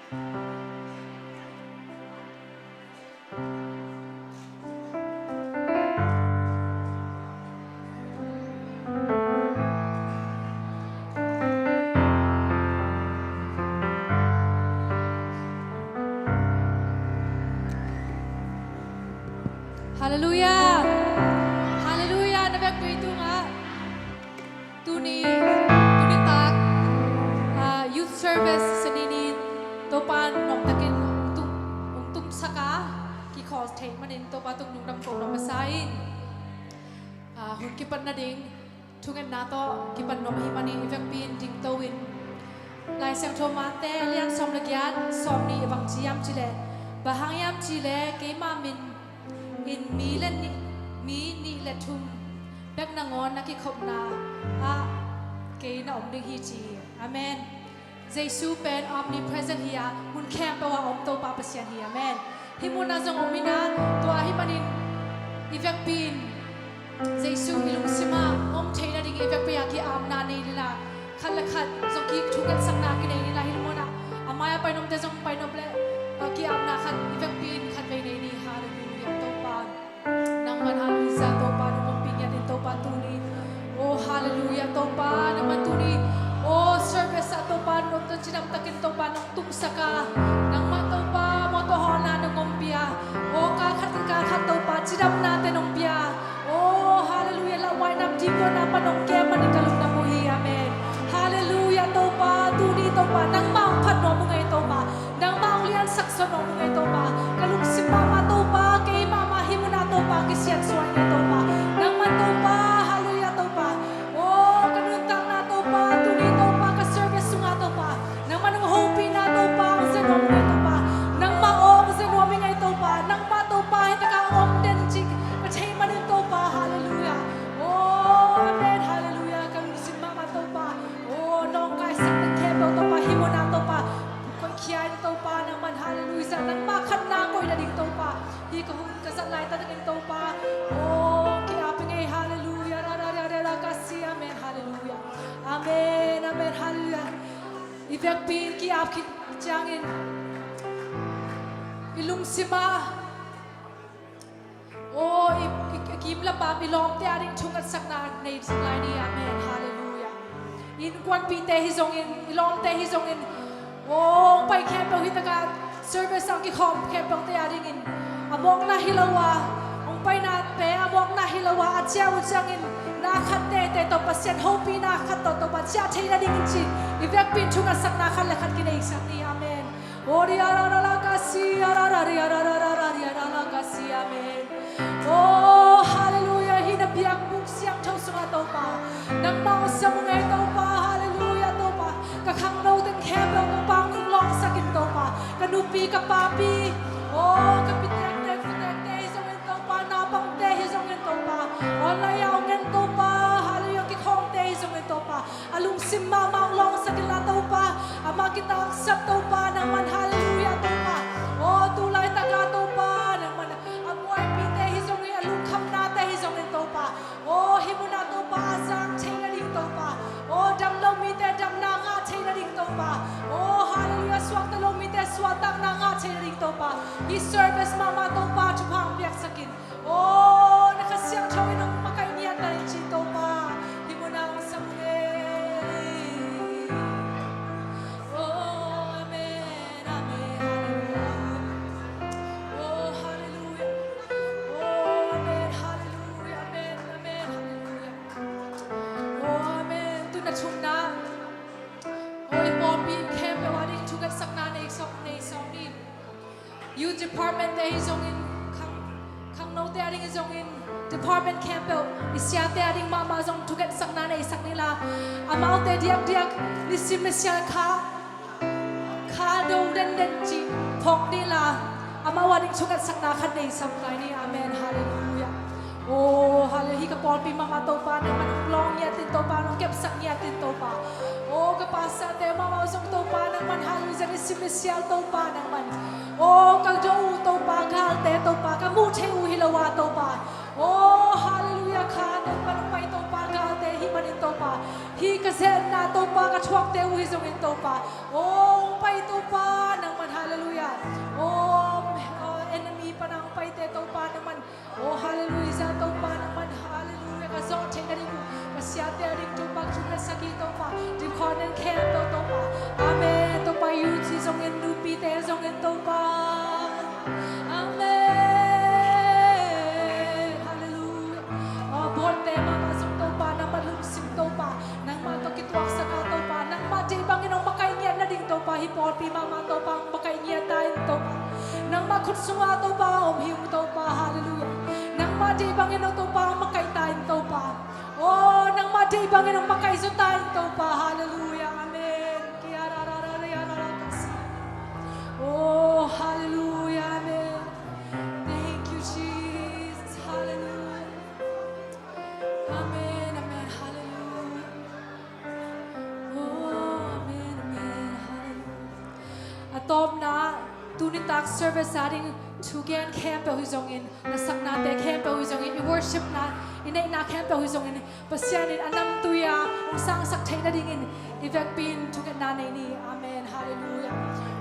Hallelujah. Hallelujah. Nabek itu nga. Tuni tak youth service senini topan nong takin tung saka ki cause take manin topa tung nung dam ko na masain. Hun kipan na ding tungan nato kipan nom himani evek pin ding towin. Lai sang tomate lian som lagyan som ni evang jiam chile. Bahangyam chile kay mamin in mi len ni le tum bek na ngon na ki khop na ke na om ding hi chi amen Jesu pen omnipresent hiya mun kem pa wa om to pa pasyan hi amen hi mun na zong omina to hi manin ivek pin Jesu ilung sima om theina ding ivek pa ya ki am na nei la khat la khat zong ki thukan sang na ki nei la hi mun na amaya pa nom te zong pa nom le ki am na khat ivek pin khat ve nei ni hallelujah to pa nang man hallelujah to pa no pinya din to pa tuni oh hallelujah to pa naman tuni oh service to pa no to chinam takin to pa nang tumsaka nang ma to pa mo to hona no ngompia oh ka khat to pa chinam natin ngompia oh hallelujah la wine up dito na panong ke manikalung na mo hi amen hallelujah to pa tuni to pa nang maong phat no mo ngai to pa nang maong lian sakso no mo ngai to pa kalung si mama to pa kay mama himuna to pa kisyan suan ngai to pa nang man to pa hallelujah to pa oh kanuntang na to pa tuni to pa ka service nga to pa nang manong hope na to pa ang zeno mo ngai to pa nang maong zeno mi ngai to pa nang ma to pa hita ka om den jik patay man to pa hallelujah oh amen hallelujah kalung si mama to pa oh nong kai sak na kebo to pa himuna to pa kian to pa naman hallelujah nang makat na ko ina ding to pa hi ko hun ka sanlay ta ding to pa oh kiaping ay hallelujah ra kasi amen hallelujah amen amen hallelujah ivek pin kiap ki changin ilung sima oh kim la pa milom te aring chungat sakna nei sanlay ni amen hallelujah in kwan pi te hi zong in ilom te hi zong in oh pai kempel hitaga service ang kikom kempel te aring in among na hilawa ong pai na pe among na hilawa at siya utsangin nakhat te to pasyan hopi nakhat to pa siya thina ding chi ivek pin chunga sak nakhat lakhat kinai sak ni amen ori ara kasi ara kasi amen oh hallelujah hinabiak buk siang thau sunga to pa nang mau samungai to pa hallelujah to pa kakhang no teng kempel to pa long sakin to pa kanupi kapapi oh kapitek te hizongin to pa napang te hizongin to pa olayaw ngen to pa hallelujah ki khong te hizongin to pa alung simma mang long sakin la to pa ama kita aksap to pa nang man hallelujah to pa oh tulay taga to pa nang man amoy pite hizongin alung kham na te hizongin to pa oh himuna to pa sang chena ding to pa oh dam lo mi te dam na nga chena ding to pa oh hallelujah swak ta lo mi te swak tak na nga chena ding to pa hi service mama to pa chupang biak sakin oh nakasyang chawin ng makainian na rin chi to pa himuna ang samge oh amen amen hallelujah oh hallelujah oh amen hallelujah amen amen hallelujah oh amen tu na chung na oh ipon bin kem pe wadi chugat sakna na isok ni youth department te hizongin kang no te aring hizongin department campbell isya te aring mama zong chugat sakna na isak nila amao te diak nisim mesya ka do den chi phok nila ama wading chugat sakna khat nei sam kai ni amen hallelujah oh hallelujah ka pol pi mama to pa na manong long ya tin to pa nong kep sak ya tin to pa oh ka pasa te mama zong to pa nang man hallelujah nisim mesya to pa nang man oh ka jo to pa kal te to pa ka mu che u hilawa to pa oh hallelujah ka to pa nong pai to pa kal te hi manin to pa hi ka zen na to pa ka chwak te u hi zong in to pa oh pai to pa nang man ขุดสงาตัวปาอมหิวตัวปาฮาเลลูยานังมาดีบางเงินตัวปามาไกตายตัวปาโอ้นังมาดีบางเงินมาไกสุดตายตัวปาฮาเลลูยาอาเมนกิอารารารารารารากัสโอ้ฮาเลลูยาอาเมน Thank you Jesus Hallelujah Amen Amen Hallelujah Oh Amen Amen Hallelujah Atop na tunitak service ating tugen camp huzongin nasak nate camp huzongin I worship na inay na camp huzongin pasyanin anam tuya ung sang saktay na dingin ivek pin tugen nanay ni Amen Hallelujah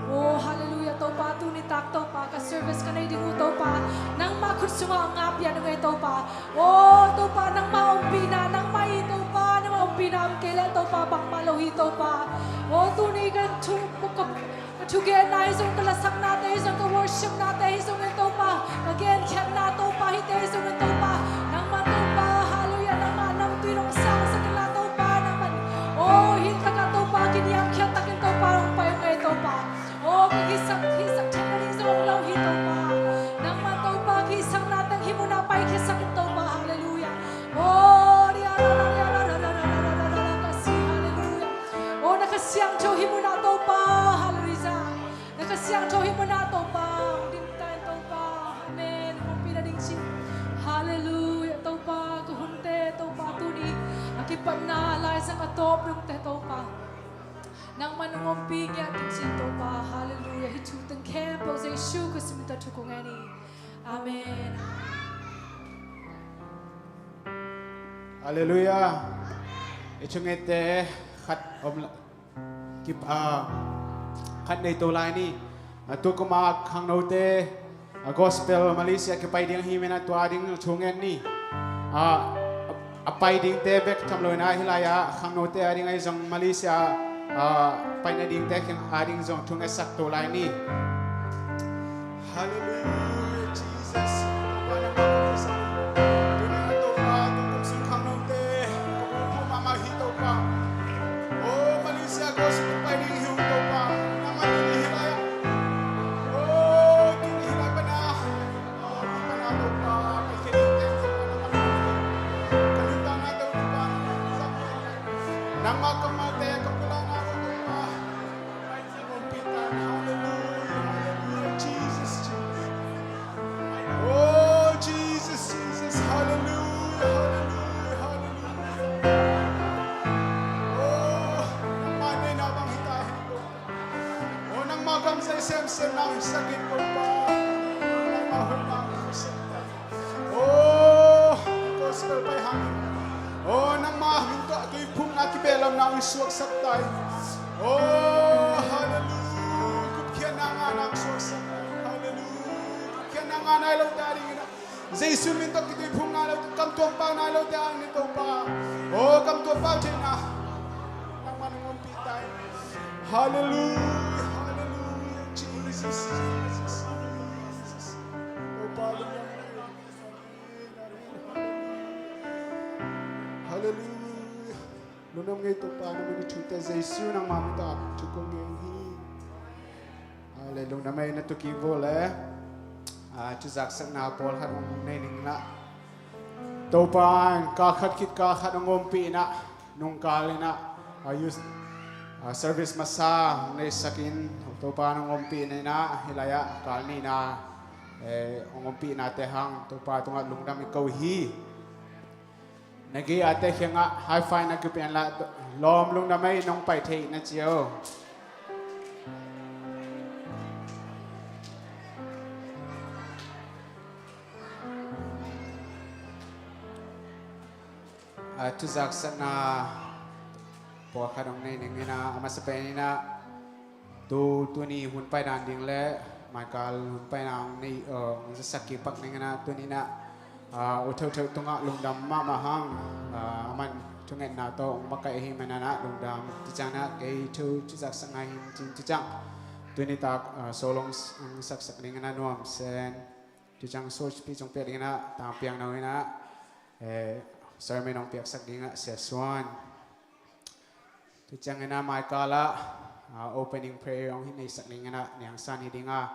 Oh Hallelujah to pa tunitak to pa ka service ka na idingu to pa nang makutsunga ang ngapya ng ito pa Oh to pa nang maumpi na nang maito pa nang maumpi na ang kailan to pa pang maluhi to pa Oh tunigan tumukap Tugen na isong kalasak natin, isong ka-worship natin, isong ito pa. Again, kyan na ito pa, hite isong ito pa. Nang matong pa, hallelujah, nang manang tinong sang sa kalato pa. Naman, oh, hita ka ito pa, kiniyang kyan takin ito pa, ang payong ito pa. Oh, kagisak, tiyan na rin isong law hito pa. Nang matong pa, kisang natin, himuna pa, ikisak ito pa, hallelujah. Oh, kasi, hallelujah. Oh, nakasiyang Diyo, himuna ito pa, hallelujah. Nakasiyang Diyo mo na ito pa. Dintayin ito pa. Amen. Kung pinadingsin. Hallelujah. Ito pa. Kuhunte. Ito pa. Tuni. Akipan na. Alay sa katop. Yung ito pa. Nang manungumpi niya. Dingsin ito pa. Hallelujah. Hitutang kempo. Sa isu. Kusimita tukungani. Amen. Hallelujah. Ichungete. Khat kip Khat na ito lang ni ito kumak hang note gospel Malaysia kipay ding himen at tuading chungen ni apay ding tebek tamlo na hilaya hang note ading ay zong Malaysia pay na ding tek yang ading zong tunga sakto lang ni Hallelujah Jesus wala pa ko sa dunia to pa tungkol sa hang note kung mamahito pa oh Malaysia gospel pay ding hiuto pa Sem nang sakit ko pa nang mahulang ko sa oh gospel pa'y hangin oh nang mahinto ito'y pung nakibelam na ang suwag saktay oh hallelujah kupkyan na nga na ang suwag saktay hallelujah kupkyan na nga na ilaw daring ina zay suminto ito'y pung nalaw kamtuang pa nalaw daring nito pa oh kamtuang pa dyan na nang manungumpi tayo hallelujah Jesus, Jesus, Jesus. Oh, hallelujah. Hallelujah. Lunam nga ito, paano mo ni-chuta sa isu ng mamita? Chukong ngayon. Hallelujah. Na may natukibol Chuzaksak na Paul hat ang naining na. Taupan, kakhat-kit kakhat ang umpi na. Nung kali na. Ayus. Service masa naisakin to pa ng umpi na hilaya kalni na umpi na tehang to pa tunga lungdam ikaw hi nagi ate nga high five na kupian la lom lungdam ay nong pai thei na chiao tuzak na po kadong nay ning na amasapay na tu ni hun pai dan ding le Michael hun pai nang ni sakki pak ning na tu ni na uthau thau tunga lungdam ma mahang man tunget na to makai hi manana lungdam tichana ke thu chizak sangai chin tichang tu ni tak solong sak sak ning na nuam sen tichang soch pi chong pe ding na ta piang na na sermon ong piak sak ding na seswan tichang na Michael opening prayer ong hinay sak ning na niang san hidinga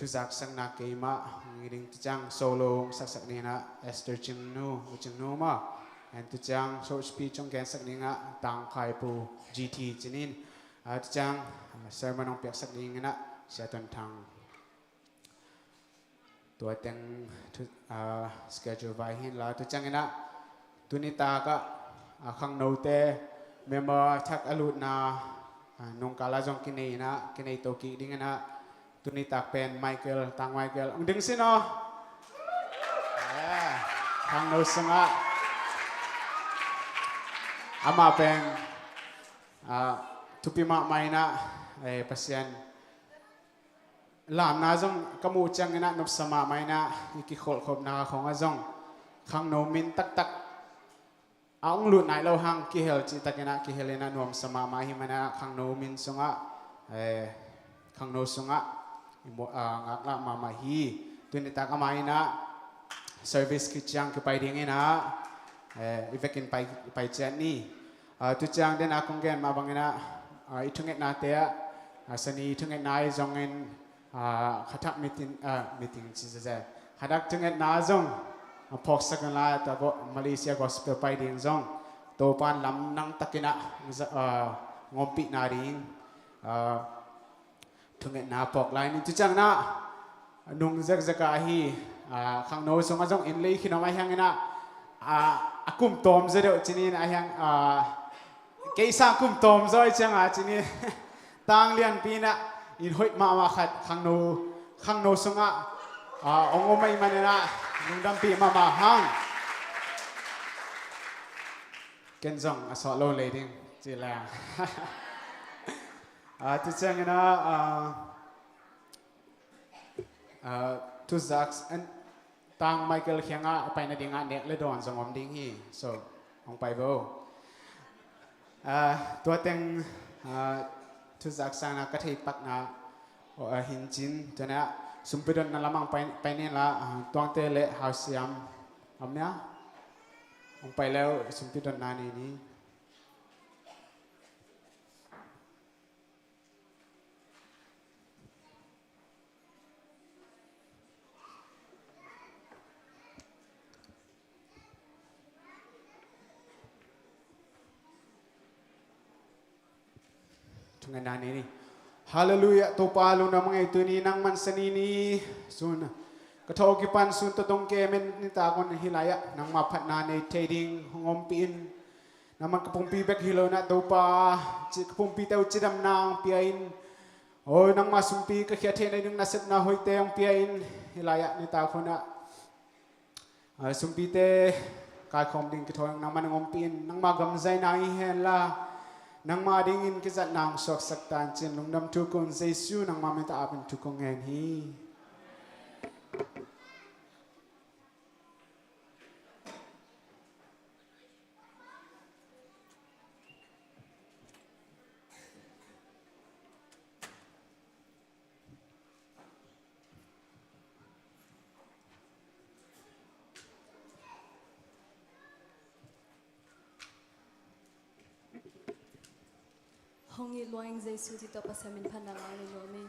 tu zak sang na ke ma ngiring tu chang solo sak ni na Esther ching nu ma and tu chang short speech chong gen sak ni nga tang khai pu GT chinin tu chang sermon ong piak sak ni nga sia ton thangตัวเต็งschedule ไว้หินแล้วทุกจังนะตุนิตาก็ขังโนเตเมมเบอร์ทักอลูดนานงกาลาจงกินเนนะกินเนโตกิดิ้งนะตุนิตาเป็นไมเคิลตังไมเคิลดึงสิเนาะขังโนสงะอามาเป็นทุปิมาไม่นะเปอร์เซ็นต์ลามนาจงกมูจังนะนบสมาไม่นะอีกิโคลขบนาของอาจงขังโนมินตักเอาหลุดไหนเราหังกิเฮลจิตกินะกิเฮลนะนวมสมาไม่หิมันนะขังโนมินสงะขังโนสงะงักละมาฮีตัวนี้ตากมาอินะเซอร์วิสกิจังคือไปดิ้งนะอีเวกินไปเจนนี่ตุจังเดนอาคงเกนมาบังนะอีทุ่งเอ็ดนาเตะสนีทุ่งเอ็ดนายจงเงินขัดมิติงชิซะขัดทุ่งเอ็ดนาจงพอกสักกันละแต่ก็มาเลเซียก็สเปลไปดิ้งจงโตปานลำนังตะกินะงอมปีนาดิ้งทุ่งเอ็ดนาพอกลายนี่ตุจังนะนุ่งจักฮีขังโนสงจงอินเลยขึ้นมาอย่างนะอากุมตอมจะเดี๋ยวจีนี่นะอย่างเกี่ยสังกุมตอมจะไอ้จังจีนี่ต่างเรียนปีน่ะอินหอยมาขัดขังโนสงองค์ไม่มันนะนุ่งดำปีมาหังเก่งจังสอนโลเลยดิ้งจีแรงที่จังนะทุกสักต่างไมเคิลเขียงไปในดิ่งเน็กเลยโดนสงอมดิ่งฮีso องไปบ่ตัวเต็งทุกสักสร้างกระถิ่ปักนะหินจินตัวนี้สุมพิดนนั่นละมั่งไปนี่ละตัวเตเล่หาเสียมอมเนี้ยองไปแล้วสุมพิดนนานี่ tungan ini haleluya to palu na mga ito ni nang mansanini sun katogipan sun totong kemen ni takon hilaya nang mapat na ni trading ngompin naman kapumpi bek hilaw na to pa kapumpi tayo chidam nang piyain o nang masumpi kakyate na yung nasip na hoy tayong piyain hilaya ni takon na sumpi te kakom din kitoyong naman ngompin nang magamzay na ihen la nang madingin kizat nang sok saktan chin lung nam tukon Jesu nang mamita apin tukong ngen hi Hongi loing Jesu dito pa sa amin panalangin namin.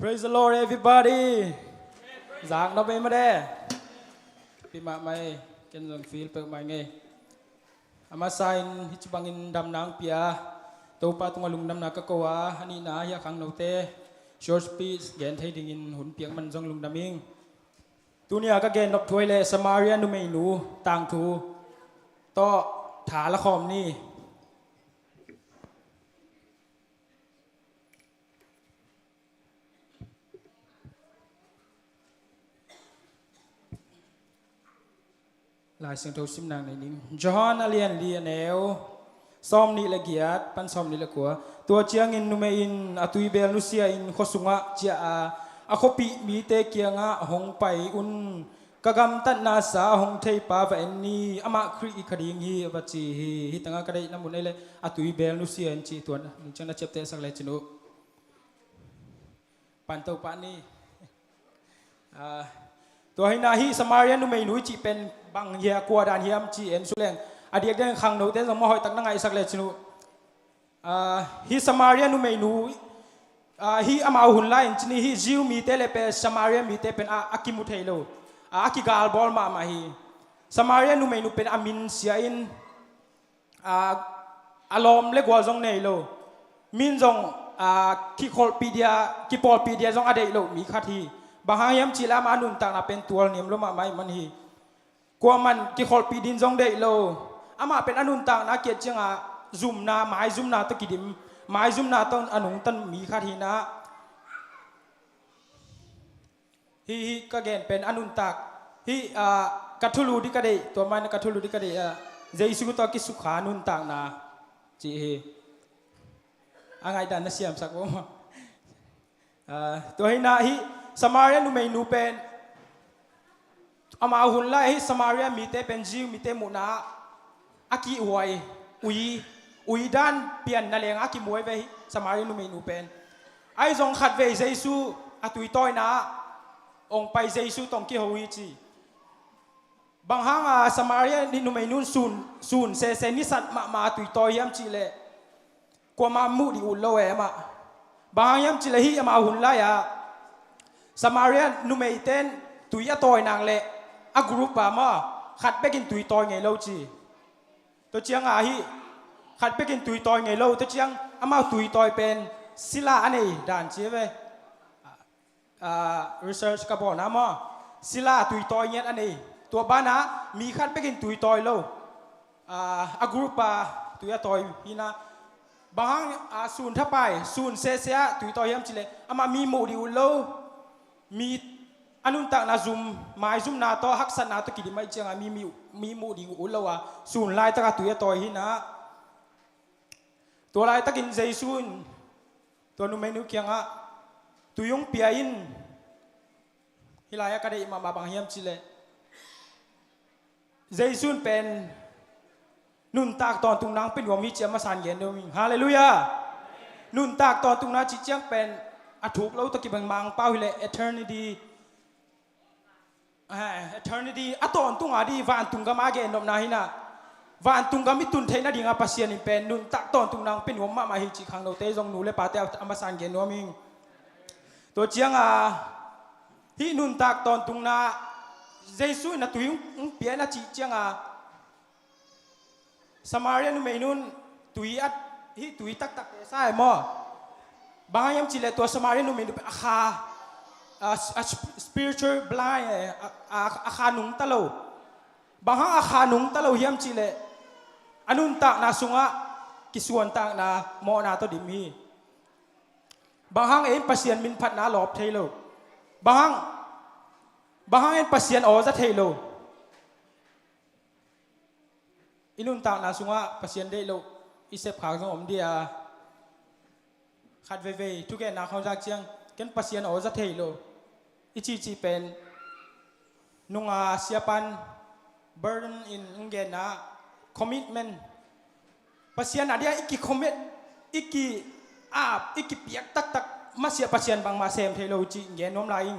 Praise the Lord, everybody. Giảng nó về mà đây. Pi mà mày, kiến rằng feel per mày nghe. Ama sign hit bangin dam nang pia. Tàu pa tung alung dam na kakawa. Hani na ya khang nâu te. Short speech gen thay ding in hun piang man zong lung daming. Tunia ka gen nop thuai le Samaria nu mei nu tang thu. To thảละครนี่ลายเสียงโทซิมนางในนิ่งจอห์นเลียนเลียนเอลซอมนี่ละเกียดปันซอมนี่ละกัวตัวเจียงอินนุเมอินอตุยเบลลุเซียอินขสุงะเจียอาคปิมีเตเกียงะหงไปอุนกะกำตันนาสาหงเทปาเวนนีอามาครีคดีงฮีวัจีฮิตังกะได้น้ำมุนเลยอตุยเบลลุเซียอินจีตัวนึงจังนะเจ็บเตะสักเลยจินุปันเตาปานี่ตัวให้นาฮีสมาเรียนนุเมนุจีเป็นบางเฮียกัวดานเฮียมจีเอ็นสุเลงอดีตเดินขังโนเตสมอหอยตักนังไงสักเลยจินุฮีสมาเรียนนุเมนุฮีอามาหุ่นไล่จินีฮีจิวมีเตเลเปสมาเรียนมีเตเป็นอากิมุเทโลอากิกาลบอลมาฮีสมาเรียนนุเมนุเป็นอามินเซียอินอารมณ์เล็กกว่าจงเนโลมินจงคิโคลปีเดียคิปอลปีเดียจงอเดโลมีคาทีบางยามจีลามานุนต่างน่ะเป็นตัวเนี่ยมลมาไม่มันฮีกว่ามันที่ขอปีดินจงได้โลอามาเป็นอนุนต่างน่ะเกียรติจังซุ่มนาไม้ซุ่มนาตะกิดิมไม้ซุ่มนาต้นอนุตันมีคาทีนะฮีก็เกณฑ์เป็นอนุนตักฮีกัทลูดิกะเดตัวมันกัทลูดิกะเดเจสุกตอกิสุขานุนต่างนะจีฮีอะไรด่านนักเสียมสักว่าตัวให้นาฮีสมาเรียนุเมนูเป็นอามาหุ่นไล่สมาเรียมีเตเป็นจิวมีเตมุนาอากิอวยอุยด้านเปลี่ยนนั่นเองอากิมวยไปสมาเรียนุเมนูเป็นไอ้จงขัดเวเจซูอาตุยต้อยนะองไปเจซูตองกิฮวิจีบางห้างสมาเรียนุเมนูซูนเซนิสัตมาตุยต้อยยามจีเลกว่ามามุดิอุลโลเอมาบางยามจีเลฮีอามาหุ่นไล่สมาเรียนนุเมเตนตุยตอยนางเละอากรุ๊ปมาขัดไปกินตุยตอยไงเล่าจีตัวเจียงฮีขัดไปกินตุยตอยไงเล่าตัวเจียงอามาตุยตอยเป็นศิลาอันนี้ด่านเจียเวresearch กับบอกนะมาศิลาตุยตอยเงี้ยอันนี้ตัวบ้านนะมีขัดไปกินตุยตอยเล่าอากรุ๊ปตุยตอยฮีนะบางศูนย์ทับไปศูนย์เสียตุยตอยยังจีเลยอามามีโมดิวเล่ามีอนุนตักนาซุมไม้ซุมนาโตฮักษณาตะกิดิไม่เจียงมีมูดิอุลละวะสูนลายตะกะตุยตอยหินะตัวลายตะกินเจซุนตัวนุเมนุเกียงอะตุยงเปียอินฮิลายะกะได้มาบางเฮียมจิเลเจซุนเป็นนุนตักตอนตุงนางเป็นหัวมีเจียมาสานเย็นเดมิงฮาเลลูยานุนตักตอนตุงนาจิเจียงเป็นอถูกเราตะกี้บางเป้าหิเล eternity อะตอนตุงอาดีวานตุงกามาเกนนมนาหินะวานตุงกามิตุนเทนะดิงาปัสเซียนิเป็นนุนตักตอนตุงนางเป็นหัวมาหิจิขังเราเตจงนูเลปาเตอมาสานเกนนัวมิงตัวเจียงฮินุนตักตอนตุงนาเจสุนะตุยงเปียนะจิเจียงสมาเรียนุเมนุนตุยอัดฮิตุยตักใส่หม้อบางยามจิเลตัวสมาเรียนุเมนุเป็นspiritual blind อาคานุงตะโลบางห้างอาคานุงตะโลยามจิเลอนุนตักนาสุงะกิส่วนตักนาโมนาตดิมีบางห้างเอ็นปัสเซียนมินพัดนาหลอบเทโลบางห้างเอ็นปัสเซียนออจะเทโลอินุนตักนาสุงะปัสเซียนเดโลอิเซฟขางสมเดียขัดเวทุกแกนาเขาจากเชียงกันปัสเซียนออจะเทโลอิจีเป็นนุงเสียปัน burden in เกณฑ์นะ commitment ปัสเซียนอะไรอีกกี่ commit อีกกี่อีกกี่เปียกตักมาเสียปัสเซียนบางมาเซมเทโลจีเกณฑ์น้อมลาย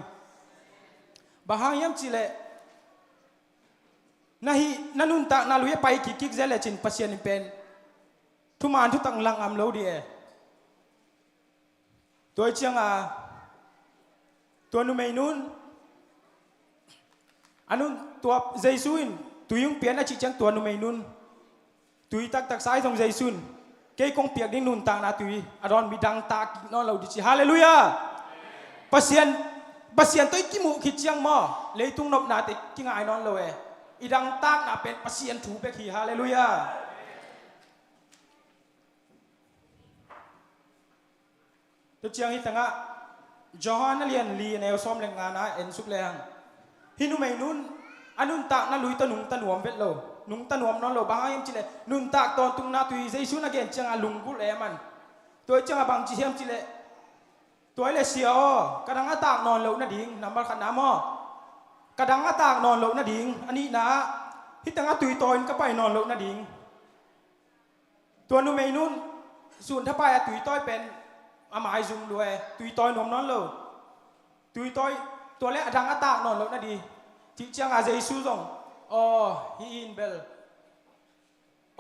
บางยามจีเลนั่นุนตักนาลุยไปกิกเจเลจินปัสเซียนเป็นทุมานทุตังลังอัมโลดีตัวเชียง ตัวนุเมนุนอันนู้นตัวเจสุนตุยงเปลี่ยนอาชีพจังตัวนุเมนุนตุยตักซ้ายของเจสุนเกยคงเปียกดิ้งนุนต่างนาตุยอารอนมีดังตากนอนเราดิจิฮาเลลูยาปัสยันตัวกิมุขิจังมอเลยตุงนบนาติกิงไอนอนเราอีดังตากนาเป็นปัสยันถูเปกีฮาเลลูยาตัวเจียงฮิตังะจอห์นเลียนลีในอสอมแรงงานนะเอ็นสุกแรงฮินุเมนุนอันนุนตากนั่นลุยตะนุงตะหนวมเวทโลนุงตะหนวมนอนโลบางอย่างจิเลนุนตากตอนตุงนาตุยเจสุนักเก็นจังอาลุงกุเลมันตัวจังอาบางจิเฮียมจิเลตัวเลเซียวกระดังอาตากนอนโลนาดิ่งนำมาขันน้ำมอกระดังอาตากนอนโลนาดิ่งอันนี้นะฮิตังอาตุยตอนก็ไปนอนโลนาดิ่งตัวนุเมนุนส่วนถ้าไปตุยต้อยเป็นอาหมายซุงด้วยตุยต้อยนวมนอนโลตุยต้อยตัวเล็กดังอาตากนอนโลนาดีที่จังอาเจสุซงอ๋อฮีอินเบล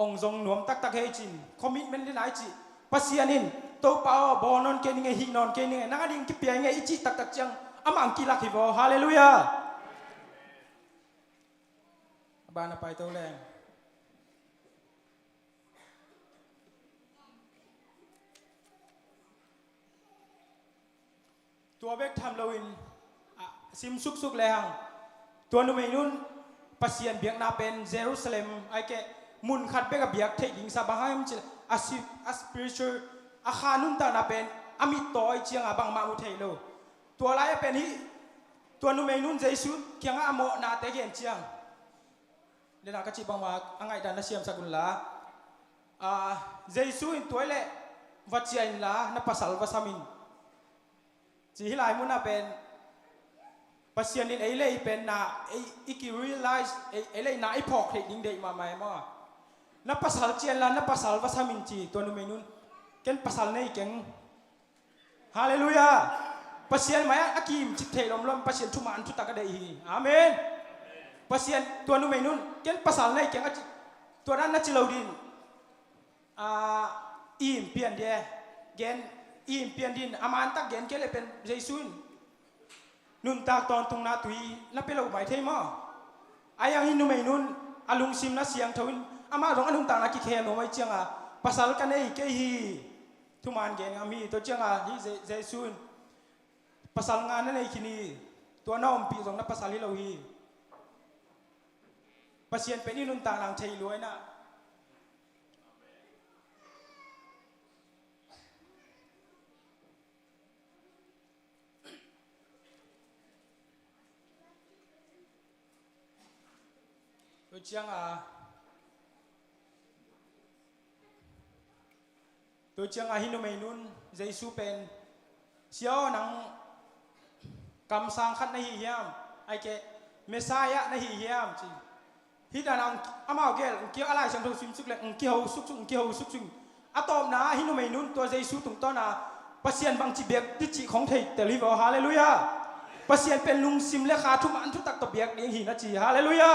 องซงนวมตักเฮจินคอมมิตเมนต์ที่ไหนจีปัสยานินตัวเปล่าบอนอนเกนิงไงฮีนอนเกนิงไงนักดิ่งกิเปียงไงอิจิตักจังอามังกิลักฮิโวฮาเลลูยาบ้านไปตัวแรงตัวเบกทำลวินซิมสุกแรงตัวนุเมนุนปัสยันเบียกนาเป็นเยรูซาเล็มไอแกมุนขัดเบกเบียกเทดิงซาบังไฮมจิลอาสปิริชัลอาคานุนตานาเป็นอามิตอยเจียงอาบังมาอุเทโลตัวไรเป็นฮีตัวนุเมนุนเจสุเคียงอาโมนาเตเกนเจียงเดี๋ยวนักจิบังมาอังไงดันนัเซียมสกุลลาเจสุอินตัวเล่วัจยันลานับภาษาลวาสามินจีฮิลายมุนนาเป็นปัสยันนินเอเล่เป็นนาอีกิรีไลซ์เอเล่นาไอพอกเด็กยิงเด็กมาไม่มานับภาษาเจียนลานับภาษาภาษามินจีตัวนุเมนุนเก่งภาษาในเก่งฮาเลลูยาปัสยันมาอากิมจิตเทลมลมปัสยันทุมานทุตตะกะเดฮีอาเมนปัสยันตัวนุเมนุนเก่งภาษาในเก่งตัวนั้นนัจิลาวดินอิมเปียนเดียเกนอิมเปียนดินอามันตักเกนเกลเป็นเจสุนนุนตากตอนตรงนาตุยนับเป็นเราใบเทมออายังฮินุเมนุนอาลุงซิมนัเสียงทวินอามาร้องอนุตางนาคิเคโนไม่เจียงภาษาละกันเองเกฮีทุมานเกนอามีตัวเจียงฮิเจสุนภาษางานนั่นเองคินีตัวน้องปีตรงนับภาษาลิโลฮีภาษาเป็นอินุนตางนางเทยรวยนะตัวเจียงฮินุเมนุนเจสุเป็นเชียวนังกำสังขัดในหิยามไอเกเมสายะในหิยามจีฮิดานังอามาเกลเกี่ยวอะไรฉันรู้สึกสุกเลยเกี่ยวสุกอะตอมนาฮินุเมนุนตัวเจสุตุงต้นปัสยันบางจีเบียกดิจิของเทยแต่ลิวฮาเลลูยาปัสยันเป็นลุงซิมเลขาทุมันทุตักตบเบียกเลี้ยงหินจีฮาเลลูยา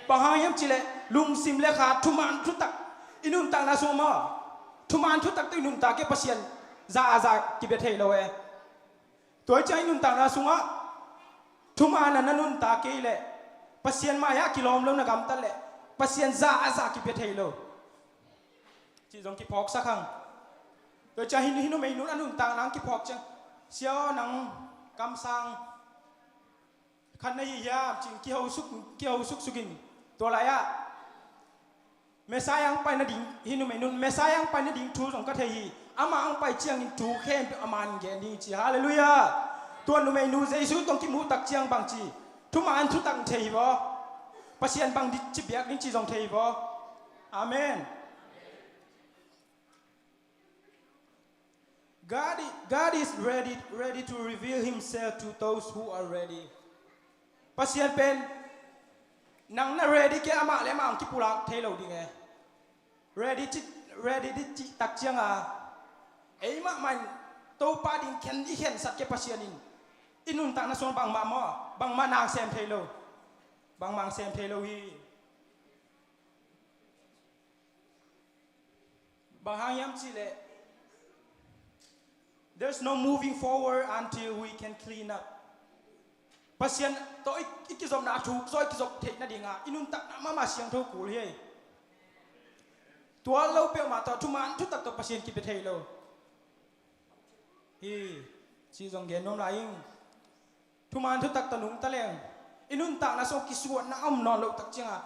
บางอย่างจิเลลุงซิมเลขาทุมันทุตักอินุนตังนาสมาทุมันทุตักตัวอินุนตาเก็บปัสยันzaกิเบเทโลเอตัวใจอินุนตังนาสมาทุมันนั้นนุนตาเกเลปัสยันมายากิโลมลนักำตันเลปัสยันzaกิเบเทโลจีจงกิพอกสักครั้งตัวใจฮินุเมนุนอนุนตังนังกิพอกจังเสียวนังกำสังขันในยาจริงเกี่ยวสุกสุกินตัวอะไรเมสายังไปนดิ่งฮินุเมนุนเมสายังไปนดิ่งทูสองกัทยีอามาอังไปเจียงทูเข้มอามันเกนิ่งจีฮาเลลูยาตัวนุเมนูเจสุต้องกิมูตักเจียงบางจีทุมันทุตังเทย์บ่ปัสยันบางดิจิเบียกนิ่งจีจงเทย์บ่อาเมน God is ready to reveal Himself to those who are ready ปัสยันเป็นนังน่ะ ready แกอามาและมาอังกิปุระเทโลดีไง ready ดิจิตักเจียงเอ้ยมามันโตปาดิงเข็นอีเข็นสัตว์แกปัสยันอินุนตังน่ะส่วนบางมาหม้อบางมานางเซมเทโลบางมังเซมเทโลฮีบางหางยามจีเลThere's no moving forward until we can clean up pasien to ikizom na thu so ikizom thek na dinga inun tak na mama siang tho kul he tua lo pe ma to thuman thu tak to pasien ki pe thei lo hi chi jong gen nom lai thuman thu tak ta nung ta leng inun tak na so ki suat na om non lo tak chinga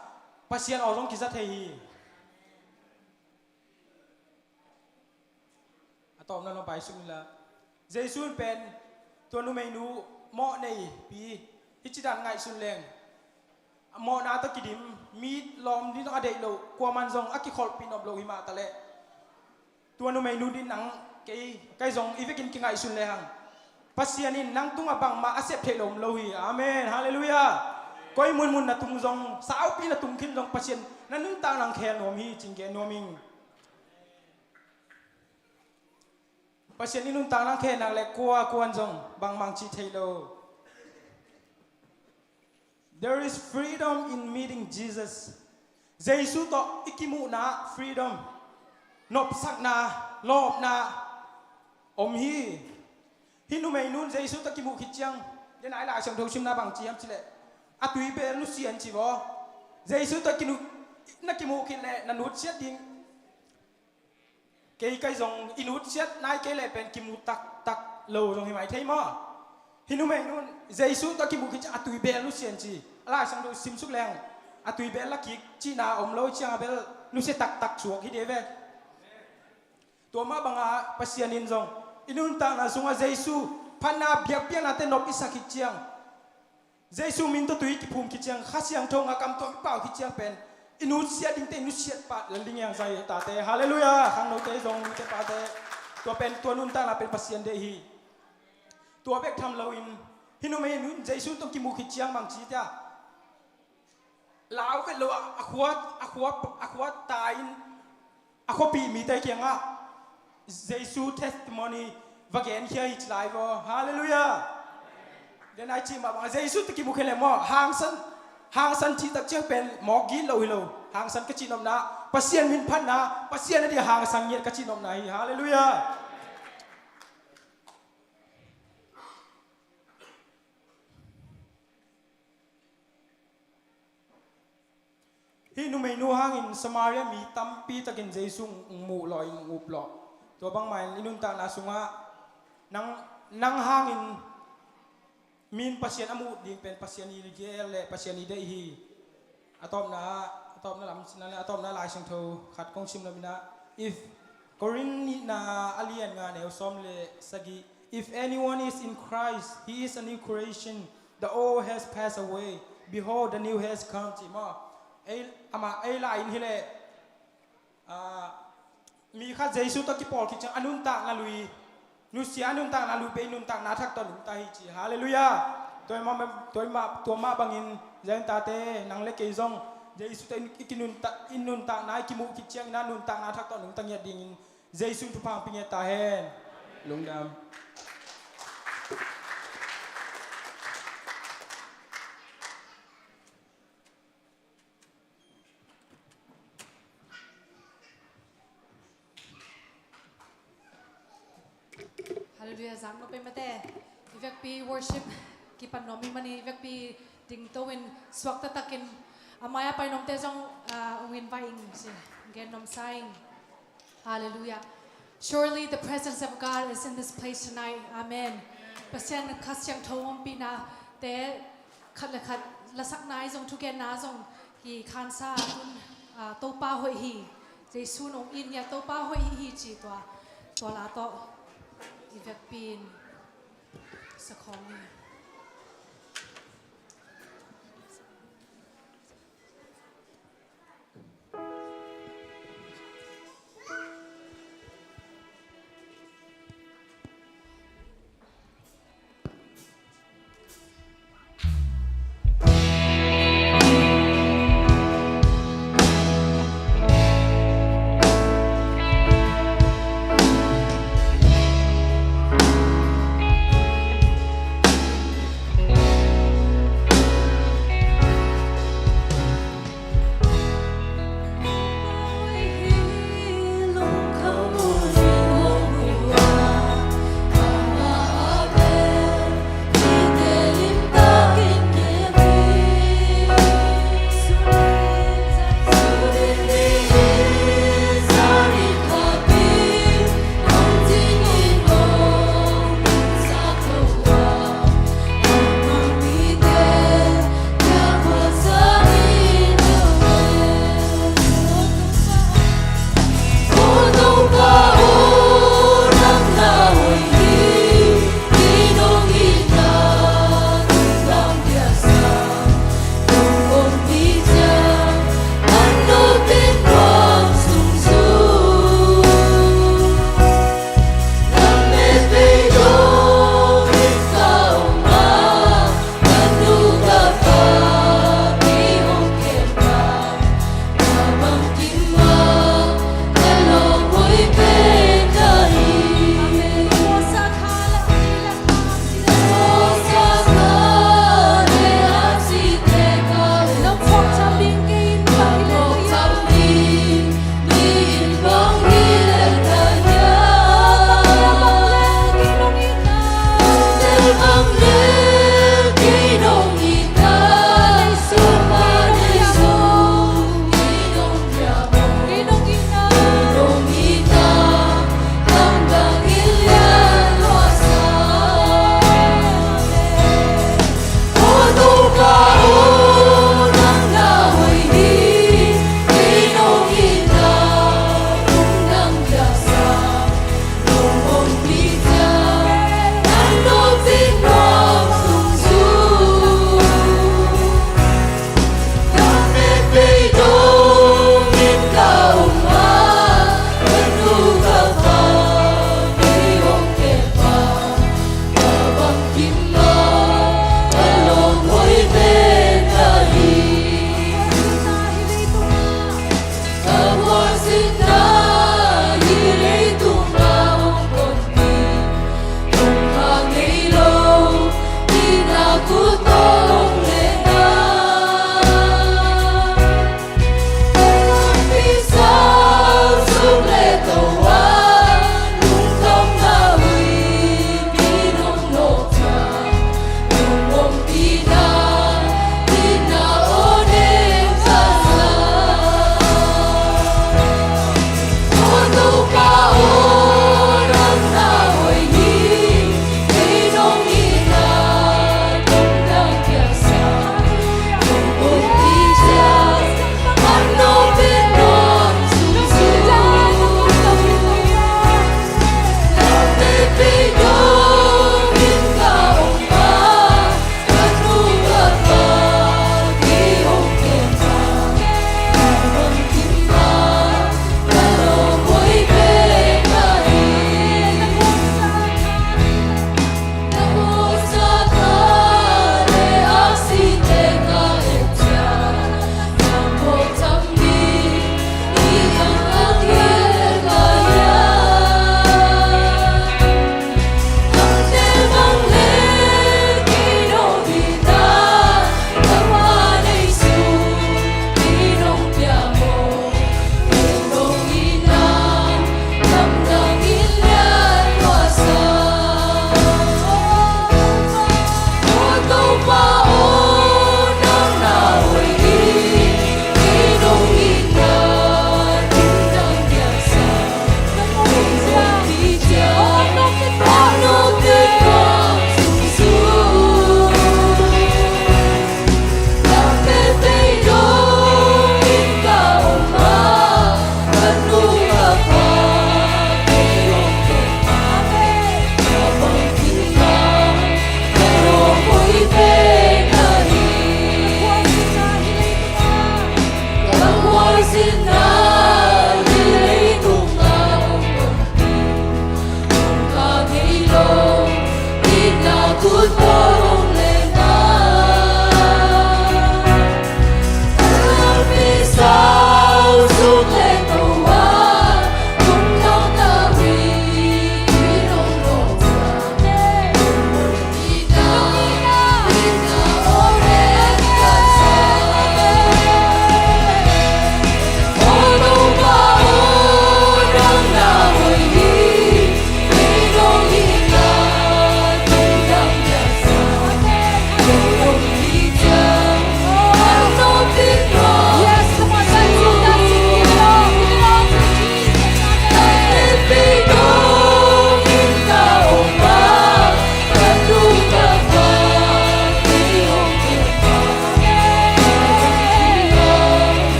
pasien o jong ki za thei hi atom na no pai sung la jesun penตัวนูไม่รู้หม้อในปีฮิจิดันไงสุนแรงหม้อนาตะกิดิมมีลอมดินอเดโลกว่ามันซองอักกิคอลปีนอบโลหิมาตะเลตัวนูไม่รู้ดินนังไก่ซองอีเวกินกิไงสุนแรงปัสยานินนังตุงอบังมาอาเซปเทลมโลหิอาเมนฮาเลลูยาก้อยมุนนะตุงซองสาวปีนะตุงขึ้นซองปัสยานนั่นนึงตางนังแคนโนมีจิงเกนโนมิงpasien inun tang nang khe nang le kwa kwan jong bang mang chi thailo there is freedom in meeting Jesus jesu to ikimu na freedom nop sak na lop na om hi hinu mai nun jesu to kimu khichang de nai la sang tho sim na bang chi am chi le atui be lu sian chi bo jesu to kinu na kimu khin le na nut siat ding cái dòng inut xét nai cái lại bên kim tak tak lâu dòng hình mày thấy mà hinu mày nun Jesus ta kim mu khi atui be lu sian chi ala sang do sim suk leng atui be la ki chi na om lo chiang be lu se tak tak chuak hi de ve to ma banga pasianin dòng inun ta na sunga Jesus phana biak pian ate nop isa ki chiang Jesus min to tui ki phum ki chiang khasiang thong akam to pau ki chiang pen inut sia ding te inut sia pa ling yang sai ta te hallelujah khang no te zong te pa te tua pen tua nun ta na pen pasien de hi tua bek tham lo in hinu me nun jesu to ki mu khi chiang mang chi ta lao ke lo akhwat ta in akhopi mi te kyang a jesu testimony vagen here his life hallelujah then I chi ma ba jesu to ki mu khele mo hang san chi tak che pen mo gi lo hi lo hang san ka chi nom na pasien min phan na pasien na di hang sang yet ka chi nom na hi hallelujah hi nu mai nu hang in samaria mi tampi takin jesu mu loi ngup lo to bang mai inun ta na sunga nang hang in min pasien amu ding pen pasien ni gel le pasien ni dei hi atom na lam sin na atom na lai sang tho khat kong sim na mina if korin ni na alien nga ne som le sagi if anyone is in Christ he is a new creation the old has passed away behold the new has come ti ma ai lai in hi le mi kha jesu to ki pol ki chang anun ta na lui nu sia nun tang na lu pe nun tang na thak to lu ta hi chi hallelujah toy ma bangin jan ta te nang le ke zong jesu te ikinun ta inun ta na ki mu ki chiang na nun tang na thak to lu tang ya ding jesu tu phang ping ta hen lung dam Hallelujah zang no pe mate ivek pi worship ki pan nomi mani ivek pi ding to win swak ta takin amaya pa nom te jong win vaing si gen nom saing hallelujah surely the presence of God is in this place tonight amen pasien khasyang thom pi na te khat la sak nai jong thu gen na jong ki khan sa kun to pa hoi hi jesu nom in ya to pa hoi hi chi to la to ivek pin sa khong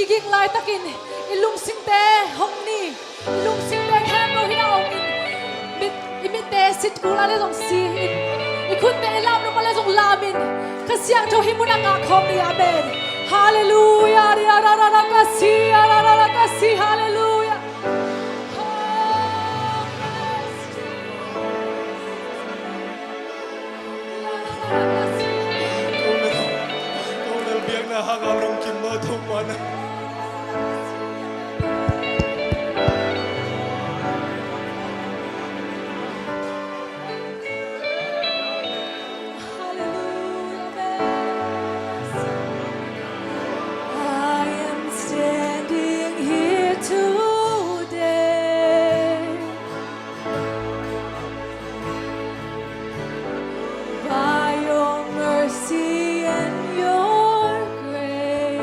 igiging lai takin ilung singte hongni ilung singte hem lo hina ong mit imite sit kula le dong si ikhun te lam no male dong lamin kasiang to himuna nga khom ni amen Hallelujah. Riarararagasi, arararagasi. Hallelujah. Oh, yes, Jesus. Kau nalbiang na hangalong kimotong mana. I am standing here today by your mercy and your grace.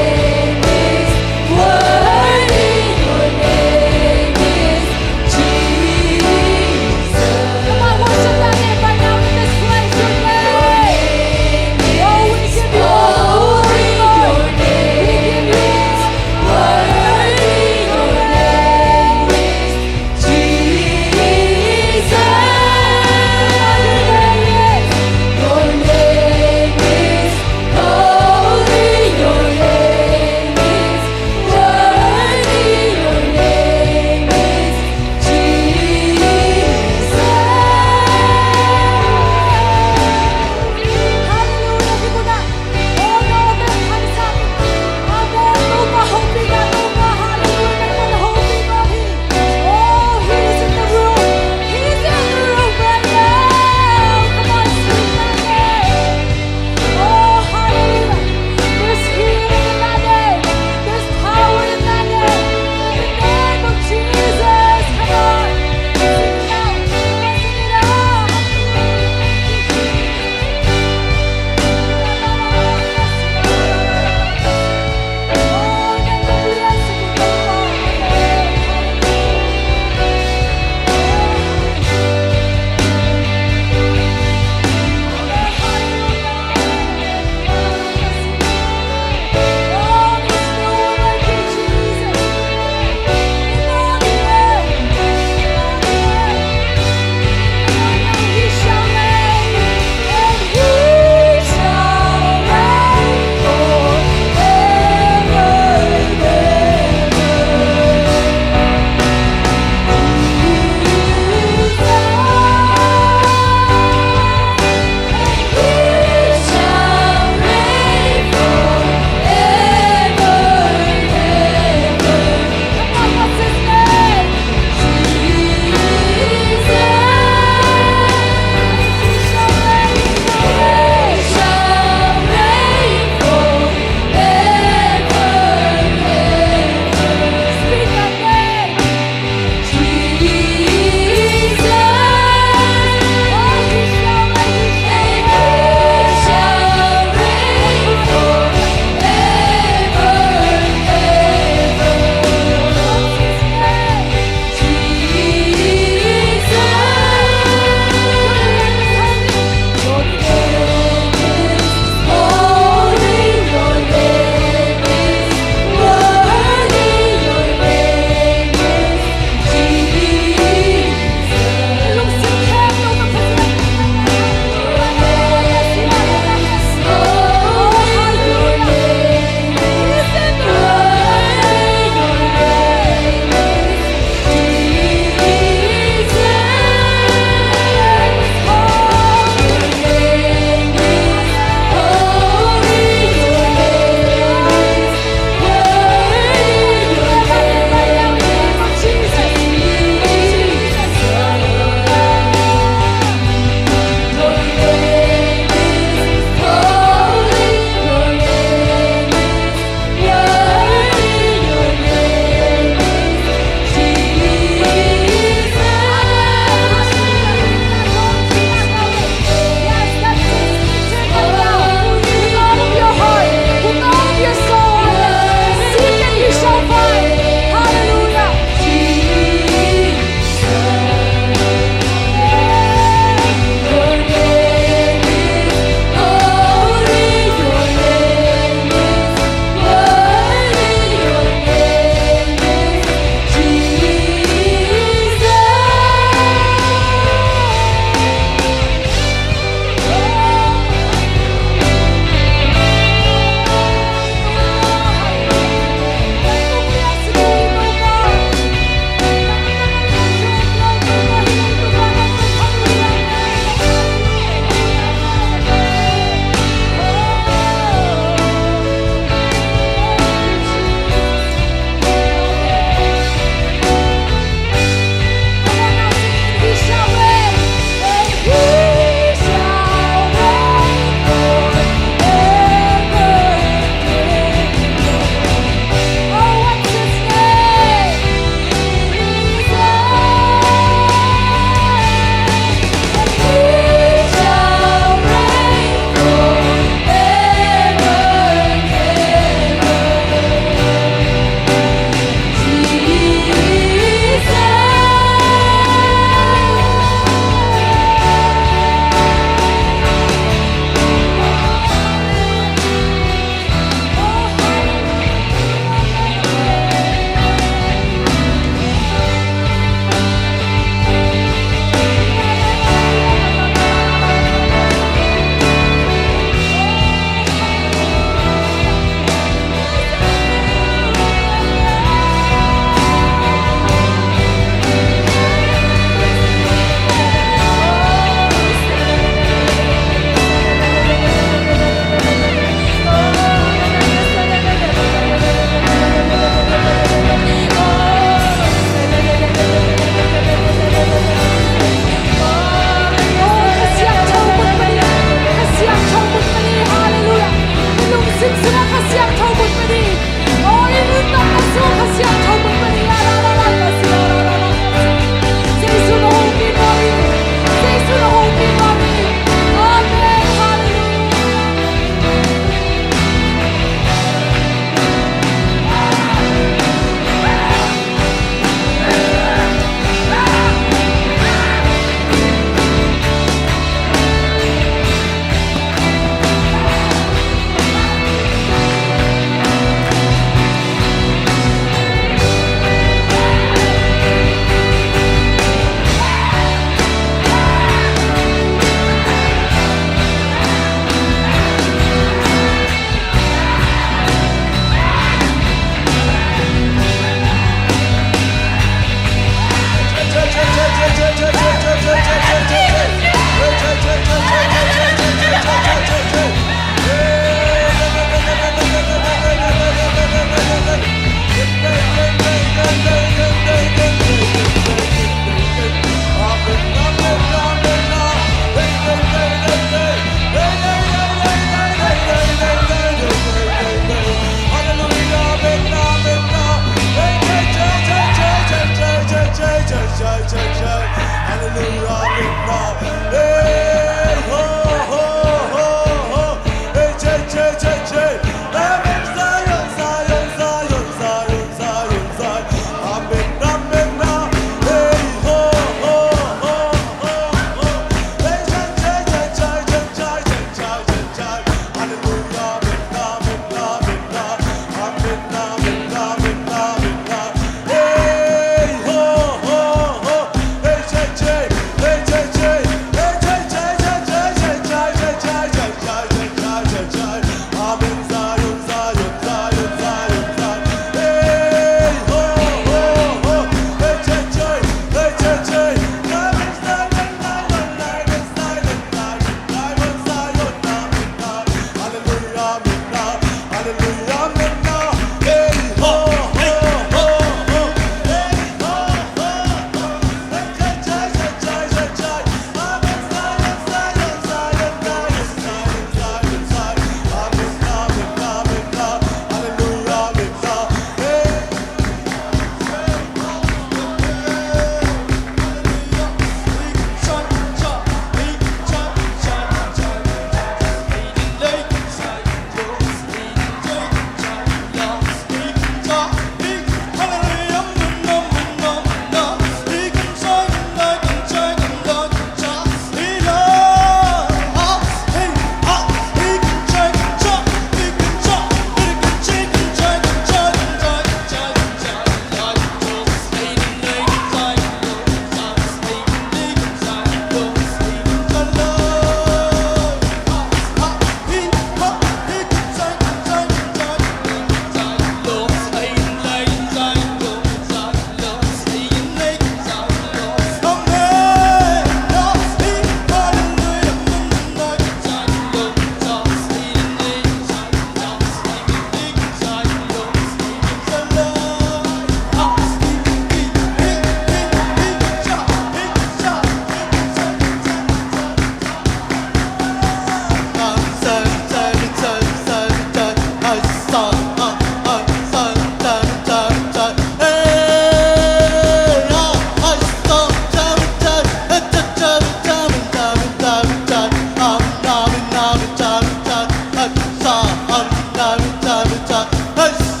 Stop.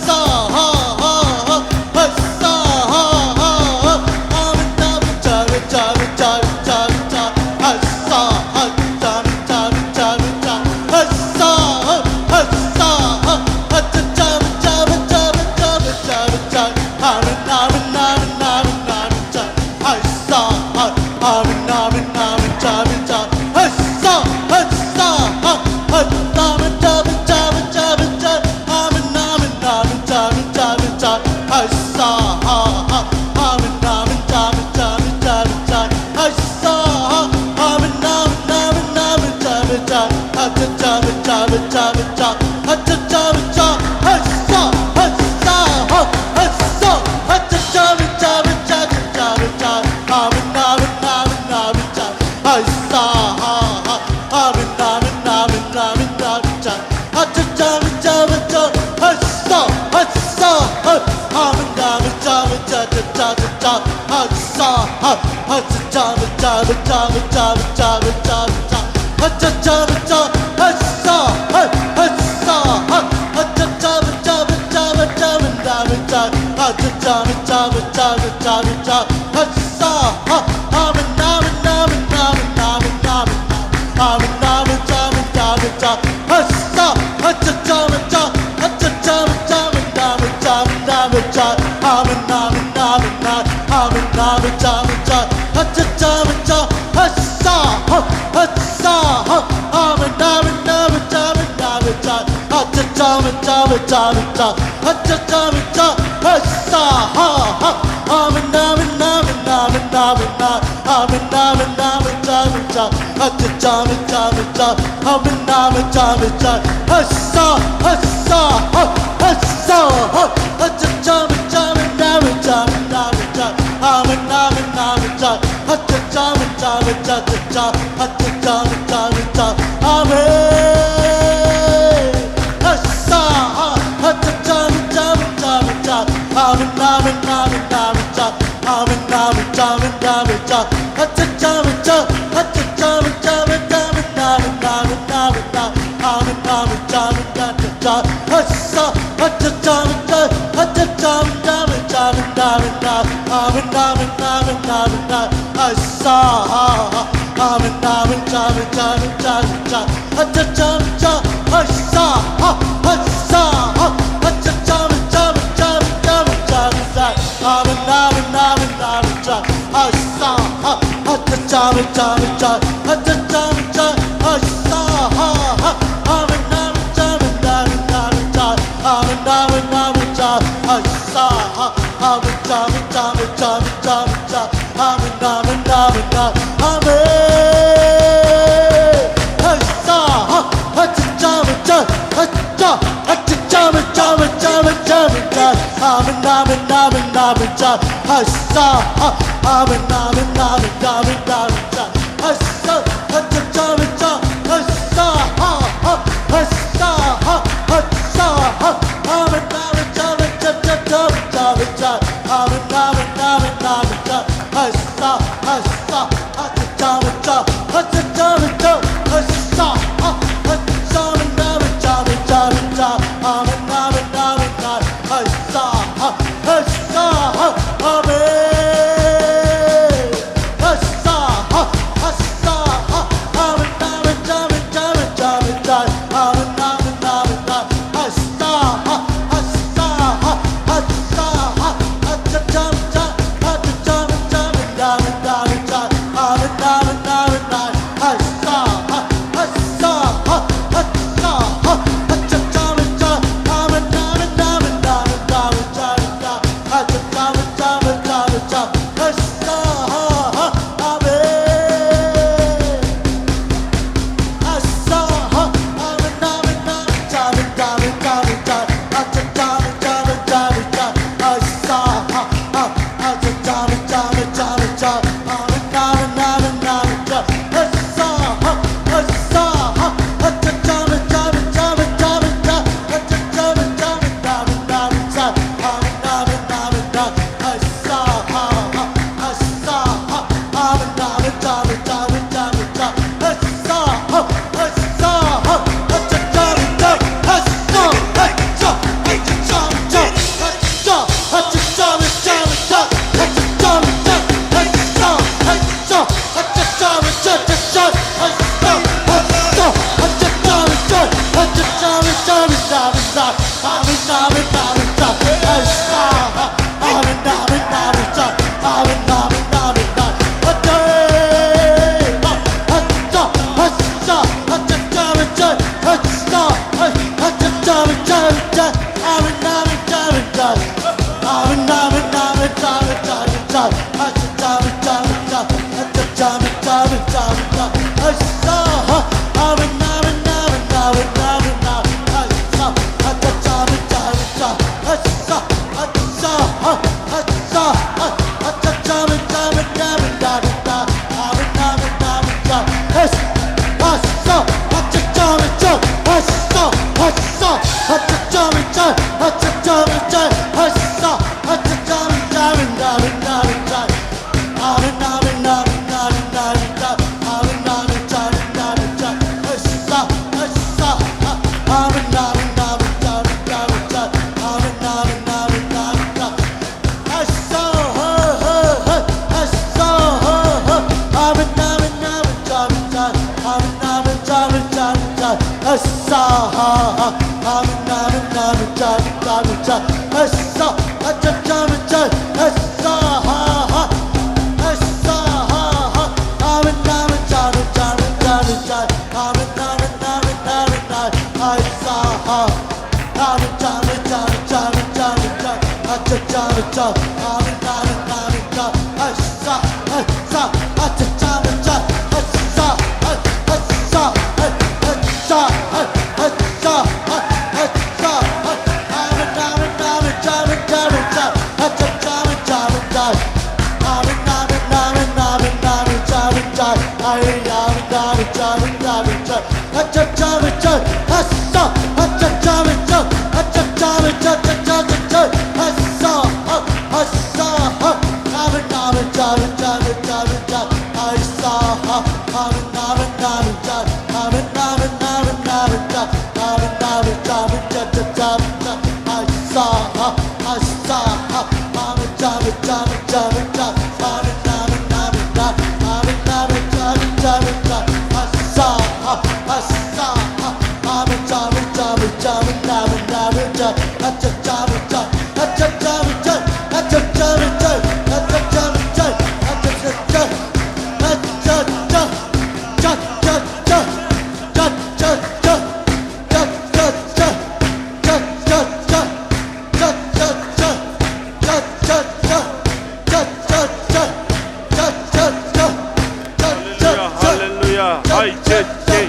Hallelujah. Ay, che, che.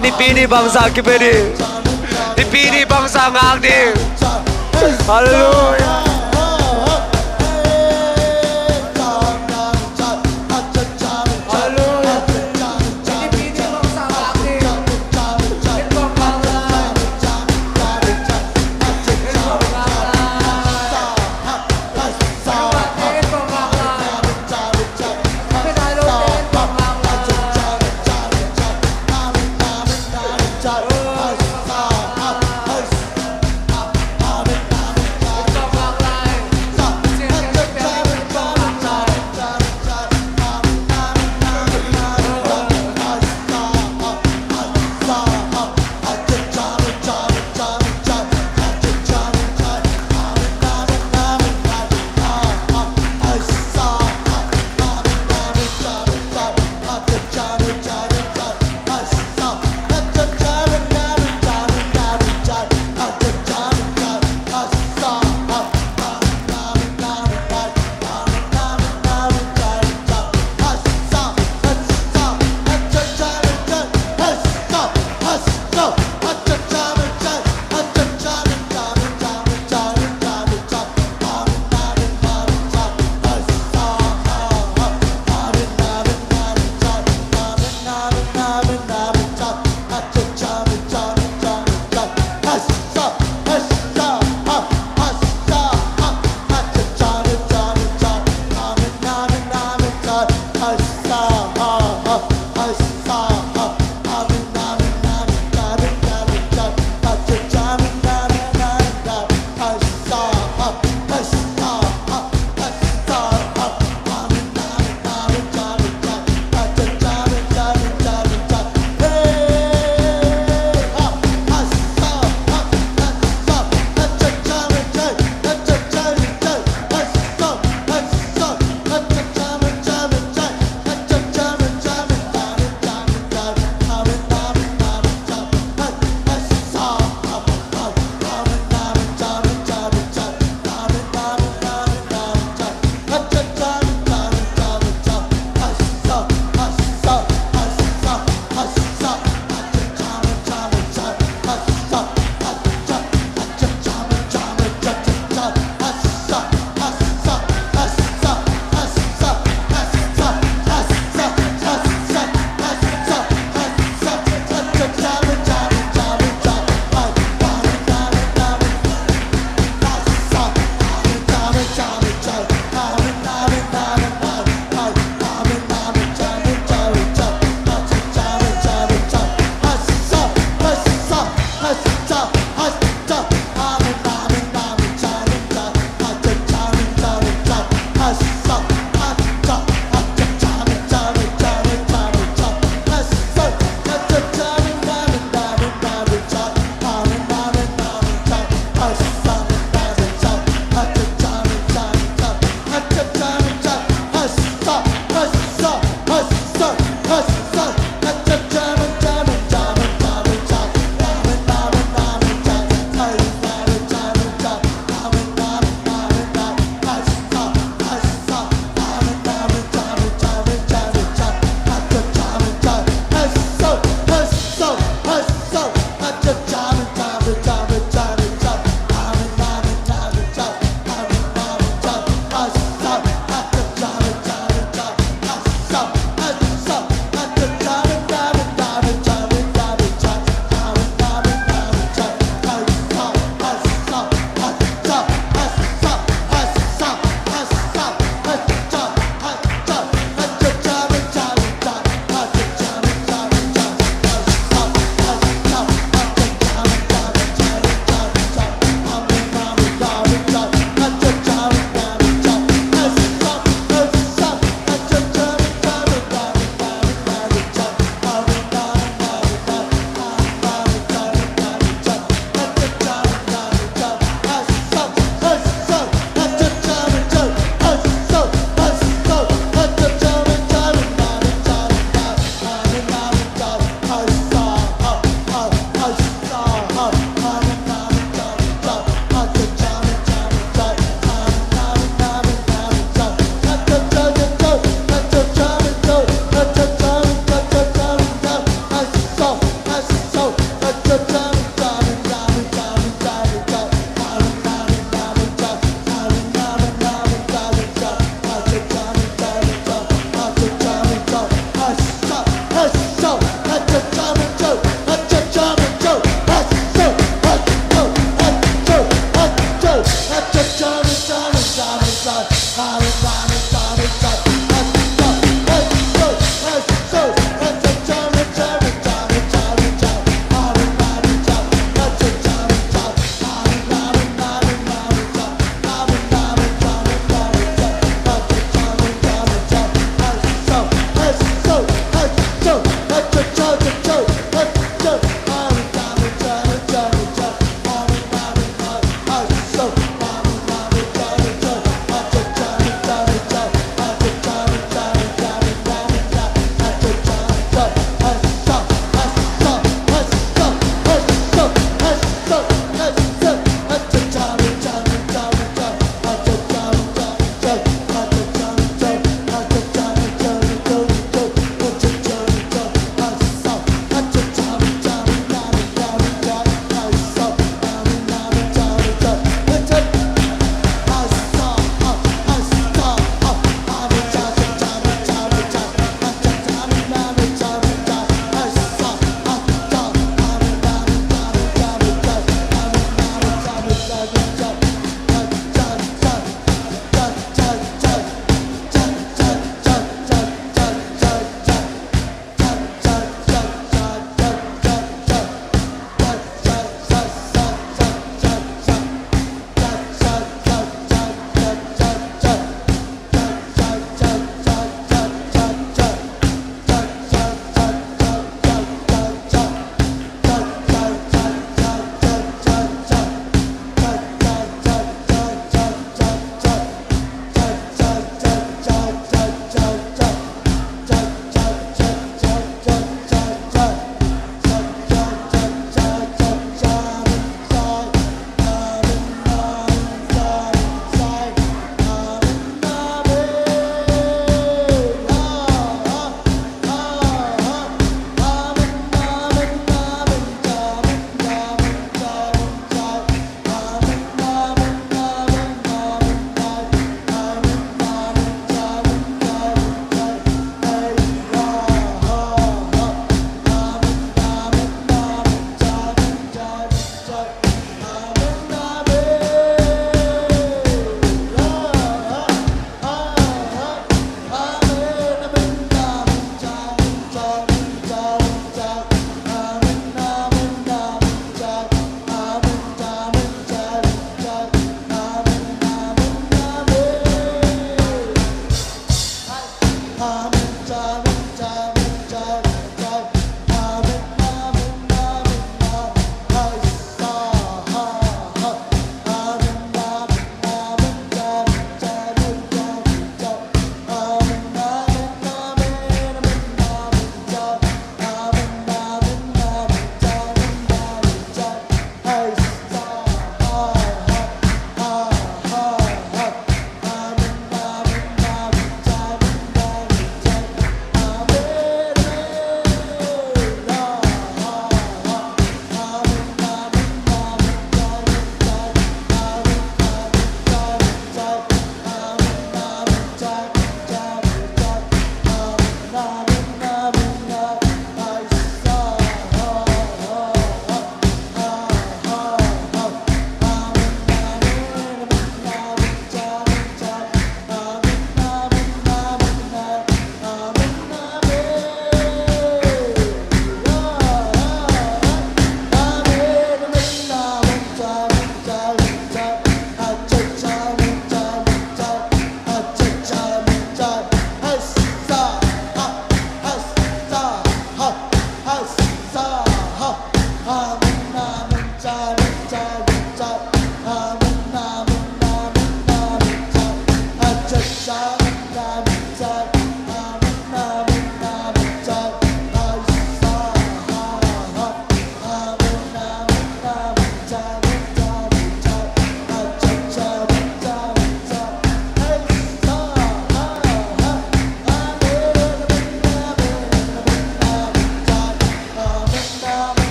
ni pini bangsa kibeni. Ni pini bangsa ngakdi. Hallelujah.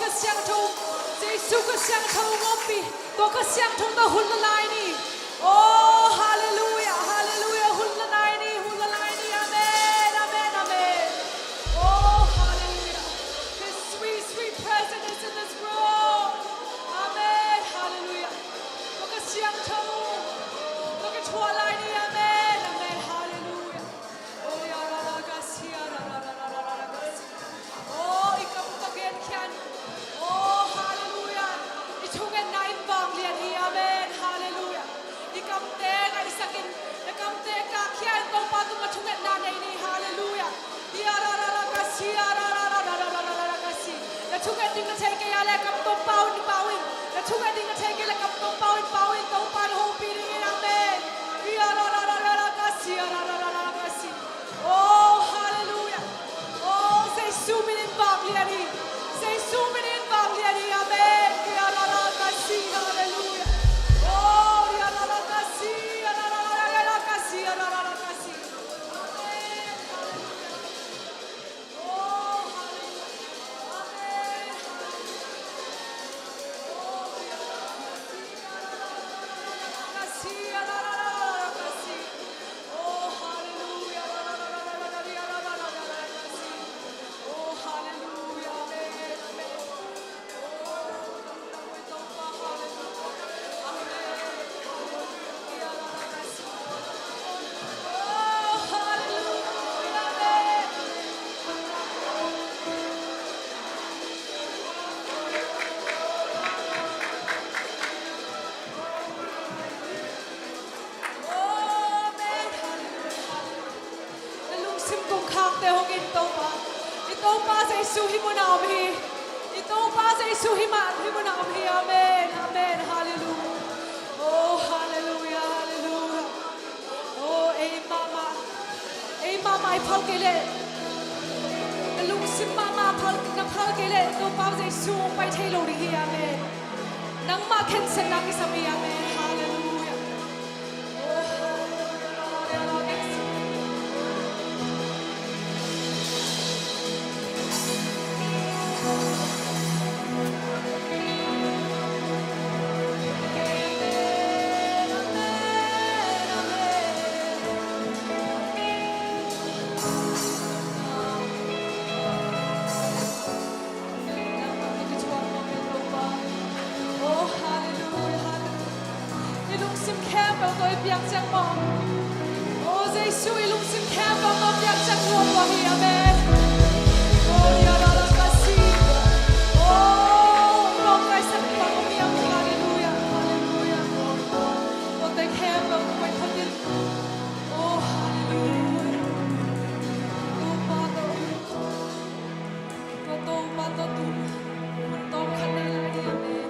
ก็เสียงทุ่งเจสุก็เสียงทุ่งงอปีตัวก็เสียงทุ่งตัวหุ่นละลายนี่โอ้ฮาเลลูยาฮาเลลูยาหุ่นละลายนี่หุ่นละลายนี่อาเมนอาเมนอาเมนโอ้ฮาเลลูยา His sweet sweet presence is in this room อาเมนฮาเลลูยาตัวก็เสียงทุ่งตัวก็ชัวลายนี่อาเมนอาเมนฮาเลลูยาโอ้ยาลาลากาซิยาลาลาลาลาลาลากาซิโอ้อีกคำตะเกียนแขนโอ้ฮาเลลูยาอีช่วงเงินนายบางเรียนอีอาเมนฮาเลลูยาอีกำเตงไอ้สักินอีกำเตงกาเขียนตรงปาตุมาช่วงเงินนานในนี้ฮาเลลูยาอีอาลาลาลากาซิยาลาลาลาลาลาลาลาลากาซิและช่วงเงินดิ้งกระเทยกยาและกำตรงเป้าอินเป้าอินและช่วงเงินดิ้งกระเทยกและกำตรงเป้าอินเป้าอินตรงปานโฮปีดิ้งอินอาเมนอีอาลาลาลาลาลากาซิยาลาลาลาลาลากาซิโอ้ฮาเลลูยาOh, say sumin in Bagliari. Say sumin in Bagliari. Amen. Ya la la kasi. Hallelujah. Oh, ya la la kasi. Ya la la la la kasi. Ya la la la kasi. Amen. Hallelujah. Oh, hallelujah. Amen. Oh, ya la la kasi. Ya la la la kasi. Oh, hallelujah. La la la la la la ya la la la la kasi. Oh, hallelujah. Amen. Amen. Oh, namu ito pa. Hallelujah. Amen. Hallelujah. Ya la la kasi. Oh, hallelujah. Amen. Oh, amen. Hallelujah. Nalungsim kong kakte hong ito pa. Ito pa sa isuhi mo na kami. Ito pa sa isuhi mo na kami. Amen. Amen. Hallelujah. Oh, hallelujah. Hallelujah. Oh, mama. Mama, ay palkele. Nalungsim mama, palkele. Ito pa sa isuhi mo pa itaylong rihi. Amen. Nang makensen lang isabi. Amen. Hallelujah. Oh, hallelujah. Oh, hallelujah, hallelujah. Ilungsim Campbell tôi biang chang mo. Oh, Giêsu ilungsim Campbell tôi biang chang mo wa hi amen. Oh, ya la la kasi. Oh, mong kai san pa ko biang hallelujah, hallelujah. Oh, tay Campbell ko ai phatin. Oh, hallelujah. Oh, pa to. Pa to tu. Mun to khan nei la hi amen.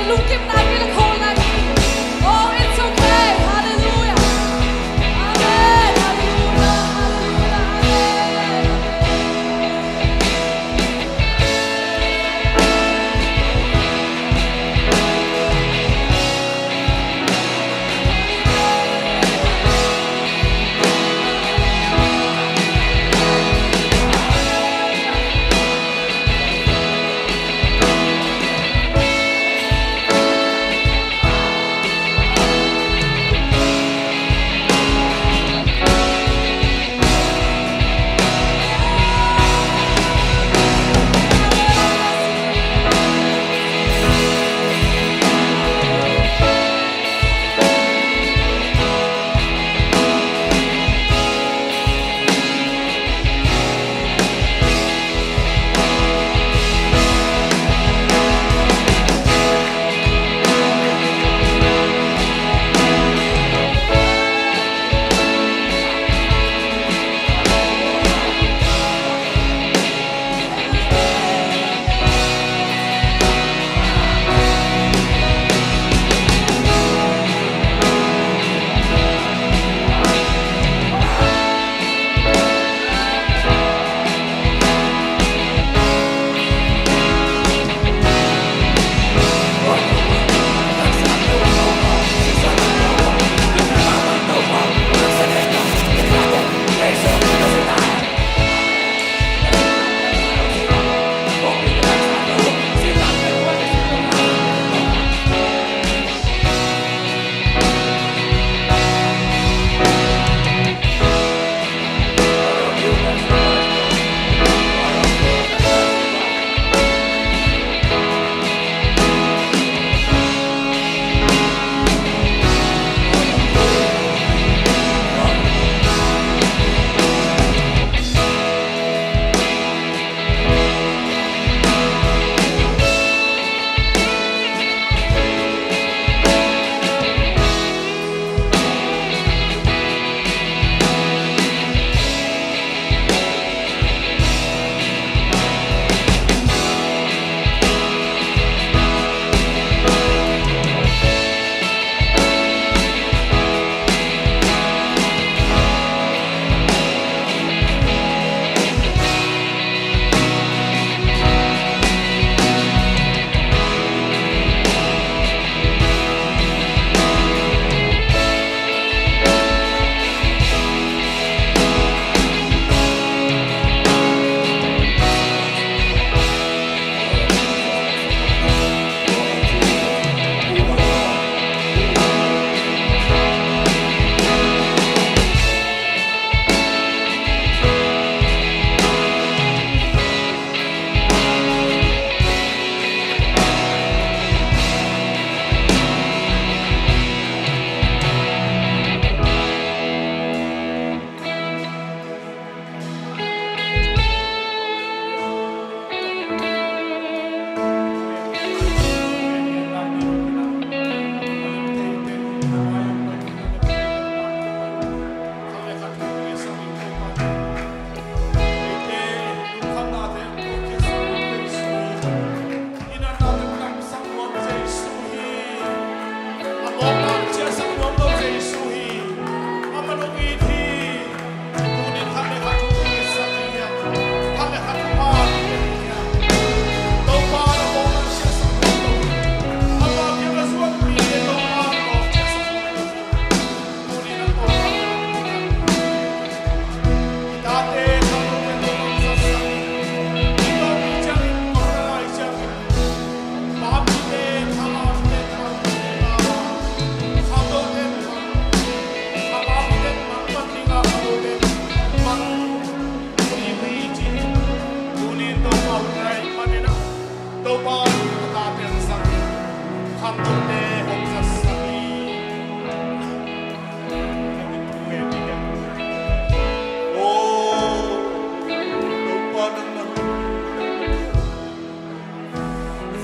lungkim natin ang whole lagi. Oh, it's okay. Hallelujah. Amen. Hallelujah.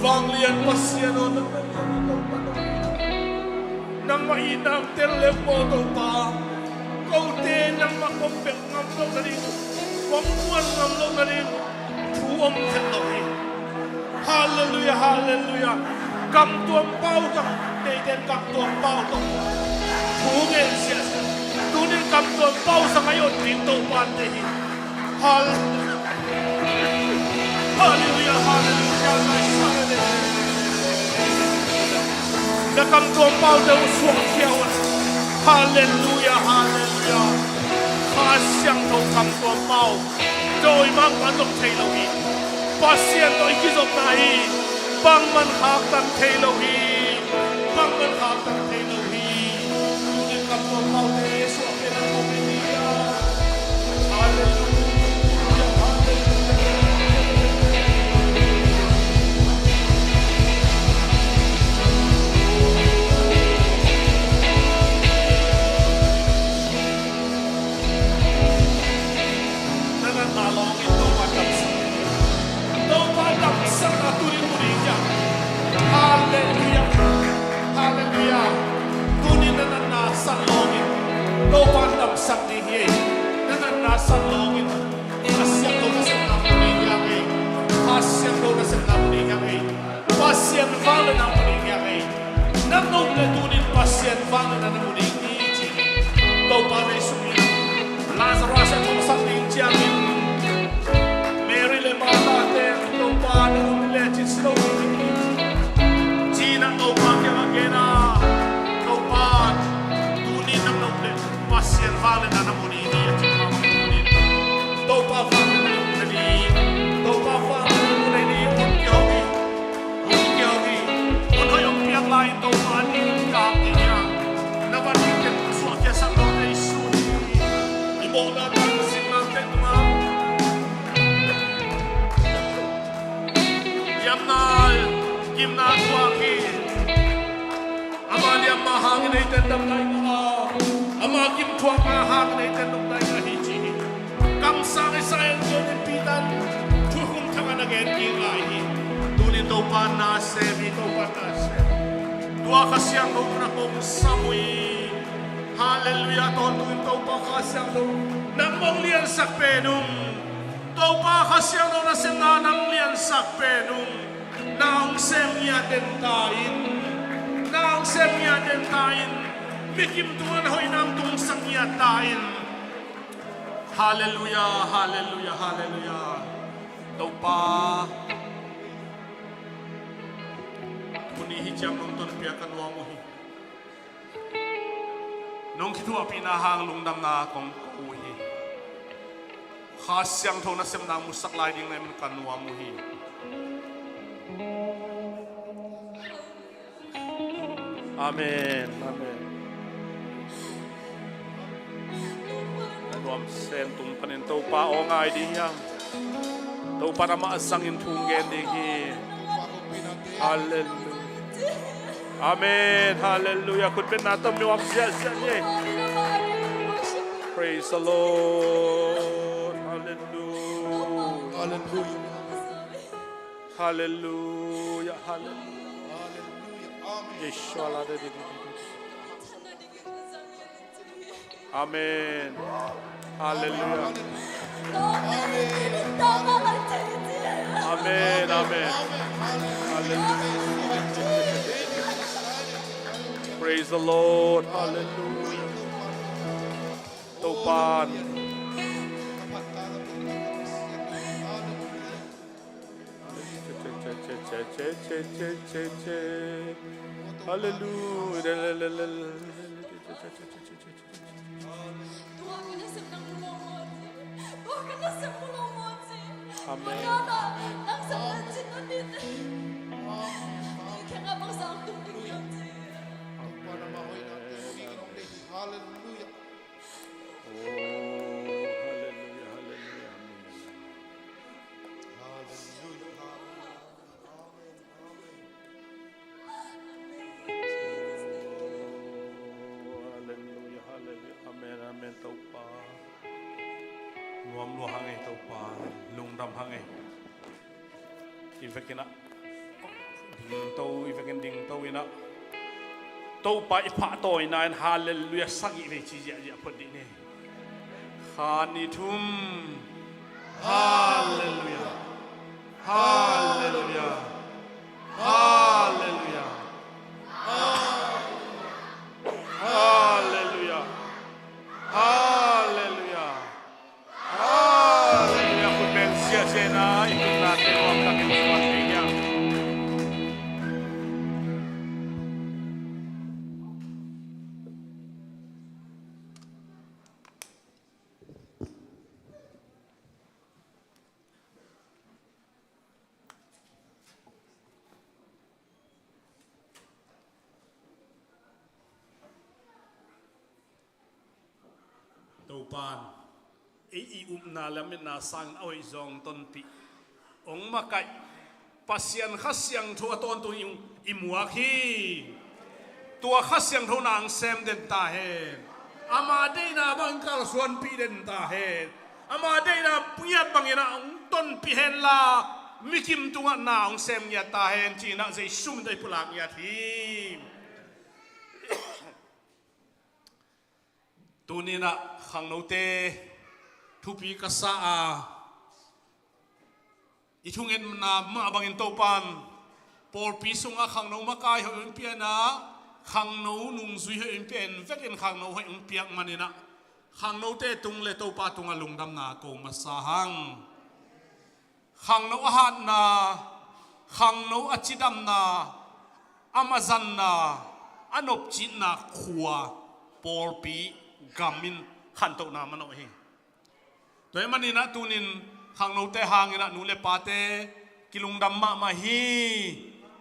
Vanglian pasiano nang mainang telepono pa kaute nang makompek ng lo na rin wangwan ng lo na rin tuwang katawi. Hallelujah, hallelujah. cầm tuồng bao trong đây đến cầm tuồng bao trong thú nghe xia tu nên cầm tuồng bao sang ai ổn định tàu ban đây Hallelujah, hallelujah, đã cầm tuồng bao đâu xuống theo Hallelujah, hallelujah, khá sang thâu cầm tuồng bao rồi mang bản độc thầy lâu hi phát hiện tôi khi dọc này băng man khạc tan thầy lâu hi băng man khạc tan thầy lâu hi những cầm tuồng bao để xuống bên trong mình đi Hallelujah. Hallelujah, hallelujah. Tunin na nasa longin, doon ang sakdihin. Na nasa longin, asyang doon na sa napunihiyangay, asyang doon na sa napunihiyangay, pasyan valo na napunihiyangay. Nanong na tunin pasyan valo na napunihiyangay. Doon pa na isumin, Lazarus at mga sakdihiyangin. Mary le mata atin, doon pa na umilegit slow. Gina no pagkakagena no pag tunin ng noble pasyan valen na namunini at sinamunin to pa valen na namunini to pa valen na namunini unkiyogi uno yung piyang lain to pa kaki niya nabalikin suwag niya sa loob na isuni ibola na kasing natin tumam yamnal Gimnaswaki Amalia mahangin ay tendang tayo Amagim tuwang mahangin ay tendang tayo hiji Kamsang isayang yun pitan Tuhong tangan nag-ending ay Tunin daw pa nasem Ito pa nasem Dua kasyang daw na kong samui Hallelujah Tunin daw pa kasyang daw Nang mong liyan sa penong Daw pa kasyang daw na sila Nang liyan sa penong Naong semya dentain Naong semya dentain Mikim tuan hoy nang tungsang yatain Hallelujah, hallelujah, hallelujah Daw pa Kunihijang nung tunpiakan wamuhi Nung kitua pinahang lungdam na akong kuhi Khasyang to na semnang musaklay ding namin kanwamuhi Amen. Amen. Nanuam sentum paninto pa o nga idiyang. Tau para maasangin tunggen dihi. Hallelujah. Amen. Hallelujah. Kudbin natam niwam siya niya. Praise the Lord. Hallelujah. Hallelujah. Hallelujah. Hallelujah. Yeshua la de. Amen. Hallelujah. Amen. Amen. Hallelujah. Praise the Lord. Hallelujah. Topan. Hallelujah. Amen. Hallelujah. Ifekina ding tau ifekin ding tau ina tau pa ipa to ina hallelujah sagi ve chi ja ja padi ne khanitum hallelujah hallelujah hallelujah pan i na lam na sang oi zong ton pi ong ma kai pasian khasyang tho ton tu imuak hi tua khasyang tho nang sem den ta hen ama de na bang kal suan pi den ta hen ama de na punyat bangina ong ton pi hen la mikim tunga na ong sem ya ta hen chi na zai sum dai pulak ya thi tunina khang no te thupi ka sa a ithungen na ma bangin to pan por pi sunga khang no ma kai ho piana khang no nung zui ho pen vekin khang no ho piak manina khang no te tung le to pa tunga lungdam na ko ma sa hang khang no hat na khang no achidam na amazan na anop chin na khuwa por pi gamin khan to na mano hi toy manina tunin khang no te hangina nu le pa te kilungdam ma hi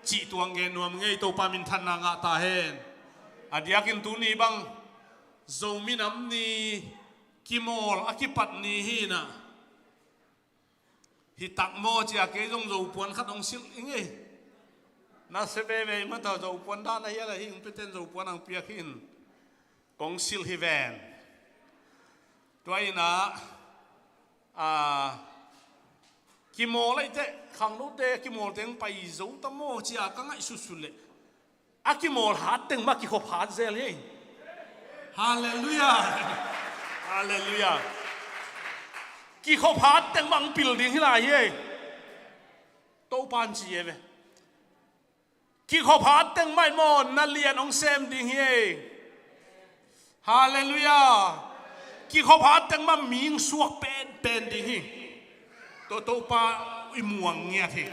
chi tuang ge nuam ngei to pa min than na nga ta hen adiakin tu ni bang zo minam ni kimol akipat ni hi na hi tak mo chia ke jong zo puan khat ong sil inge na se be be ma ta zo puan da na ya la hi pe ten zo puan ang pia khin kong sil hi ven toy na kimol lai te khang no te kimol teng pai zo ta mo chia ka ngai su su le akimol hat teng ma ki khop hat zel hi hallelujah hallelujah ki khop hat teng bang building hi la hi to pan chi ve ki khop hat teng mai mon na lian ong sem ding hi hallelujah ki khop hat teng ma ming suak pen ding hi to pa imuang ngia thi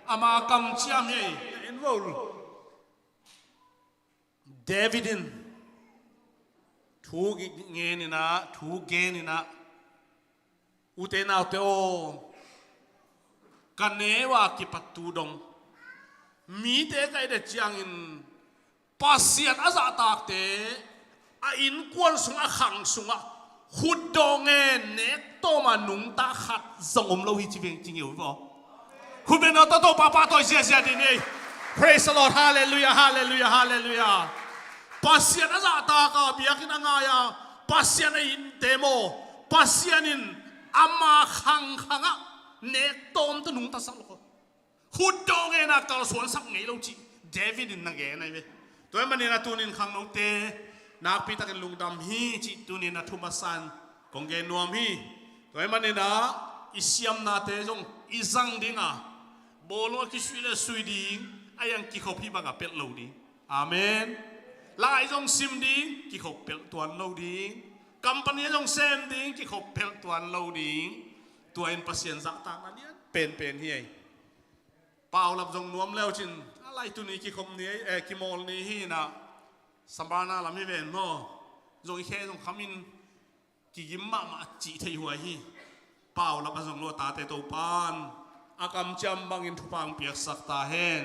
ama kam chiam hi involve Davidin thu nge ni na thu ge ni na ute na te o kanewa ki patu dong mi te kai de chiang in pasian aza tak te a in kwal sunga khang sunga hud donge nek to manung ta khat zongom lo hi chi veng chi ngeu bo hu ben to to pa to sia sia din ei praise the Lord hallelujah hallelujah hallelujah pasian aza ta ka biakin anga ya pasian in demo pasian in ama khang khanga nek tom to nung ta sa lo hud donge na kal suan sak ngei lo chi David in na ge nai ve toy manina tunin khang no te nak pi takin lungdam hi chi tunin na thumasan kong ge nuam hi toy manina isiam na te jong izang dinga bolo ki suile suiding ayang ki khopi banga pet lo ding amen lai jong sim ding ki khop pel tuan lo ding company jong sem ding ki khop pel tuan lo ding tuain pasien za ta na lian pen hi pau lap jong nuam leo chin alai tu ni ki khom ni ki mol ni hi na sambana la mi ven mo jong khe jong khamin ki gim ma chi thei huai hi pau la ba jong lo ta te to pan akam cham bangin thupang piak sak ta hen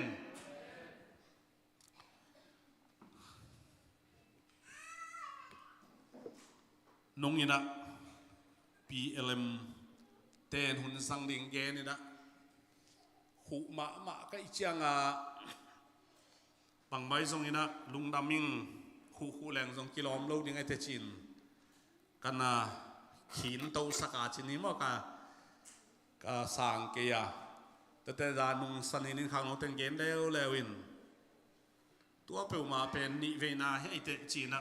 nong ina PLM ten hun sang ding ge ni na hu ma kai chianga bang mai jong ina lungdaming khu leng jong kilom lo ding ai te chin kana khin to saka chin ni mo ka sang ke ya te da nung sanin in khang no ten gen lewin tua pe ma pen ni ve na he te china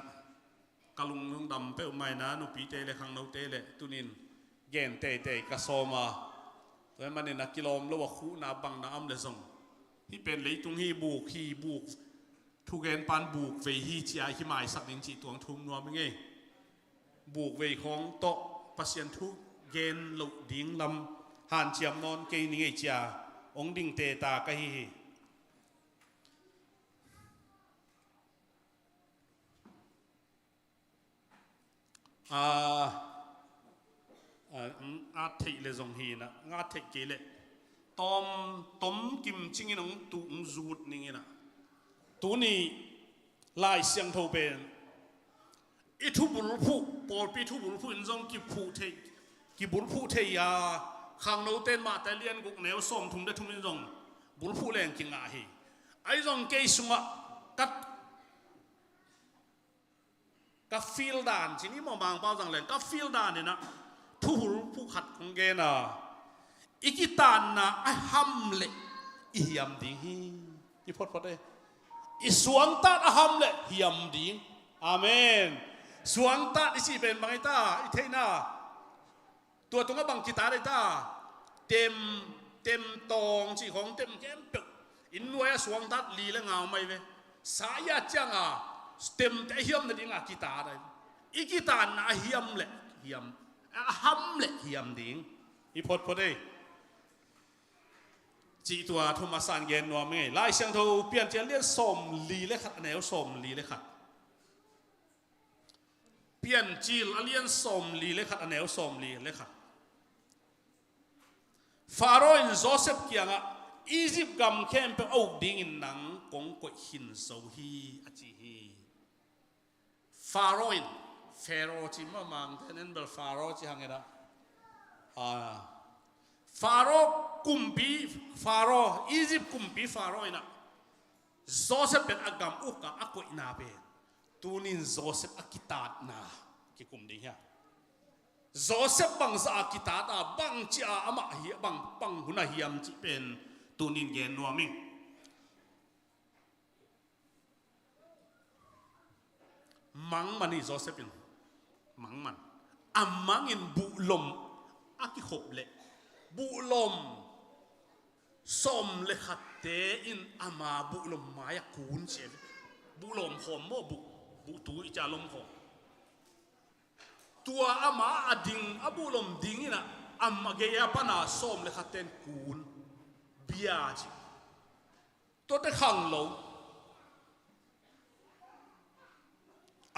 kalung nung dam pe mai na nu pi te le khang no te le tunin gen te ka soma toy manin na kilom lo wa khu na bang na am le zong hi pen le tung hi buk thu gen pan buk ve hi chia hi mai sak ding chi tuang thum nuam nge buk ve khong to pasien thu gen lo ding lam han chiam non ke ni nge chia ong ding te ta ka hi a thei le zong hi na nga thei ke le tom kim ching in ong tu ong zut ning ina tu ni lai siang tho ben อีทุบุลผู้ปอปีทุบุลผู้อินทรงกิผู้เทกิบุลผู้เทียขังโนเต้นมาแต่เลียนกุกแนวส้มทุ่งได้ทุ่งอินทรงบุลผู้แรงกิงอาฮีไอ้ทรงเกยสุงะกับฟิลดานทีนี้มองบางเป้าจังเลยกับฟิลดานเนี่ยนะทุบุลผู้ขัดของเกน่ะอีกิตานนะไอ้ฮัมเละอียมดิ้งอีพอดเลยอีสวงตาไอ้ฮัมเละอียมดิ้งอาเมนสวงตาที่สิเป็นบางไอ้ตาอีเทน่าตัวตรงก็บางกีตาร์ได้ตาเต็มตองจีของเต็มแก้มตึกอินวัยสวงตาลีและเงาไม่เว้สายจังอ่ะเต็มแต่เฮียมนั่นเองกีตาร์ได้อีกีตาร์น่ะเฮียมเละเฮียมฮัมเละเฮียมดิ้งอีพอดเลยจีตัวทุมาสันเกนนัวไม่ไล่เสียงทูเปลี่ยนเจเลียนสมลีเลยขัดแนวสมลีเลยขัดเปลี่ยนจีลเลียนสมลีเลยขัดแนวสมลีเลยขัดฟาโรห์อินโจเซฟเกียงอ่ะอียิปต์กำเข้มเป็นเอาดิ่งอินหนังกงกวยหินโซฮีอาจีฮีฟาโรห์อินเฟโรจิมามังแต่นั่นเป็นฟาโรห์ที่หังเงนะฟาโรห์กุมปีฟาโรห์อียิปต์กุมปีฟาโรห์นะโจเซฟเป็นอากำอุกะอักวยนาเป็นตูนินโจเซฟอากิตาดนากี่กุมดีเฮียโจเซฟบังซาอากิตาดาบังจีอาอามาเฮียบังหุนาเฮียมจีเป็นตูนินเกนนัวมิงมังมันนี่โจเซฟเป็นมังมันอามังอินบุลมอากิขบเละบุลมสมเลขัดเตอินอามาบุลมมายาคูนเชฟบุลมขมโมบุตูอิจาลมขมตัวอามาอดิงอบุลมดิงนะอามาเกียปนาสมเลขัดเตนคูนเบียจิตัวเด็กขังโล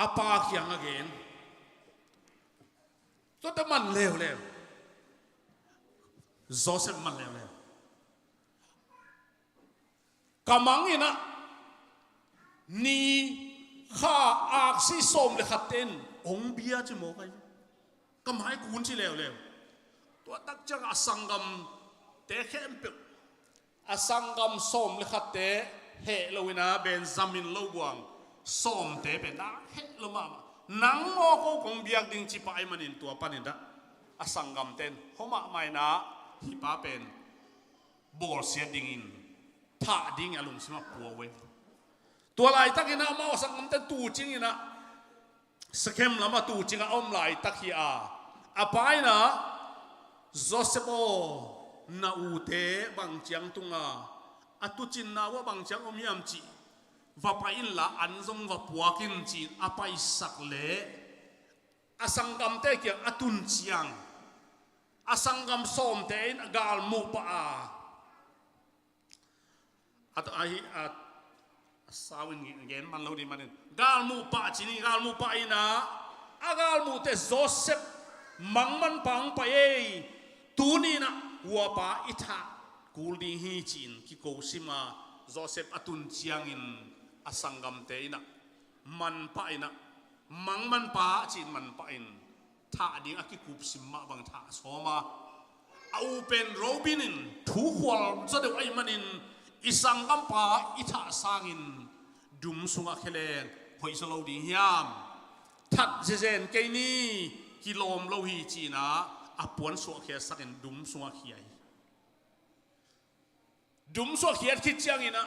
อาปาเขียงอเกนตัวเด็กมันเลวโจเซฟมันเลวกำมังอินะนี่ข้าอักษิสมเลขัดเต้นองเบียจิโมกันกำไมกุนชิเลวตัวตักจังอสังกัมเตะเข้มเปกอสังกัมสมเลขัดเตะเฮโลวินาเบนซามินโลกวางสมเตะเป็นนะเฮโลมานังโมโกคงเบียกดิ่งจิปายมันินตัวปานินดะอสังกัมเต้นเขามาไม่นะฮิปาเป็นบอลเสียดิ่งอินท่าดิ่งอารมณ์สมาปัวเวตัวลายตักินะมาสังกัมเต้นตูจริงนะสเกมละมาตูจริงอมลายตักฮีอาไปนะโจเซโปนาอูเตบังจังตุงอาตุจินนาว่าบังจังอมยามจีว่าไปอินละอันซงว่าปัวกินจีอาไปสักเละอาสังกัมเตเกียงอาตุนเชียงอาสังกัมส้มเตนกาลมุปะสาวินเงินมันเราดีมันกาลมุปะจีนี่กาลมุปะอินะอากาลมุเตโจเซฟมังมันปังไปตูนี่นะวัวปะอิทากูดีฮีจีนกิโกซิมาโจเซฟอตุนเชียงอินอาสังกัมเตนะมันปะอินะมังมันปะจีนมันปะอินท่าดิ้งอากิกุบซิมมาบางท่าสอมาเอาเป็นโรบินินถูหัวจะเดี๋ยวไอ้มันินอิสังกัมปาอิท่าสางินดุมสุงอาเคเลนหอยสโลดียามทัดเจนเกนี่กิโลมโลหีจีนะอาปวนสัวเขียสักินดุมสุงอาเขียดุมสัวเขียคิดจังอินะ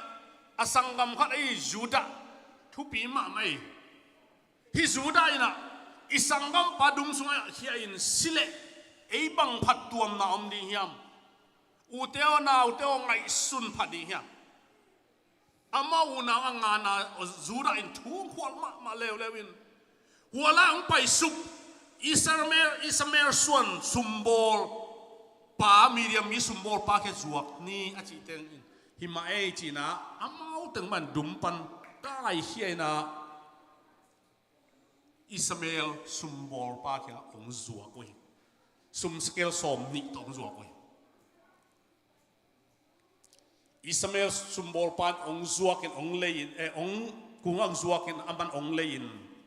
อาสังกัมขัดไอ้จูดาทุปีมาไม่ฮิจูดาอินะอิสังกัมปาดุมสุงอาเขียอินสิเลไอ้บังพัดตัวมาอมดียามอุเตวนาอุเตวไงสุนพัดดีเฮียอามาอุนาอังงานาจูดาอินทุ่งขวดมาเลววินหัวล่างไปสุบอิสราเอลส่วนสุมโบลป้ามีเดียมีสุมโบลป้าแค่จวกนี่อาจิเตงหิมาเอจีนะอามาอุตึงมันดุมปันใกล้เฮียนะอิสราเอลสุมโบลป้าแค่องจวกเว้ยสุมสเกลสมนิตองจวกเว้ยอิสราเอลสุมโบลปานองจวกินองเลยินองกุงองจวกินอามันองเลยิน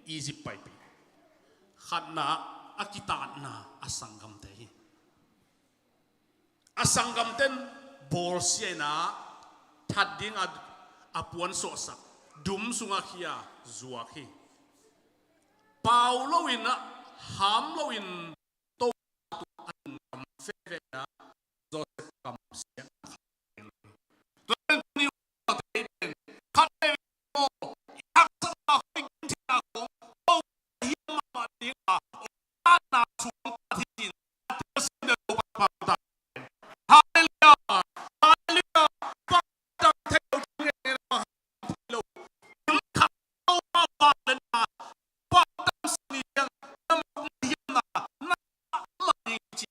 อียิปต์ไปปี ขันนะอากิตานนะอาสังกัมเตhiอาสังกัมเตนบอลเสียนะทัดดิ้งอาปวนโซสักดุมสุงอาขียจัวขีเปาโลวินนะหามโลวินโตตัวอันกัมเฟเวนะโจเซฟกัมเสียตัวนี้ว่าเต็นขัดเอวิโอยักษ์สนาคอยกินที่นาของโอ้ยมาดีกว่าอันน่าสุงปฏิทินเทศเดโอปาตาฮาเลลูยาฮาเลลูยาปัจจัยเทวดาเนี่ยนะโลขัดเอามาบาลนะปัจจัยสิ่งยังน้ำมันยังนะน้ำมันจริง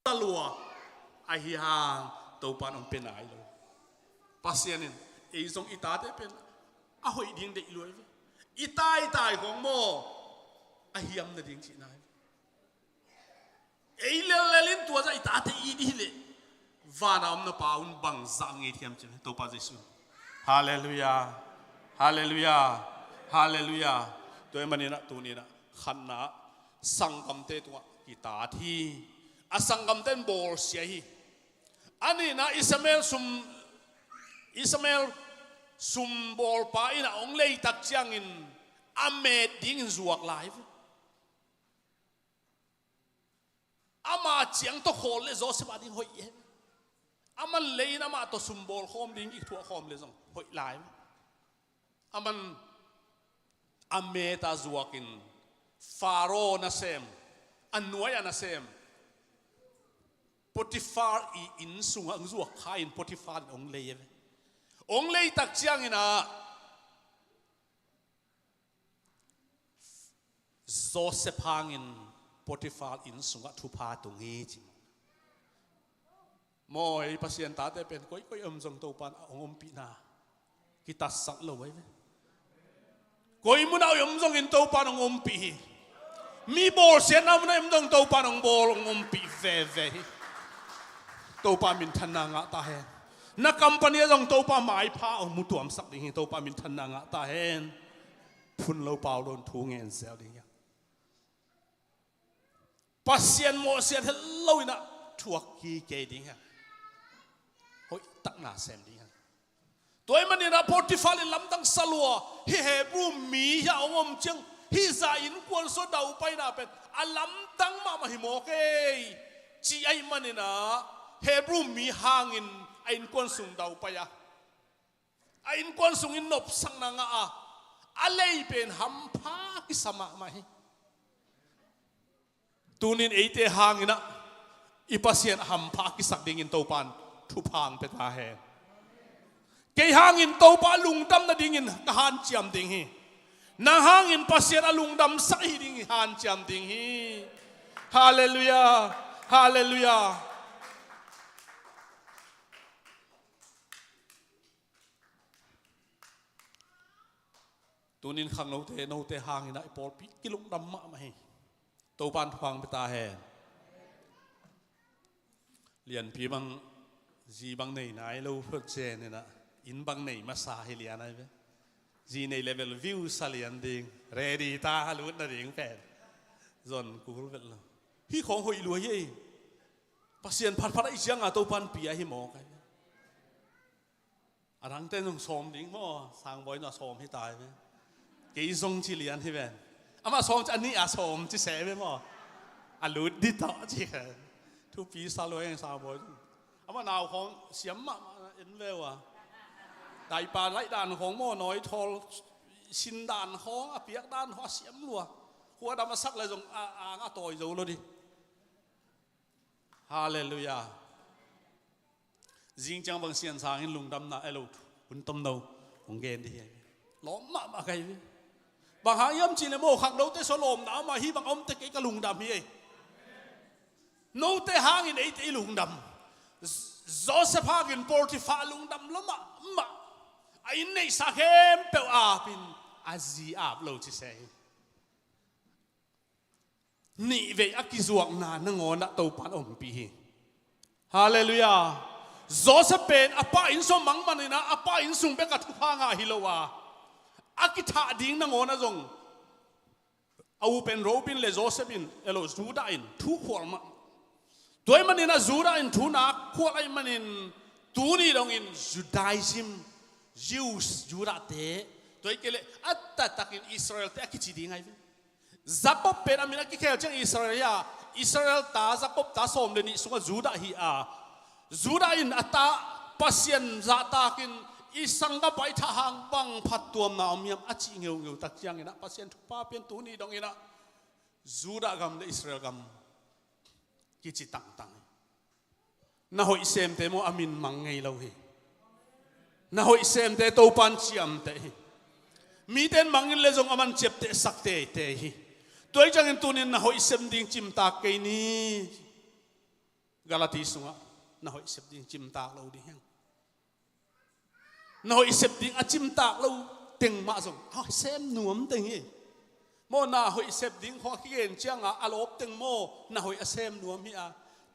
ตลัวไอ้ห่างตัวปานองเป็นไหนเลยภาษาเนี่ยไอ้ทรงอิตาเตเป็นอ้าวดิ้งเด็กรวยอิตาของโมไอ้ยำเนี่ยดิ้งจีนายไอ้เล่นตัวจะอิตาเตอีดีเลยวานาอมนปาอุนบังซังไอ้ที่ยำจีนตัวปาเจสุฮาเลลูยาฮาเลลูยาฮาเลลูยาตัวมันนี่นะตัวนี้นะขันนะสังกัมเตตัวอิตาที่อาสังกัมเตนบอลเสียฮีอันนี้นะอิสมาเอลซุมบอลป้าอินะองเลยตักเจียงอินอเมดดิ้งจวกไลฟ์อามาเจียงตัวโคเลยโจเซฟดิ้งหอยอามันเลยนะมาตัวซุมบอลโคมดิ้งอีกทั่วโคมเลยจงหอยไลฟ์อามันอเมตาจวกินฟาโรนะเซมอันนวยนะเซมปฏิฟาร์อินสุงอังจวกข้าอินปฏิฟาร์องเลยตักเจียงอินะโจเซฟฮังอินปฏิฟาร์อินสุงทุพาตุงเจิมอยภาษาตาแต่เป็นก้อยจงตัวปานองปีนากิตัสสักเลยก้อยมุนเอาจงอินตัวปานองปีมีบอลเสียน้ำในมันต้องตัวปานองบอลองปีเว่ตัวปามินทันนางตาเห็นนักคัมปานีต้องตัวปาหมายผ้าเอามุตัวมสักดิ่งตัวปามินทันนางตาเห็นพุ่นเราเปล่าโดนทุ่งเงินเสียดิ่งปัสเซียนโมเซียนเฮลวินะทั่วกีเกดิ่งเฮ้ยตักหน้าเซมดิ่งตัวมันนี่นะพอที่ฟ้าลิลำตั้งสลัวฮิเฮบรูมียาอมจังฮิซาอินกวนโซดาวไปนะเป็นอัลลัมตั้งมาหิโมเกยจีไอมันนี่นะเฮบรูมีหางอินไอ้คนสุงดาวไปอะไอ้คนสุงอินนบสังนังอะอะไรเป็นหัมพากิสมาไหมตูนินไอเตหางอินะอีปัสเซียนหัมพากิสักดิ่งอินโตปานทุพางเปตาเฮเกยหางอินโตปาลุงดำนาดิ่งอินกหันจำดิ่งฮีนาหางอินปัสเซียนอลุงดำสักดิ่งหันจำดิ่งฮีฮาเลลูยาฮาเลลูยาตัวนี้ขังโนเตหางนะไอปอลปีกิลุงดำมาไหมตัวปานฟังไปตาแห่เรียนพี่บังจีบังในไหนเราเพื่อเจนเนี่ยนะอินบังในมาสาให้เรียนอะไรไหมจีในเลเวลวิวสเลียนดิ่งเรดีตาลุ้นนะดิ่งแฟนจนกูรู้เป็นแล้วพี่ของหอยรวยยี่ปัสเซียนพัดไอเชียงอ่ะตัวปานปีไอหิมอกอะไรตั้งแต่ต้องซ้อมดิ่งมั้งสร้างไว้น่ะซ้อมให้ตายไหมกี่ทรงที่เรียนที่เป็นอามาซ้อมอันนี้อาซ้อมที่เสพไหมมั้งอาลุดดิต่อที่ทุกปีสาวเองสาวบ่อยอามาหนาวของเสียมมาเอ็นเวลอะได้ปลาไหลด่านของหม้อน้อยทอลชินด่านของเปียกด่านของเสียมรัวหัวดำมาสักเลยจงอ่างต่อยอยู่เลยดิฮาเลลูยาจริงจังบางเสียนสางหินลุงดำน่ะไอ้ลูกคุณต้มโนของเกณฑ์ที่ล้อมมาใครบางหางย่ำจีนโมขักโนเตสโลมน้ำมาฮีบางอมเตะกะลุงดำฮีโนเตหางอินไอเตลุงดำโจเซฟฮากินโปรติฟาลุงดำละมาไอ้ในสักเฮมเปลอาบินอาซีอาบโลจิเซนี่เวอักิจวกนานงอนะตัวปานอมปีฮาเลลูยา Joseph pen apa in so mang manina apa in sung be ka thu pha nga hilowa akitha ding na ngona jong au pen robin le Joseph in elo Judah in thu khol ma toy manina Judah in thu na khol ai manin tu ni dong in Judaism Jews Judah te toy kele atta takin Israel te akichi ding ai Jacob pen amina ki khel chang Israel ya Israel ta Jacob ta som le ni sunga Judah hi a Judah in ata pasien zatakin isang ka pai tha hang bang phat tuam na omiam achi ngeu ngeu tak chiang ina pasien thu pa pen tu ni dong ina Judah gam le Israel gam ki chi tang tang na hoi sem te mo amin mang ngei lo hi na hoi sem te to pan chiam te hi mi ten mangin le jong aman chep te sak te hi toy chang in tunin na hoi sem ding chim tak ke ni Galati sunga na hoi sep ding chim tak lo di hang na hoi sep ding a chim tak lo teng ma jong ha sem nuam teng hi mo na hoi sep ding kho ki gen chiang a alop teng mo na hoi a sem nuam hi a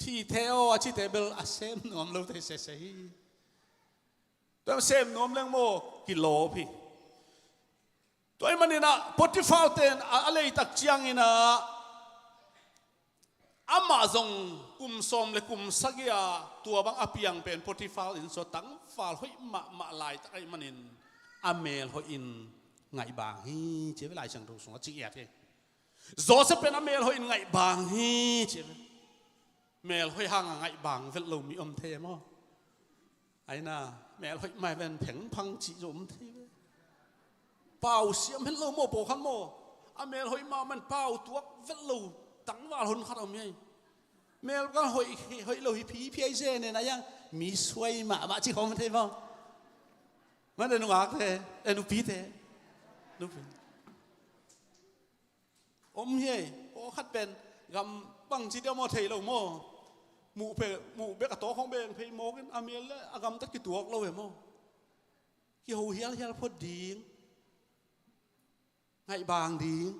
thi theo a chi table a sem nuam lo te se se hi to sem nuam leng mo ki lo phi toy manina Potiphar ten a lei tak chiang ina ama zong kum som le kum sagia tua bang apiang pen Potiphar in so tang fal hoi ma lai ta ai manin amel hoi in ngai bang hi che lai chang do sung chi ya the Joseph pen amel hoi in ngai bang hi che mel hoi hang ngai bang vel lo mi the mo ai na mel hoi mai ven pheng phang chi om the pau siam hen lo mo po khan mo amel hoi ma man pau tuak vel lo tang wal hon khat om yai mel ka hoi lo hi pi ai je ne na yang mi suai ma chi khom the phong ma de nu ak the nu pi the nu pi om yai o khat pen gam bang chi de mo thei lo mo mu pe ka to khong ben phei mo ken amel le agam ta ki tuak lo he mo ki ho hial phot ding ngai bang ding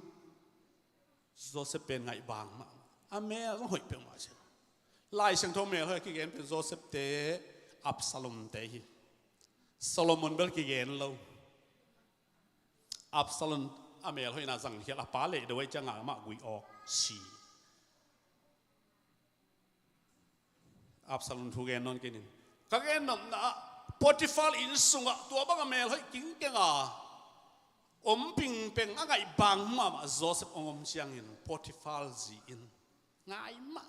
Joseph pen ngai bang ma amel nó hoi pe ma che lai sang tho mel hoi ki gen pen Joseph te Absalom te hi Solomon bel ki gen lo Absalom amel hoi na sang hial apa le do wai changa ma gui ok si Absalom thu gen non kenin ka gen nom na Potiphar in sunga tua bang amel hoi king kenga om ping peng agai bang ma Joseph ongom siang in Potiphar zi in ngai ma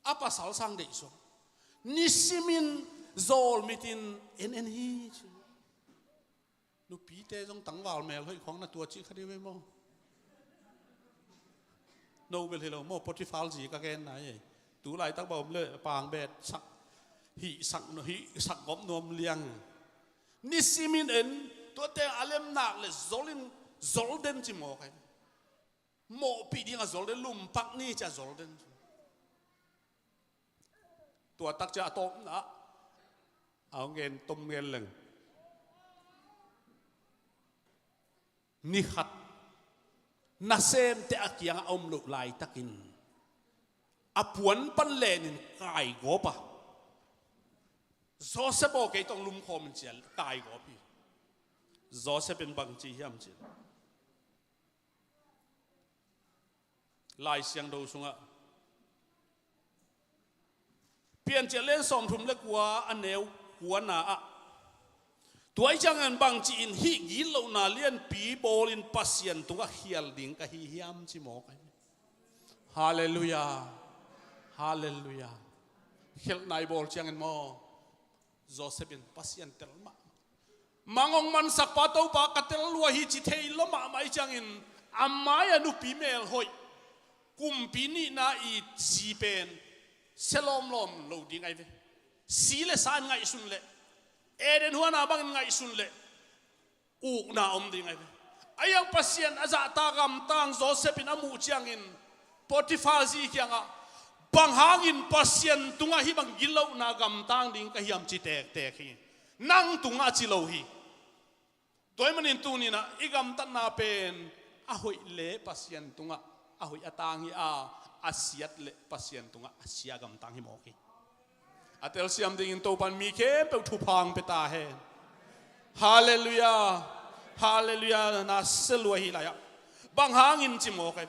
apa sal sang de so nisimin zol mitin en hi nu pi te jong tang wal mel hoi khong na tua chi khadi we mo no bel hello mo Potiphar zi ka gen nai tu lai tak bom le pang bet sak hi sak gom nom liang nisimin en to te alem nak le zolden chi mo kai mo pi ding a zolden lum pak ni cha zolden tua tak cha tom na ao ngen tom ngen leng ni khat na sem te akiang om lu lai takin apuan pan lenin kai go pa Joseph o ke tong lum khom chial kai go pi Joseph in bang chi hiam chi lai siang do sunga pian che len som thum le kwa aneu kwa na a tuai chang an bang chi in hi gi lo na lian pi bol in pasien tunga hial ding ka hi hiam chi mo kai hallelujah hallelujah hel nai bol chang en mo Joseph in pasien tel ma mangong man sak pa to pa katel lua hi chi thei lo ma mai chang in amaya nu pi mel hoi kum pi ni na i si pen selom lom lo ding ai ve si le san ngai sun le eden huana bang ngai sun le u na om ding ai ve ayang pasien aza ta gam tang Joseph in amu chiang in Potiphar zi kyanga bang hangin pasien tunga hi bang gilo na gam tang ding ka hiam chi tek hi nang tunga chi lo hi toy manin tu ni na igam tan na pen a hoi le pasien tunga a hoi atang hi a asiat le pasien tunga asia gam tang hi mo ki atel siam ding in to pan mi ke pe thu phang pe ta he hallelujah hallelujah na selua hi la ya bang hangin chi mo kai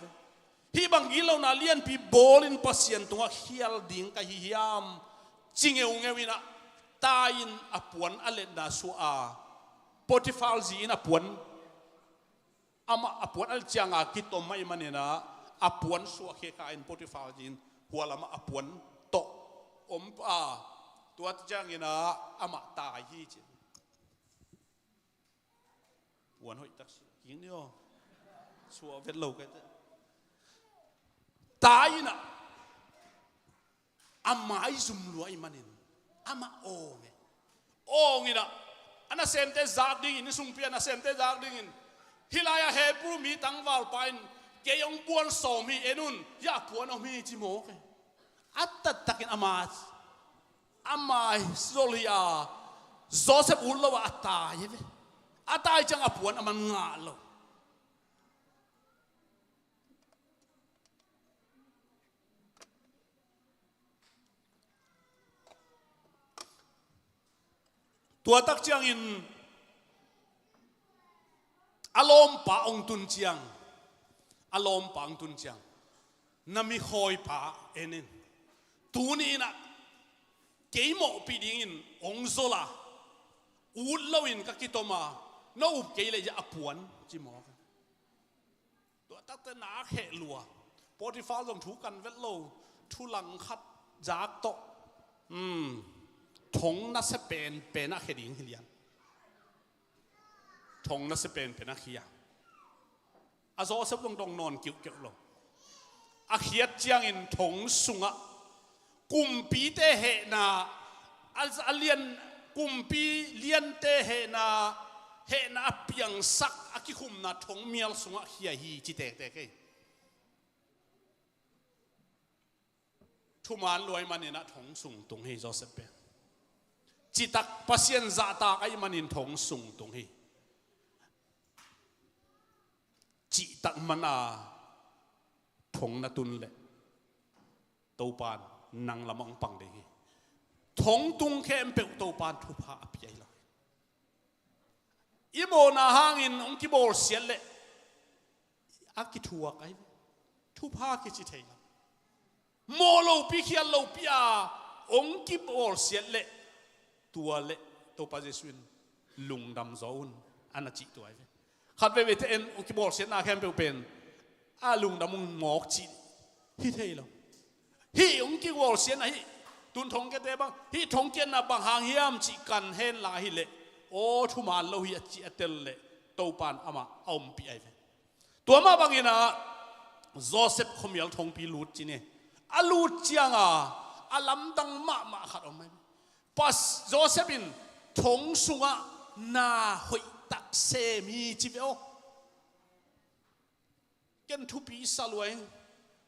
hi bang gilo na lian pi bolin pasien tunga hial ding ka hi hiam chingeu ngewina ta in apuan ale na su a potifal ji in apuan ama apuan al chianga kitom mai manena apuan su khe ka in potifal jin hualama apuan to om pa tuat jang ina ama ta hi chi wan hoi tak king nio suo vet lo cái ta ina ama ai zum luai manin ama ong ina ana sente zak ding in sung pia na sente zak ding in hilaya hebru mi tangwal pain ke yong buan so mi enun ya puan o mi chi mo ke atat takin amai solia Joseph ulo wa atai chang apuan aman nga lo tua tak chiang in alom pa ong tun chiang alom pa ong tun chiang nami khoi pa enin tuni na keimo pi ding in ong zola ut lo in ka kitoma no up ke le ja apuan chi mo tua tak te na khe lua potifal dong thu kan vet lo thu lang khat jak to thong na se pen a kheding hilian thong na se pen a khia a zo se dong non kiu kiu lo a khiat chiang in thong sunga kumpi te he na alian kumpi lian te he na piang sak aki khum na thong mial sunga khia hi chi te ke thuman loi manina thong sung tung hi Joseph pen chitak pasien zata ai manin thong sung tung hi chi tak mana thong na tun le to pan nang lamang pang de hi thong tung khem pe to pan thu pha api ai la imo na hangin ong ki bol sial le aki thua kai thu pha ki chi thei mo lo pi khial lo pia ong ki bol sial le tua le to pa jesuin lung dam zone ana chi to ai khat ve te en ki bol sial na khem pe pen a lung dam mok chi hi thei lo hi ong ki bol sial na hi tun thong ke te bang hi thong ken na bang hang hiam chi kan hen la hi le o thu man lo hi chi atel le to pan ama om pi ai tua ma bang ina Joseph khomial thong pi lut chi ne a lut chianga alam dang ma khat om mai pas Joseph in thong sunga na hoi tak se mi chi veo ken thu pi saloi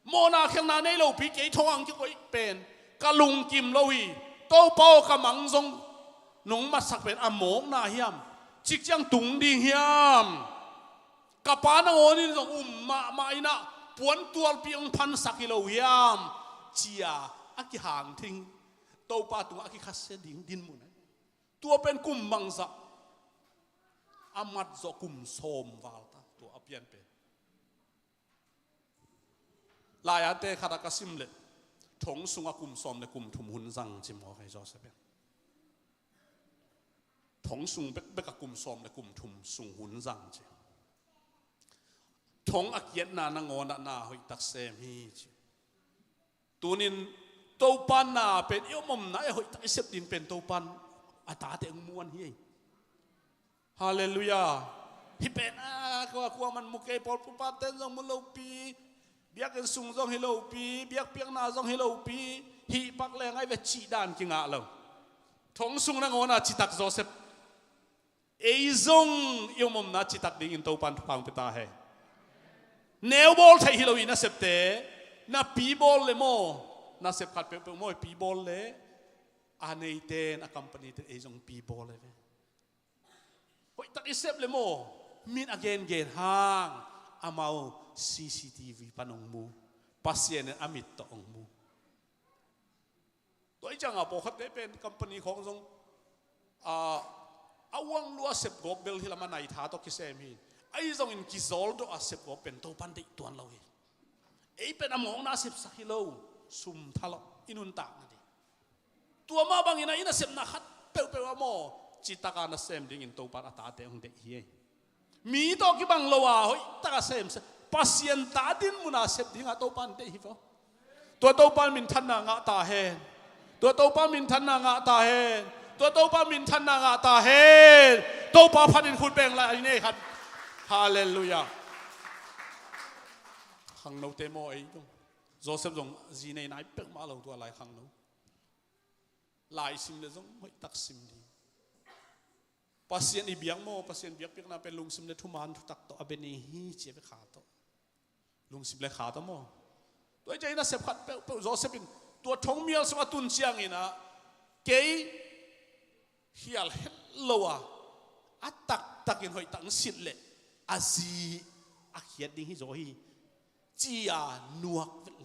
mona khel na nei lo pi ke thong ang ki koi pen ka lung kim lo hi to pao ka mang zong nong ma sak pen among na hiam chik chang tung ding hiam ka pa na onin zong ma ina puan tual pi ong phan sakilo hiam chia aki hang thing to pa tu aki khase ding din mun tua pen kum mangza amat zo kum som walta tu apian pe la ya te khata kasim le thong sunga kum som le kum thum hun zang chim ho kai jo se pe thong sung be ka kum som le kum thum sung hun zang che thong akiet na ngona na hoi tak se mi chi tunin to pan na pen yo mom na hoi tak sep din pen to pan ata te muan hi hallelujah hi pen ko man muke por pu pa ten jong mu lo pi biak en sung jong hi lo pi biak piang na jong hi lo pi hi pak le ngai ve chi dan ki nga lo thong sung na ngona chi tak Joseph ei zong yo mom na chi tak ding in to pan phang pe ta he neo bol thai hi lo ina sep te na pi bol le mo na sep khat pe mo pi bol le anei ten a company te ei zong pi bol le ve hoi tak isep le mo min again gen hang amao CCTV panong mu pasien amit to ong mu to ตัวจังอ่ะบอกเขาได้เป็นคอมพานีของทรงอาวังลัวเสพกบเบลที่ละมันไหนท่าตกิเซมีไอ้ทรงอินกิโซลdoเสพกบเป็นตัวปันติตัวเราไอ้เป็นอมองน่าเสพสักกิโลซุ่มทะเลาะอินุนตากนั่นดิตัวมาบางอินน่าเสพนักขัดเปลวๆมอจิตตาการน่าเสพดิ่งอินตัวปันอัตตาเตองเดียมีตัวกี่บางลัวเฮ้ยตากเสพปัสยันตาดินมุนาเสพดิ่งตัวปันเดียฮิฟตัวปันมินทันนางตาเฮตัวปันมินทันนางตาเฮตัวปันมินทันนางตาเฮตัวปันพันินคุณเปงละนี่ครับฮาเลลูยาขังโนเตโมไอ้ตรงโจเซฟตรงจีเนย์นายเป็กมาเราตัวลายขังโนลายซิมเลยตรงไม่ตักซิมดีปัสยันอีเบียงโมปัสยันเบียกเป็กน่าเป็นลุงซิมเลยทุมานทุตักตัวอเบนีฮีเจ็บขาตัวลุงซิมเลยขาตัวโมตัวใจน่าเสพขัดเปลโจเซฟินตัวทงเมียลสมาตุนเชียงอินะเกยเฮียลเฮลโลวะอัตตักอินหอยตังสิเลอาซีอาเขียดดิ้งฮิโจฮีจีอานัวเวล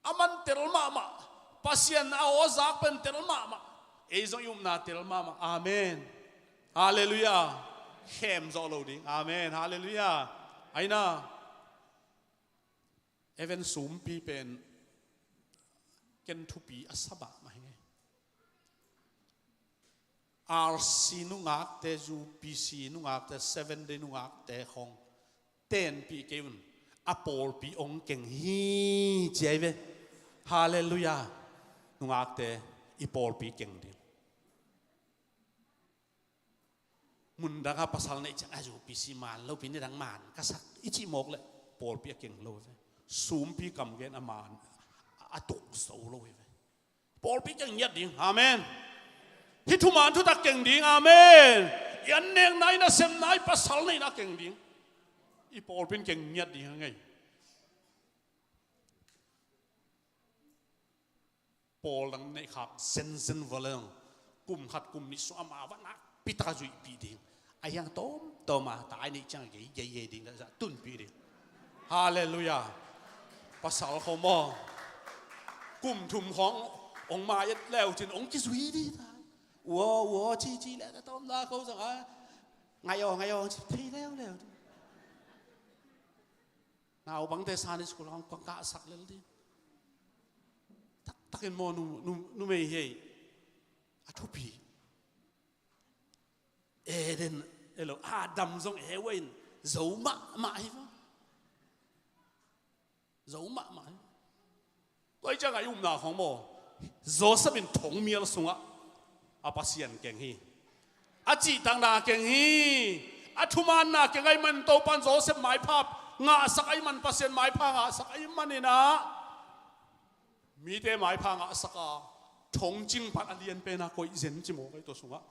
อามันเตลมามาปัสยันอาโอซักเป็นเตลมามาเอซงยุมนาเตลมามาอาเมนฮาเลลูยาเข้มโซโลดิ้งอาเมนฮาเลลูยาไอ้น่าเอเวนซูมปีเป็นเกนทุปีอัสบะมาไงอาร์ซีนุงักเตจูปีซีนุงักเตเซเว่นเดนุงักเตของเต้นปีเกวันอโปลปีองเก่งฮีเจเวฮาเลลูยานุงักเตอีโปลปีเก่งดิมุนดังภาษาในจังอาจูปีซีมานเราปีนี้ดังมานก็สักอิจิโมกเลยโปลปีเก่งเราซูมพี่กำเกณฑ์อามานอตุกโซโลเว้ยปอลพี่เก่งยัดดิ่งอาเมนฮิทุมานทุตักเก่งดิ่งอาเมนยันเนงไหนนะเซมไหนภาษาในนักเก่งดิ่งอีปอลเป็นเก่งยัดดิ่งไงปอลดังในขับเซนเซนวอลเลงกุมขัดกุมนิสวามาวันนักปิตาจุยปีดิ่งไอ้ยังโตมาตายนี่จังเย่ดิ่งแล้วจะตุนปีดิ่งฮาเลลูยาภาษาเขามองกลุ่มถุมขององมายัดแล้วจนองกิสวีดีท่านวัวจีแล้วแต่ต้มนาเขาสั่งไงอ๋อที่แล้วน่าเอาบังเตสานิสกุลองกังกะสักเลยดิตักเห็นโมนูไม่เฮยอทุปีเอเดนเอออาดัมทรงเฮเวนโจมาให้ฟังโจมาตัวจังไงยุ่งหนาของโมโจเซฟินถงเมียลสุงะอาปัสยันเก่งฮีอาจีตังนาเก่งฮีอาทุมานนาเก่งไอมันโตปันโจเซฟหมายภาพงาสักไอมันปัสยันหมายภาพงาสักไอมันนี่นะมีแต่หมายภาพงาสักถงจิงปันอเลียนเป็นอะคอยเซนจิโมไอตัวสุงะ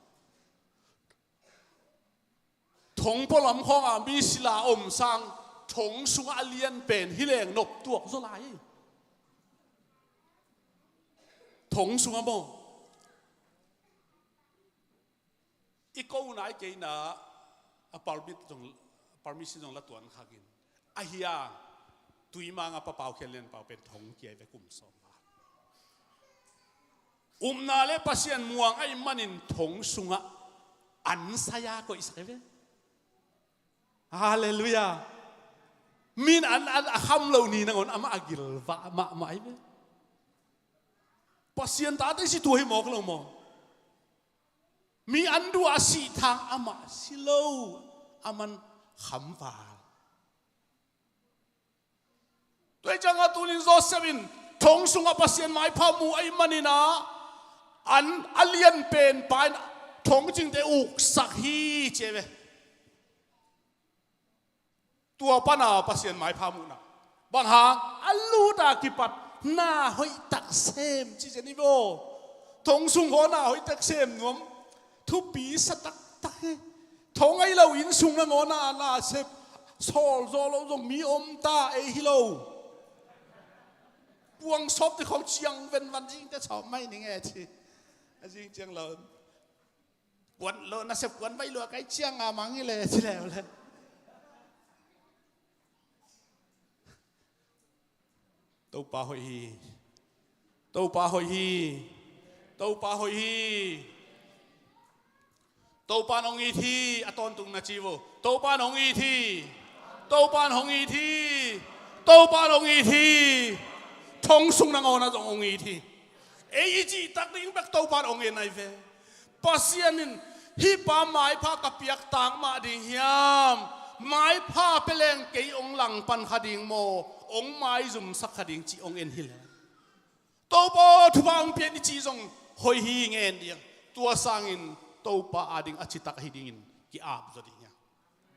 ถงพลำของมีศิลาอมสังถงสุงอเลียนเป็นฮิเลงนบตัวโซลายถงสุงอโมอีกคนไหนเกี่ยนะปาร์มิสิตรงละตัวนักกินอาเฮียตุยมังปะเปาเคเลนเปาเป็นถงเกี่ยไปกลุ่มสองนาเลปัสยันม่วงไอ้มันินถงสุงอันสยาก็อิสระเวฮาเลลูยามินอันคำเหล่านี้นะคนอามาอักิลวะมาไอ้เว้ปัสยันตาได้สิตัวให้หมอกลงมองมีอันดูอาศิทางอามาสิโลอามันขำฟ้าตัวจังหวะตุนินโจเซฟินทงสุงปัสยันไม้พามูไอ้มันนี่นะอันอเลียนเป็นไปทงจึงได้อุกสักฮีเจเวตัวปนาปัสยันไม้พามูนะบางหางอัลลูดากิปัดหน้าหอยตักเซมจีเจนิโบทงสุงหัวหน้าหอยตักเซมงมทุปีสตักตักทงไอเราอินสุงนะงอหน้าเซบโซลเราต้องมีอมตาเอฮิโลปวงซบที่เขาเชียงเป็นวันจริงจะชอบไม่นี่ไงทีจริงจังเลยวันเราน่าเสพวันไม่เหลือใครเชียงอามังนี่เลยที่แล้วเลยตัวป่าหอย tàu pa hoi hi tàu pa hoi hi tàu pa nong i thi aton tung na chi vô tàu pa nong i thi tàu pa nong i thi tàu pa nong i thi thong sung na ngona jong ong i thi ei chi tak ding bak tàu pa ong e nai ve pasianin hi pa mai pha kapiak tang ma ding hiam mai pha peleng ke ong lang pan khading mo ong mai zum sak khading chi ong en hil to po thu bang pian ni chi jong hoi hi ngen diang tua sangin to pa ading achitak hi dingin ki ap zo ding ya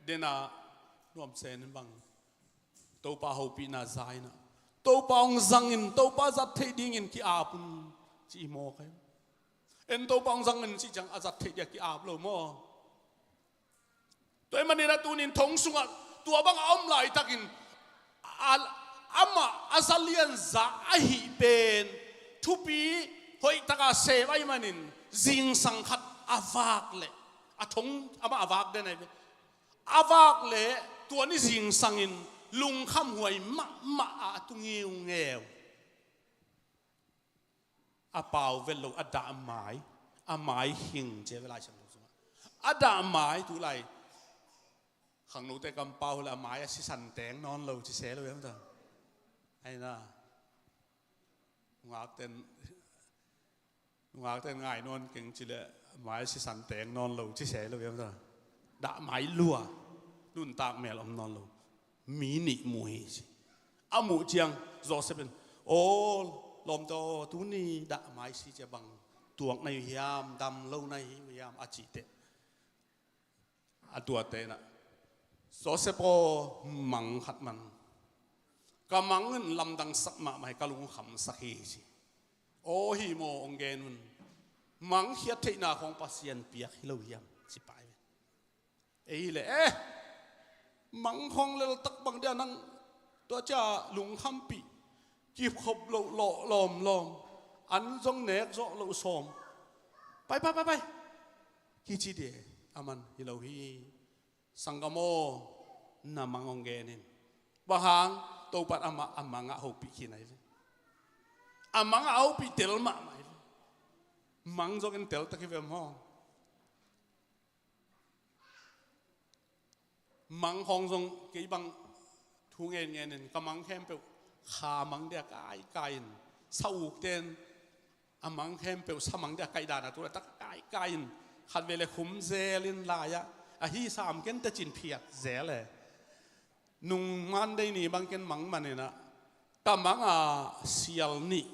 dena nuam sen bang to pa ho pi na zaina to pa ong zangin to pa zat the dingin ki apun chi mo kai en to pa ong zangin chi jang azat the dia ki ap lo mo toy manina tunin thong sunga tua bang om lai takin ama asalian za ahi pen thupi hoi taka se vai manin jing sang khat avak le athong ama avak de nai avak le tua ni jing sangin lung kham huai ma atungiu ngeu apau velo ada amai hing je velai chan lu ada amai tu lai khang nu te kam pau la amai si san teng non lo chi se lo yam ta ai na ngak ten ngai non keng chi le amai si san teng non lo chi se lo yam ta da mai lua nun tak mel om non lo mi ni mui chi amu chiang zo sepen o lom to tu ni da mai si che bang tuang nai hiam dam lo nai hiam achi te atua te na so se po mang khat man ka mangun lam dang sak ma mai ka lung kham sak hi chi o hi mo ong gen mang hiat the na khong pasien piak hi lo hiam chi pai ei le mang khong le tak bang dia nang to cha lung kham pi ki khop lo lom an jong nek zo lo som pai ki chi de aman hi lo hi sangamo namang ong genin bahang topat amanga hopi kinai amanga hopi tel ma mai mang jogen tel takivem ho mang hong jong ke bang thu ngen kamang khem pe kha mang dia kai sau ten amang khem pe samang dia kai dana tu tak kai khat vele khum zelin la ya a hi sam ken ta chin phiat zele nung man dei ni bang ken mang manena ta mang a sial ni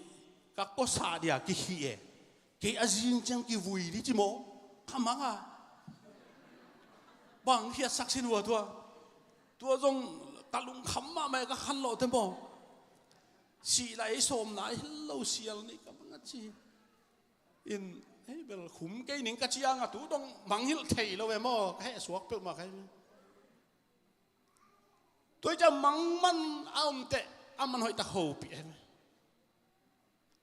ka ko sa dia ki hi e ke azin chang ki vui di chi mo ka mang a bang hiat sak sin wa tua jong kalung kham ma mai ka khan lo te mo si lai som na hello sial ni ka mang chi in hey bel khum ke ning ka chiang a tu dong mang hil thei lo we mo he suak pe ma kai tôi cho mang man am te aman hoi ta ho pi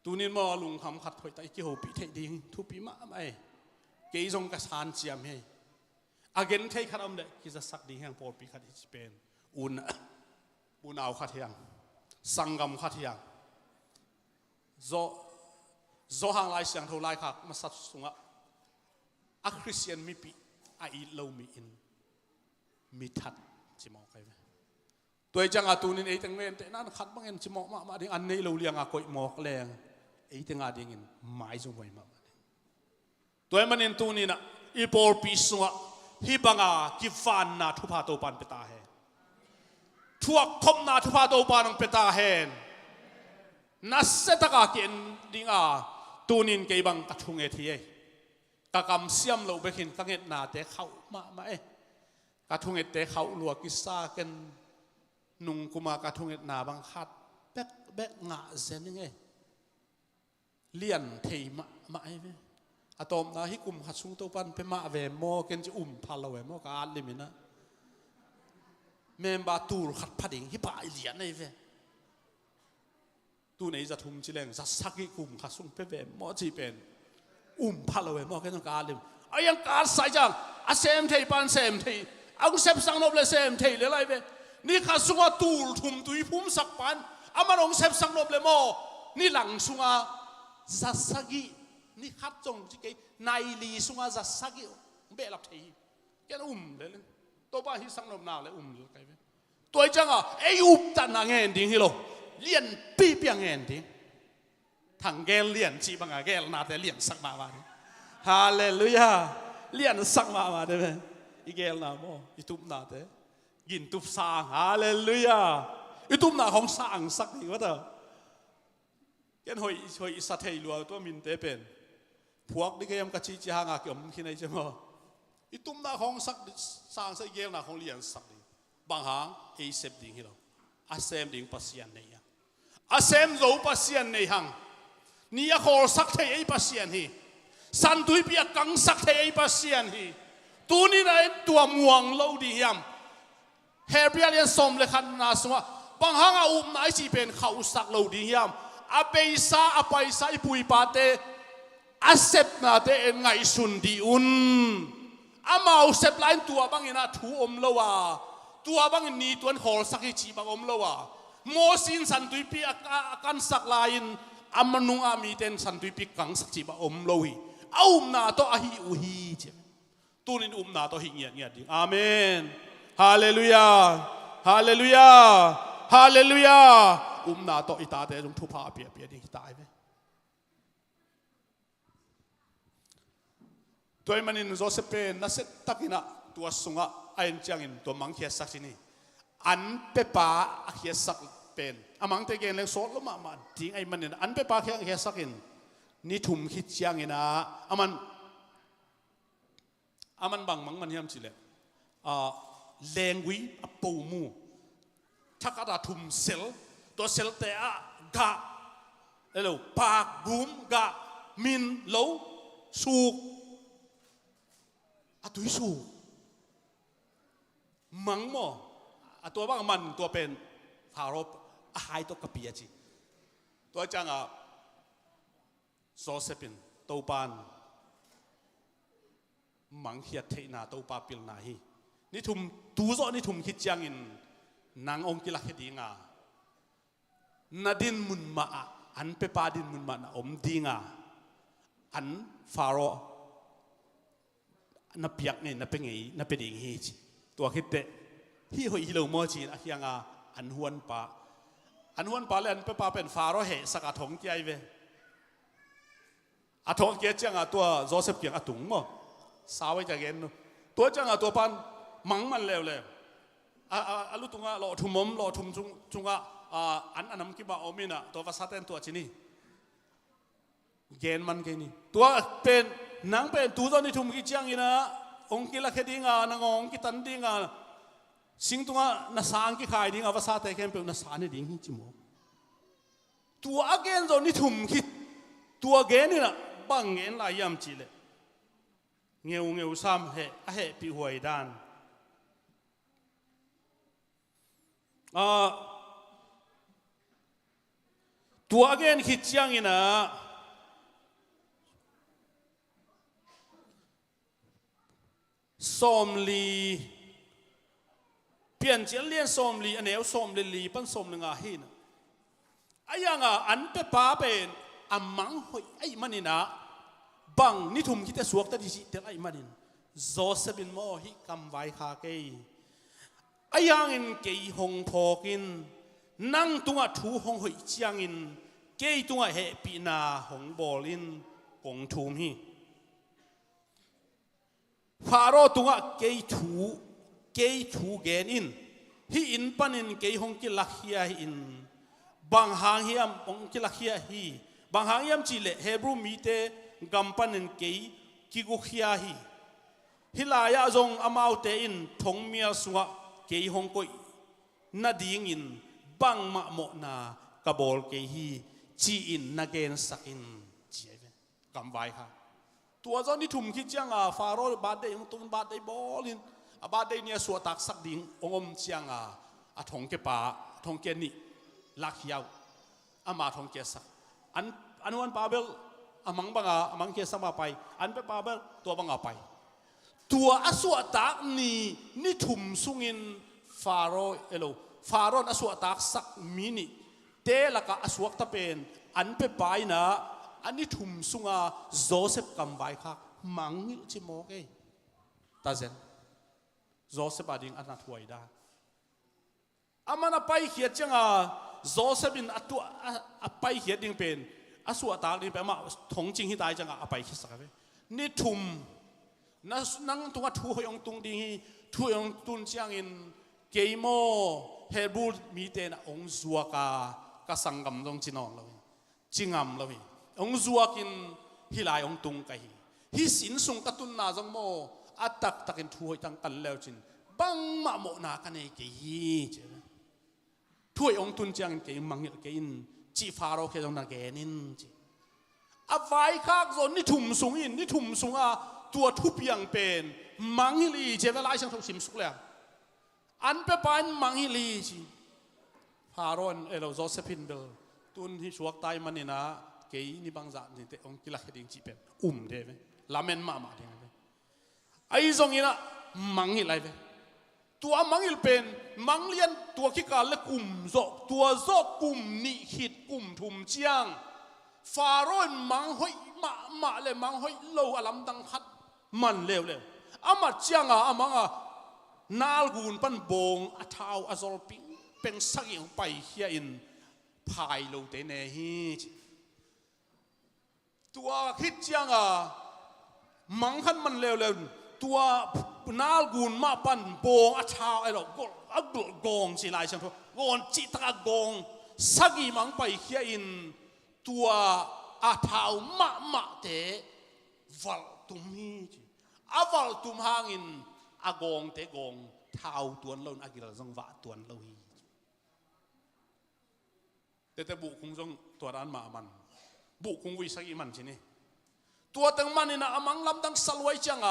tu nin mo lung kham khat hoi ta ki ho pi thei ding thu pi ma mai ke jong ka san chiam he again thei khat am de ki za sak ding hang por pi khat chi pen un au khat hiang sangam khat hiang zo hang lai siang tho lai khak ma sat sunga a christian mi pi a i lo mi in mi that chi mo kai tôi chẳng à tu nên ấy tiếng men thế nan khát bằng em chỉ mò mà đi ăn này lâu liang à coi mò leng ấy tiếng à đi ngin mãi dùng vậy mà tôi mà nên tu nên à ipol pisua hi bằng à ki fan na thu pa to pan peta he thuak thom na thu pa to pan ang peta hen na se ta ka ken ding à tu nên cái bằng ka thung e thi e ka kam siam lo bekin ka nget na te khau ma e ka thung e te khau lua ki sa ken nung kuma ka thung et na bang khat bek nga zen nge lian thei ma ai ve atom na hi kum khat sung to pan pe ma ve mo ken chi phalo ve mo ka limina mem ba tur khat phading hi pa lian nei ve tu nei za thum chi leng za saki kum khat sung pe ve mo chi pen phalo ve mo ken ka lim ayang ka sai jang a sem thei pan sem thei ang sep sang nob le sem thei le lai veนี่ข้าสุงาตูลทุ่มตุยพุ่มสักปันอามันองเซฟสังนบเลโมนี่หลังสุงา zasagi ni khat chong chi ke nai li sunga zasagi be lap thei ken le to ba hi sang nom na le le kai ve toi chang ei tan na ngen ding hi lo lian pi piang ngen ding thằng gel lian chi bang gel na te lian sak ma wa hallelujah lian sak ma de ve i gel na mo i tup na te gin tup sang hallelujah i tup na hong sang sak ni wa ta ken hoi sa thei lua to min te pen phuak ni ke yam ka chi chi hanga ke om khinai che mo i tup na hong sak sang sa gel na hong lian sak ni bang hang ei sep ding hi lo a sem ding pasian nei ya a sem zo pasian nei hang ni a khol sak thei ei pasian hi san tui pi a kang sak thei ei pasian hi tu ni na tua muang lo di hiam Hebrew som le khan na sunga bang hang a nai chi pen khau sak lo di hiam a peisa a paisa i pui pa te a sep na te en ngai sun di un a mau sep lain tua bang ina thu om lo wa tua bang ni tuan khol sak hi chi bang om lo wa mo sin san tui pi a kan sak lain amanung ami ten san tui pi kang sak chi ba om lo hi na to a hi u hi che tunin na to hi ngia ding amen hallelujah hallelujah hallelujah na to ita te jong thu pha pia ding tai ve toy manin Joseph na set takina tua sunga ain changin to mang khia sak sini an pe pa a khia sak pen amang te gen leng sot lo ma ding ai manin an pe pa khia sakin ni thum khit changina aman bang mang man hiam chile lengwi a po mu thakata thum sel to sel te a ga elo pak bum ga min lo suk a tui su mang mo aตัวbang manตัวเป็นฟาโรห์a hai to kapia chi ตัวจังโซเซปินโตปานมังเฮียเทนาโตปาปิลนาฮีนี่ทุมตูโซนี่ทุมคิดจังอินนางองกิลักเฮดีงานาดินมุนมาอันเปปาดินมุนมาอมดีงาอันฟาโรห์นับยักเนี่ยนับเป็นไงนับเป็นอย่างฮีตัวคิดเตะที่หอยฮิโลโมจีนอะยังอันฮวนปาเลยอันเปปาเป็นฟาโรห์เหสกัดทงใจเวอาทองเกียจังตัวโจเซฟเกียงตุงมั้งสาวจะเห็นตัวจังตัวปันมังมันเลวเลยลุตุงหล่อทุ่มหล่อทุ่มจุงอันนั้นคิดว่าอมินะตัวภาษาเต้นตัวจีนี่เกณฑ์มันแค่นี้ตัวเป็นนางเป็นตัวนี้ทุ่มกี่จังอีนะองค์กิลักเฮดิงานางองค์กิตันดิงาสิ่งตัวน่าสางกี่ขายดิงภาษาเต้นแค่เป็นน่าสางนี่ดิงจิโมตัวเกณฑ์ตัวนี้ทุ่มคิดตัวเกณฑ์นี่นะบังเงินลายยำจีเลยเงี้ยวซ้ำเหปีหวยด้านตัวเกณฑ์คิดยังไงนะสมลีเปลี่ยนเจียเลียนสมลีอันเนี้ยสมลีปั้นสมหนึ่งหินไอ้ยังอันเปป้าเป็นอามังหอยไอ้มันนี่นะบังนี่ทุ่มคิดแต่สวกแต่ดิจิแต่ไอ้มันนี่โจเซฟินโมฮิกำไว้คาเกยไอ้ยังอินเกยหงพอกินนั่งตัวถูหงหอยจียงอินเกยตัวเฮปีนาหงบอลินกงทุ่มฮีฟาโรตัวเกยถูเกนอินฮีอินปันอินเกยหงกิลักเฮียอินบางหางเฮียมหงกิลักเฮียฮีบางหางยามจีเลเฮบรูมีเตกัมปันนเกยกิกุขยาฮีฮิลายาจงอามาวเตอินทงเมียสวะเกยฮงกุยนาดีงินบังมะโมนากะบอลเกยฮีจีอินนาเกนสักอินเจียเวกัมไว้ค่ะตัวเจ้านี่ทุ่มคิดจังฟาโรห์บาดได้ยังตุนบาดได้บอลินบาดได้เนี่ยสวตักสักดิ่งองค์จังทงเกปาทงเกนี่ลักยาวอามาทงเกสักอันวันปาเบลมังบังมังเกสมาไปอันเปปาเบลตัวบังไปตัวอสวตักนี่ทุ่มสุงินฟาโรห์ฟาโรห์อสวตักสักมินิเตละกะอสวกตะเป็นอันเปปายนะ อันนี้ทุ่มสุงอาโจเซฟกำไว้ค่ะมังหิลจิโมกเอตาเซนโจเซฟอดิ่งอันนั้นถวยได้อามันไปเขียนจังอาโจเซฟินอัตัวไปเขียนดิ่งเป็นอาสัวตาดิ่งเป็นมาถงจริงที่ตายจังอาไปคิดสักไปนี่ทุ่มนั่งตัวทั่วยองตุงดิ่งทั่วยองตุนเชียงอินเกยโมเฮบูมีเตนะองซัวกาสังกัมตรงจีนองเราจิงามเราองซัวกินฮิลายองตุงกันฮิสินสุงกตุนนาจังโมอัตตักกินทั่วยตั้งกันแล้วจินบังมาโมนากันเองกี่เจ้าทั่วยองตุนเชียงเกยมังเกยินจีฟาโรเคจงนาเกนินจีอาไว้ข้างโซนนี่ทุ่มสูงอินนี่ทุ่มสูงอาตัวทุบยังเป็นมังฮิลีเจ้าเวลาฉันทำสิมสุกแล้วอันเป็นปานมังฮิลีจีฟาโรนเราโจเซฟินเบลตุนที่สวกตายมันนี่นะเกยนี่บางอย่างนี่แต่องกิลักดิ่งจีเป็นเดเวลาเมนมาเดเวไอ้ทรงนี้นะมังฮิไลเวตัวมังฮิลเป็นมังเลียนตัวขี้การและกลุ่มโจตัวโจกลุ่มนิหิตกลุ่มทุ่มเจียงฟาโรนมังหอยมาเลยมังหอยโลอลัมดังคัดมันเร็วอามาเจียงอามังนาลกูนปันบงอาท้าวอาซอลปิงเป็นสักอย่างไปเฮียอินพายโลเตเนฮีตัวคิดเจียงมังคันมันเร็วตัวนาลกูนมาปันบงอาท้าวไอ้เรากกงสิลายช่างทุกกอนจิตกงสักอย่างมังไปเฮียอินตัวอาท้าวมาเตวัลตุมีอาวัลตุมหางอินอากงเตกงเท้าตัวเราอากิลจังหวะตัวเราฮีแต่บุคงจงตัวนั้นมามันบุคงวิสัยมันใช่ไหมตัวตั้งมันนี่นะอามังลำตั้งสลวยจัง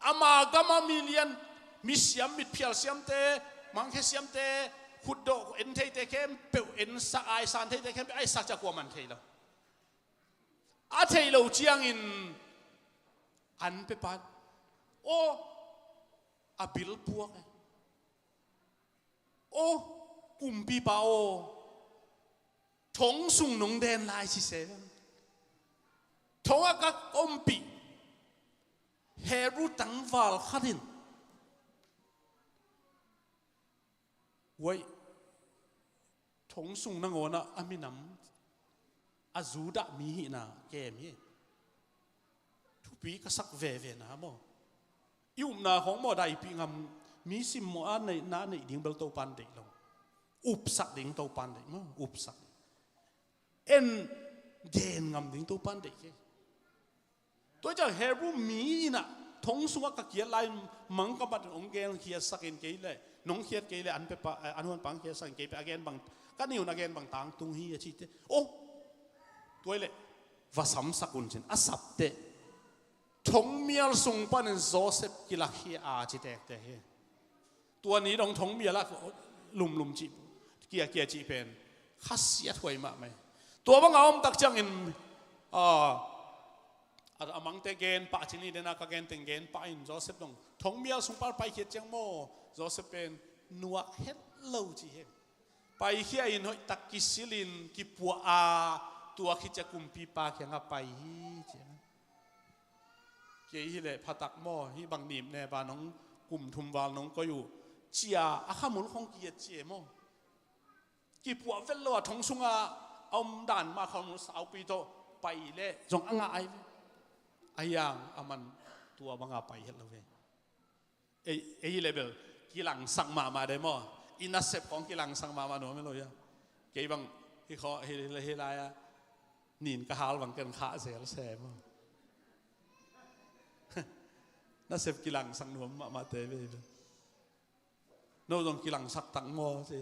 อามากามามิเลียนมิเสียมมิดเพียลเสียมเตมังแค่เสียมเตขุดโดเอ็นเทเตเข้มเปเอ็นสักไอสานเทเตเข้มไอสักจะกว่ามันเทแล้วอาเทเราเจียงอินอันเปปัดโอ้อาบิลพวกโอ้กุมปีเปาทงสุงนงเดนลายสิเซนทงอากาอมปีเฮรูตังวาลขัดินไว้ทงสุงนังโอนะอามินัมอาจูดะมีหินะแกมีทุปีก็สักเวนะโมยุ่มนาของโมได้ปีงำมีสิมโมอันในน้าในดิ่งเบลโตปันเด็กลงอุปสักดิ่งโตปันเด็กมั้งอุปสักเอ็นเดนงำดิ่งโตปันเด็กตัวเจ้าเฮรูมีน่ะทงสุวกเกียร์ลายมังกบัดองเกลเขียสักเอ็นเกยเลยน้องเขียเกยเลยอันเปปอันวันปังเขียสักเกยไปอเกนบังกันนิวนักเกนบังต่างตุงฮีอาชีเตโอ้ตัวเลยว่าสำสักอุนเชนอาสับเตทงเมียลส่งปันโจเซฟกิลักฮีอาจิเตกเตเฮตัวนี้ต้องทงเมียละลุมจีเกียจีเป็นข้าเสียถวยมาไหมตัวบังเอาตักจังอินอามังเตเกนปะชินีเดนักเกนเตเกนปะอินโจเซฟต้องทงเมียลส่งปันไปเขียจังโมโจเซฟเป็นนัวเฮดโลจีเฮไปเขียอินหอยตักกิสิลินกิปัวอาตัวคิดจะกุมปีปาเขียงไปเจ้าเกี่ยฮิเลพัตักหม้อฮิบังนิมในบ้านน้องกลุ่มทุมวาลน้องก็อยู่เจียอาข้ามุนของเกียเจียหม้อกี่ปัวเฟลโลทงสุงอาเอาด่านมาเขาหนุสาวปีโตไปเล่จงอ่างไอ้ยังอามันตัวบังอาไปเห็นเราเว้เอ้เลเบลกีหลังสั่งมาได้หม้ออินัสเซปของกีหลังสั่งมาหนูไม่รู้ยังเกี่ยบังที่เขาเฮลายนินกะฮาลบังเกินขาเสียแล้วแสบน่าเสพกิลังสังนวมมาเตะไปโน้ตรงกิลังสักตังโมสิ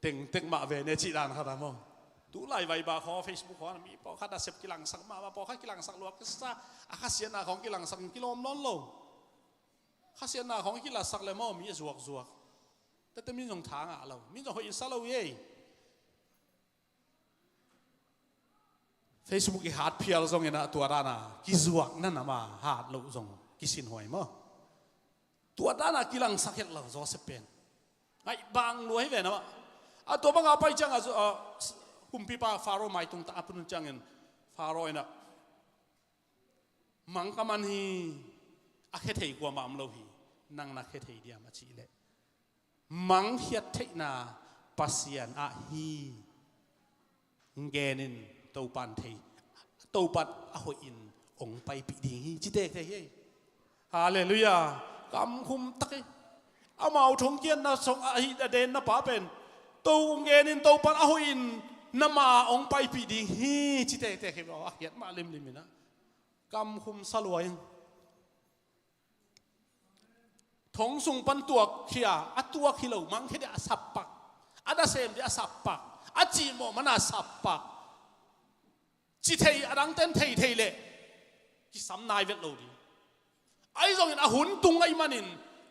เต็งมาเวเนจิดานขาดามตู้ไล่ใบบาขอเฟซบุ๊กขอมีพอข้าน่าเสพกิลังสักมาพอข้ากิลังสักลวกก็ซะอาคาเสียนาของกิลังสักกิโลมน้อนโลข้าเสียนาของกิลังสักเลยมั่มีจวกแต่มีตรงทางเรามีตรงหัวอินซาลาวีเฟซบุ๊กอีฮาร์ดเพียลส่งเงินตัวด้านะกิจวัตรนั่นนะมาฮาร์ดเราส่งกิสินหอยมั้งตัวด้านะกิลังสักเห็ดเราโจเซฟเป็นไอ้บางรวยเว้ยนะตัวบางเอาไปจังกุ กุมปีป้าฟาโรห์ไม่ตรงตาปุ่นจังเงินฟาโรห์น่ะมังกมันฮีอาเคเทยกว่ามัมโลฮีนั่งนักเคเทยเดียมาชีเล่มังเฮียเทนาปัสยันอาฮีเกนินตูปันเทตูปัดอโหอินองไปปีดีฮีจิเตกเทยฮาเลลูยากำคุมตักเอามาเอาทงเกียนนะสงอาฮิดเดนนะป้าเป็นตูเกนินตูปัดอโหอินน้ำมาองไปปีดีฮีจิเตกเทยบอกว่าเฮียมาลิมนะกำคุมสลวยทงสุงปันตัวเขียอัตัวขีเหลามังแค่เดียสับปักอัดเซมเดียสับปักอัจีโมมันอาสับปักจิเทยอดังเต้นเทยเล่กิสำนายเวทโลดีไอ้ตรงนี้หุ่นตุงไอ้มันนิน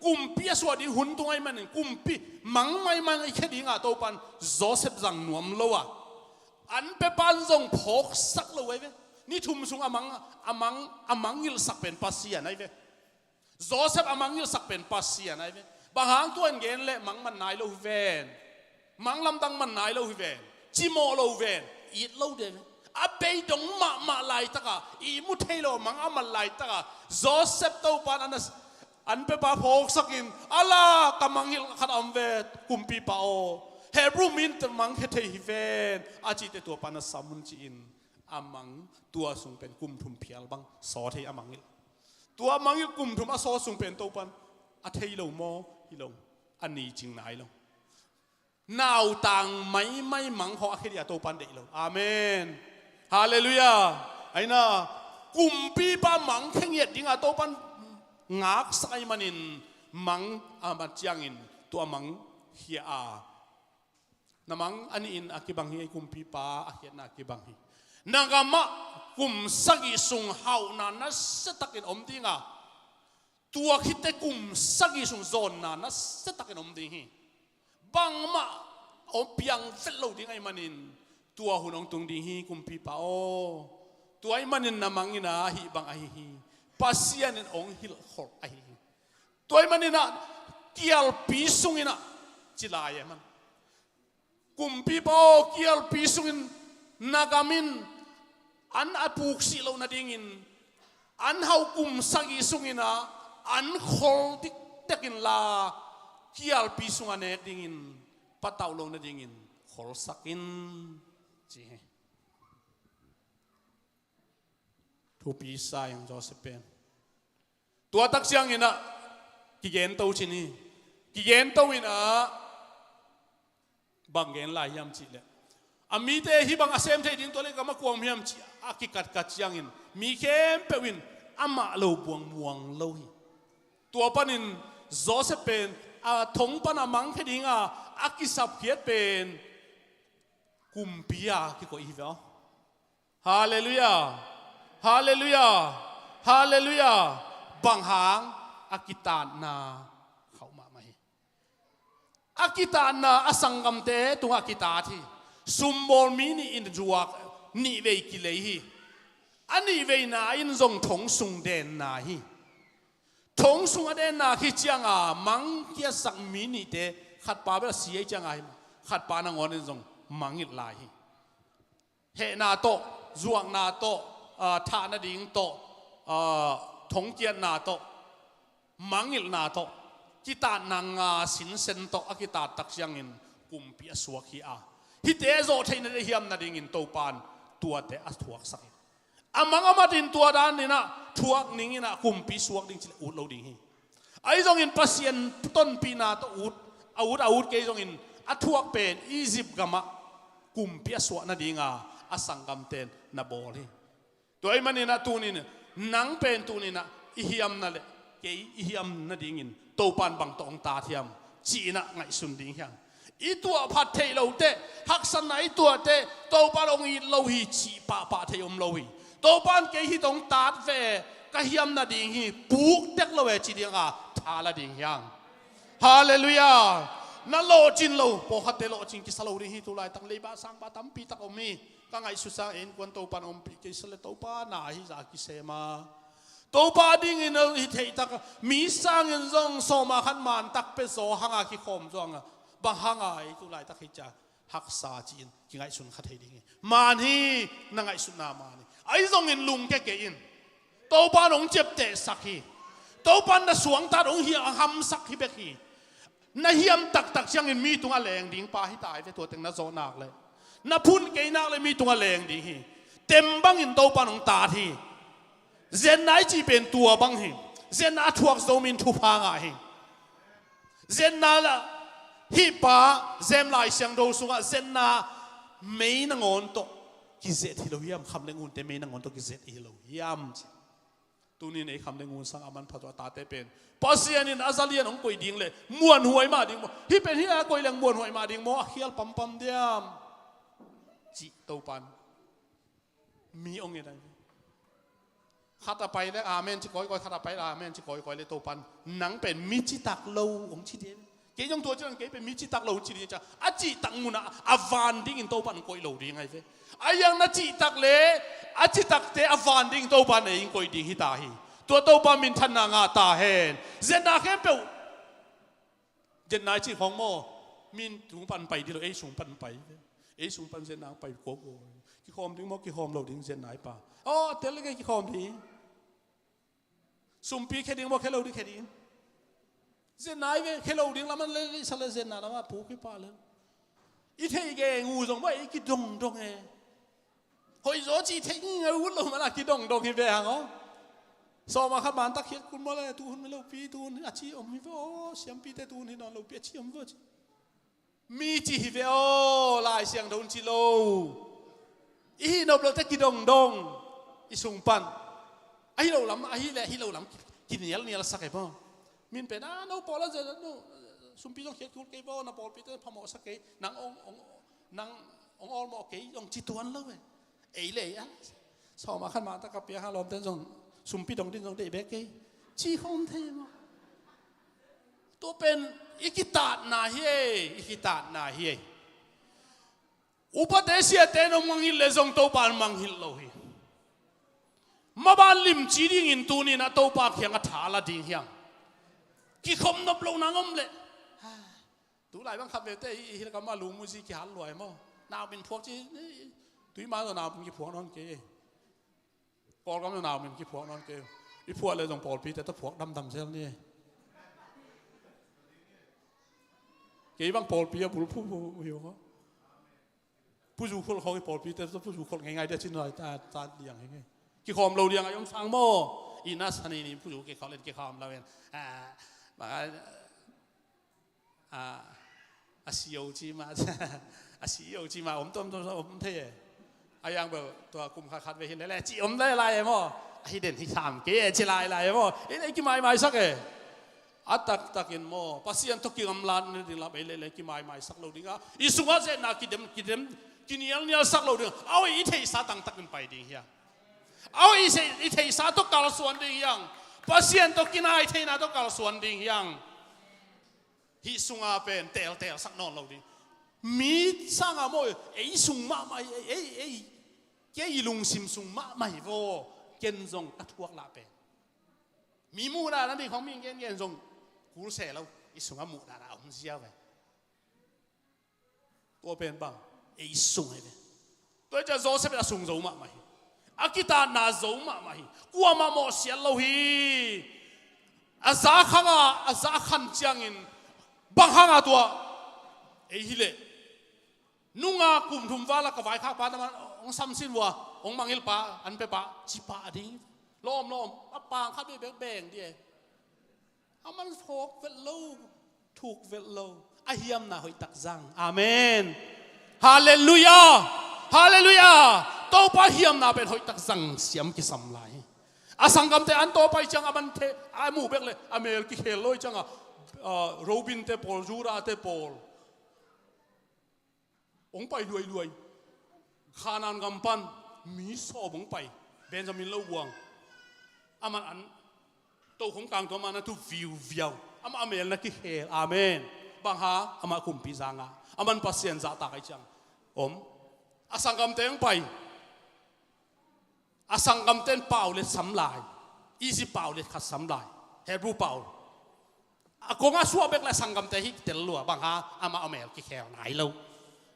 กุมปีสวัสดีหุ่นตุงไอ้มันนินกุมปีมังไม่มันไอ้แค่ดีงาโตปันโจเซฟจังนวมโลวะอันเปปันจงพกสักเลยเว้ยนี่ทุ่มสุงอามังยิลสักเป็นปัสเซียนไอ้เว้ยโจเซฟอามังยิลสักเป็นปัสเซียนไอ้เว้ยบางหางตัวเงินเละมังมันนายโลเวนมังลำดังมันนายโลเวนจิโมโลเวนอีดโลเดนอาเบยดงมาลายตะกะอีมุเทโลมังอามาลายตะกะโจเซฟตัวปานอันเปปาพกสักอินอัลลาห์กำมังยิลขัดอัมเวทกุมปีปาโอเฮบรูมินต์มังเฮเทฮิเวนอาจิเตตัวปานสามุนจีนอามังตัวสุงเป็นกุมทุมเพียลบังสอเทอามังยิลตัวมังยิลกุมทุมอาโซสุงเป็นตัวปันอาเทฮิโลโมฮิโลอันนี้จริงไหนโลนาวต่างไม่มังหออาเคเดียตัวปันเดโลอาเมนฮาเลลูยาไอ้น่ะกุมปีป้ามังเข่งเย็ดดิงอาตัวปันงักสักไอ้มันินมังอาบัดจังอินตัวมังเฮียอานามังอันนี้อินอากิบังฮีกุมปีป้าอาเฮียนากิบังฮีนางามะกุมสักิสุงเฮานานัสตักินอมดิงาตัวคิดแต่กุมสักิสุงโซนนานัสตักินอมดิงฮีบังมะอมเปียงเฟลโลดิงไอ้มันินตัวหุ่นองตุงดิงฮีกุมปีป้าโอตัวไอ้มันินนามังอินาฮีบังไอฮีปัสยานินองฮิลขอไอฮีตัวไอ้มันินะเกี่ยวปีสุงอินะจิลายมันกุมปีป้าเกี่ยวปีสุงอินนากามินอันอปุกสิโลนาดิงินอันเฮากุมสักิสุงินะอันขอติตะกินลาเกี่ยวปีสุงอันเอกดิงินปัตตาวโลนาดิงินขอสักินจีทูปีสายของโจเซฟเป็นตัวตักเสียงอินะกิเกนโตชินีกิเกนโตอินะบางเกนลายยามจีเลอามีเตฮิบังอาเซมเทดิงตัวเล็กก็มากวงมียมจีอากิกัดยังอินมีเข้มเปวินอามาโลบวงมวงโลหิตัวปนินโจเซฟเป็นทงปนามังเทดิงอากิสับเกียเป็นกุมปีอากิโกอีเวลฮาเลลูยาฮาเลลูยาฮาเลลูยาบางหางอากิตานาเขามาไหมอากิตานาอสังกัมเตตุอากิตาที่สุมบอลมีนี่อินจวกนี่เวกิเลฮีอันนี้เวน่าอินทรงทงสุงเดนนาฮีทงสุงเดนนาฮีจังมังเกียสักมีนี่เตขัดปาเบลเสียจังขัดปานางอนอินทรงมังอิลาฮีเฮนาโตจวงนาโตทานาดิงโตทงเกียนนาโตมังอิลนาโตกิตานางสินเซนโตอากิตาตักยังอินกุมปีสวกฮีอาฮิเตโซเทนเรียมนาดิงินโตปานตัวเตอถวกสักอามังอามาดินตัวด้านนี่นะถวกนิ่งนะกุมปีสวกดิ่งจิอุดโลดิ่งฮีไอ้จงอินปัสยันต้นปีนาตอุดอาวุธเกยจงอินอถวกเป็นอียิปต์กามะกุมปีสวกนาดิงอาสังกัมเตนนาบอลีตัวไอ้มันนี่นะตัวนี้นะนังเป็นตัวนี้นะอิฮิอัมนั่นแหละเกยอิฮิอัมนาดิงินโตปานบังตองตาเทียมจีน่ะไงสุนดิ่งยังอีตัวพัดเทโลเตหักสันไหนตัวเตโตปานองอีโลหิชีปะเทยมโลหิโตปานเกหิตองตาดเวกะฮิมนาดิงฮีปุกเด็กโลเวจีดิงทาลาดิงยังฮาเลลูยานั่นโลจินโลพอฮัตเตโลจินกิสโลดิงฮีตุไลตั้งเลบาสังปะตัมปีตักอมีกังไอสุสังเอ็นกวนโตปานอมปีกิสเลโตปานาฮิซากิเซมาโตปาดิงอินฮิเทตักมีสังเงินซงโซมาขันมันตักเปโซหังอาคิคอมซงบางหางไอตุไลตักฮิจา หักษาจีนกิไงสุนขัดให้ดีมานี่นังไงสุนนามานี่ไอ้ตรงอินลุงแกเกอินโตปานองเจ็บเตะสักทีโตปานน่ะสวงตาองเฮียหำสักทีเบกีน่ะเฮียมตักเชียงอินมีตรงอะไรดิ่งปลาให้ตายไปตัวเต็งน่ะโซนักเลยน่ะพุ่นเกยนักเลยมีตรงอะไรดิ่งฮีเต็มบังอินโตปานองตาทีเจนไหนจีเป็นตัวบังฮีเจนน่ะทวกโซมินทุพางาฮีเจนน่ะละฮีป้าเจมลายเสียงโดสุงะเจนน่ะไม่นังอนโตกิเซตฮิโลยามคำเลงุนเตไม่นังอนโตกิเซตฮิโลยามตัวนี้ในคำเลงุนสังอามันพัฒนาตาเตเป็นพอเสียนินอาซาเลียนของกุยดิ่งเลยม้วนหวยมาดิ่งฮีเป็นฮีอากุยเลงม้วนหวยมาดิ่งโมเฮียลปั๊มเดียมจิโตปันมีองค์ยังไงขัดไปแล้วอาเมนจิกอยขัดไปอาเมนจิกอยเลยโตปันหนังเป็นมิจิตักโลองชิเดียเกยงตัวจังเกยเป็นมิจิตักโลชิเดียจ้ะอาจิตังมุนะอาวานดิ่งโตปันกอยโลดิ่งไงเฟ้อายังนัจิตักเล่อาจิตักเตอาวานดิ่งโตปันเองกอยดิ่งฮิตาฮีตัวโตปันมินทันนางาตาเฮนเจนนาเข้มเปวเจนนายจีของโมมินถุงปันไปที่เราเอสูงปันไปเอสูงปันเจนนางไปโกโก้กี่คอมดิ่งโมกี่คอมเราดิ่งเจนนายป่าอ๋อเตลเลยกี่คอมดิ่งสุมปีแค่ดิ่งโมแค่เราดิ่งแค่ดิ่งเจนนายเว้แค่เราดิ่งแล้วมันเลยสละเจนนาแล้วมาผูกขี้ป่าเลยอีเทย์เกงูส่งไปอีกี่ดงเอหอยโจจีเทย์งูวุ้นลงมาละกี่ดงฮิเวหังอ๋อสอบมาขับบ้านตะเคียนคุณมาเลยตูนไม่เล่าปีตูนอาชีพอมฮิเวโอเสียงปีแต่ตูนที่นอนเล่าปีอาชีพอมฮิเวมีจีฮิเวโอลายเสียงโดนจิโลอีนบเราจะกี่ดงอีสุงปันไอ้เราล้ำไอ้แหละที่เราล้ำกินเนี่ยละสักไอ้พ่อมินเป็นน้าปอแล้วจะสุมปีต้องเขียนคุณเก็บบ่น้าปอปีเตอร์พมอสักเกยนางองออลมอเกยองจิตวันเลยไอ้เลยอ่ะสอบมาขันมาตะกับเปียฮาลอมเต้นจงสุมปีต้องดิ้นจงเดเบกเกยจีฮอมเทมตัวเป็นอิกิตานาเฮอิกิตานาเฮอุปเดชเตนมังฮิลเลจงโตปานมังฮิลโลฮีมาบ้านลิมจีดิ่งอินตูนี่นะโตปาเขียงอัฐาละดิ่งเฮียงกี่คมนบลงนางอมเลยตัวไหนบ้างครับเบต้ฮิลกามาลูมุจิกี่หันรวยมั้งนาวเป็นพวกจีตุยมาตัวนาวเป็นกี่พวกนอนเกย์ปอลก็ไม่นาวเป็นกี่พวกนอนเกย์อีพวกเลยต้องปอลปีแต่ถ้าพวกดำเช่นนี้เกย์บางปอลปีอะผู้หิวเขาผู้สูงคนเขาไอ้ปอลปีแต่ถ้าผู้สูงคนง่ายๆได้ชิ้นหน่อยตาเลี้ยงง่ายกี่คอมเราเลี้ยงยงฟังโมอีน่าสนีนี่ผู้สูงกี่เขาเล่นกี่คอมเราเองอาศิโยจีมาอาศิโยจีมาผมต้มเท่อายังแบบตัวกลุ่มขัดไปเห็นได้แหละจีผมได้ลายมั้งไอเด่นที่ทำเก๋จีลายมั้งไอ้กี่ไม้สักเออัตตักอินมั้งภาษาอันทุกิกำลังนี่ละไปเลยกี่ไม้สักเราดิ้งอ่ะอีสุงอาเจน่ากินเนี่ยสักเราดิ้งเอาอีเทสาตั้งตักกันไปดิ้งเฮียเอาอีเทสาตุกกาลส่วนดิ้งยังภาษาอันทุกินไอเทน่าตุกกาลส่วนดิ้งยังฮิสุงอาเป็นเตลสักนอนเราดิ้งมีสังอาโมไอสุงมาไม่ไอเกี่ยลุงซิมสุงมาไม่โวเกณฑ์จงอัดพวกลาเป็นมีมูดานั่นดิของมีเกณฑ์จงกูเสียแล้วไอสุงอามูดาเอาเสียไปตัวเป็นบ้างไอสุงไอเป็นตัวจะโจเซปจะสุงโจมาไม่อากิตานาโจมาไม่กูมาโมเสียแล้วฮีอาซาขันจังอินบังฮังอาตัวไอฮิเลนุ่งอากุมทุมฟ้าละกับไว้ข้าป้าแต่มันองซ้ำสิ้นวัวองมังฮิลป้าอันเปป้าจีป้าดิ้งล้อมป้าปางข้าไปแบ่งดิเอามันถูกเวลโลไอเฮียมน่ะหอยตักจังอาเมนฮาเลลูยาโตป้าเฮียมน่ะเป็นหอยตักจังเสียมกิสัมไลอาสังกัมเตอันโตไปจังอามันเทอามูเบกเลยอเมริกาเฮลโลจังโรบินเตปอลจูราเตปอลองไปรวยขานานกำปั้นมีสอบองไปเบนจามินเล่าวังอามันอันโตของกลางตัวมันนั่นทุกวิวอามันอเมริกาเฮลอาเมนบางฮาอามันคุมพิจางอามันพัศยันจ่าตากจังอาสังกัมเตงไปอาสังกัมเตนเป่าเล็ดสำลายอีสิเป่าเล็ดขัดสำลายเฮบรูเป่าอากงอาชัวเบกและสังกัมเตหิเตลลัวบางฮาอามันอเมริกาเฮลไหนเรา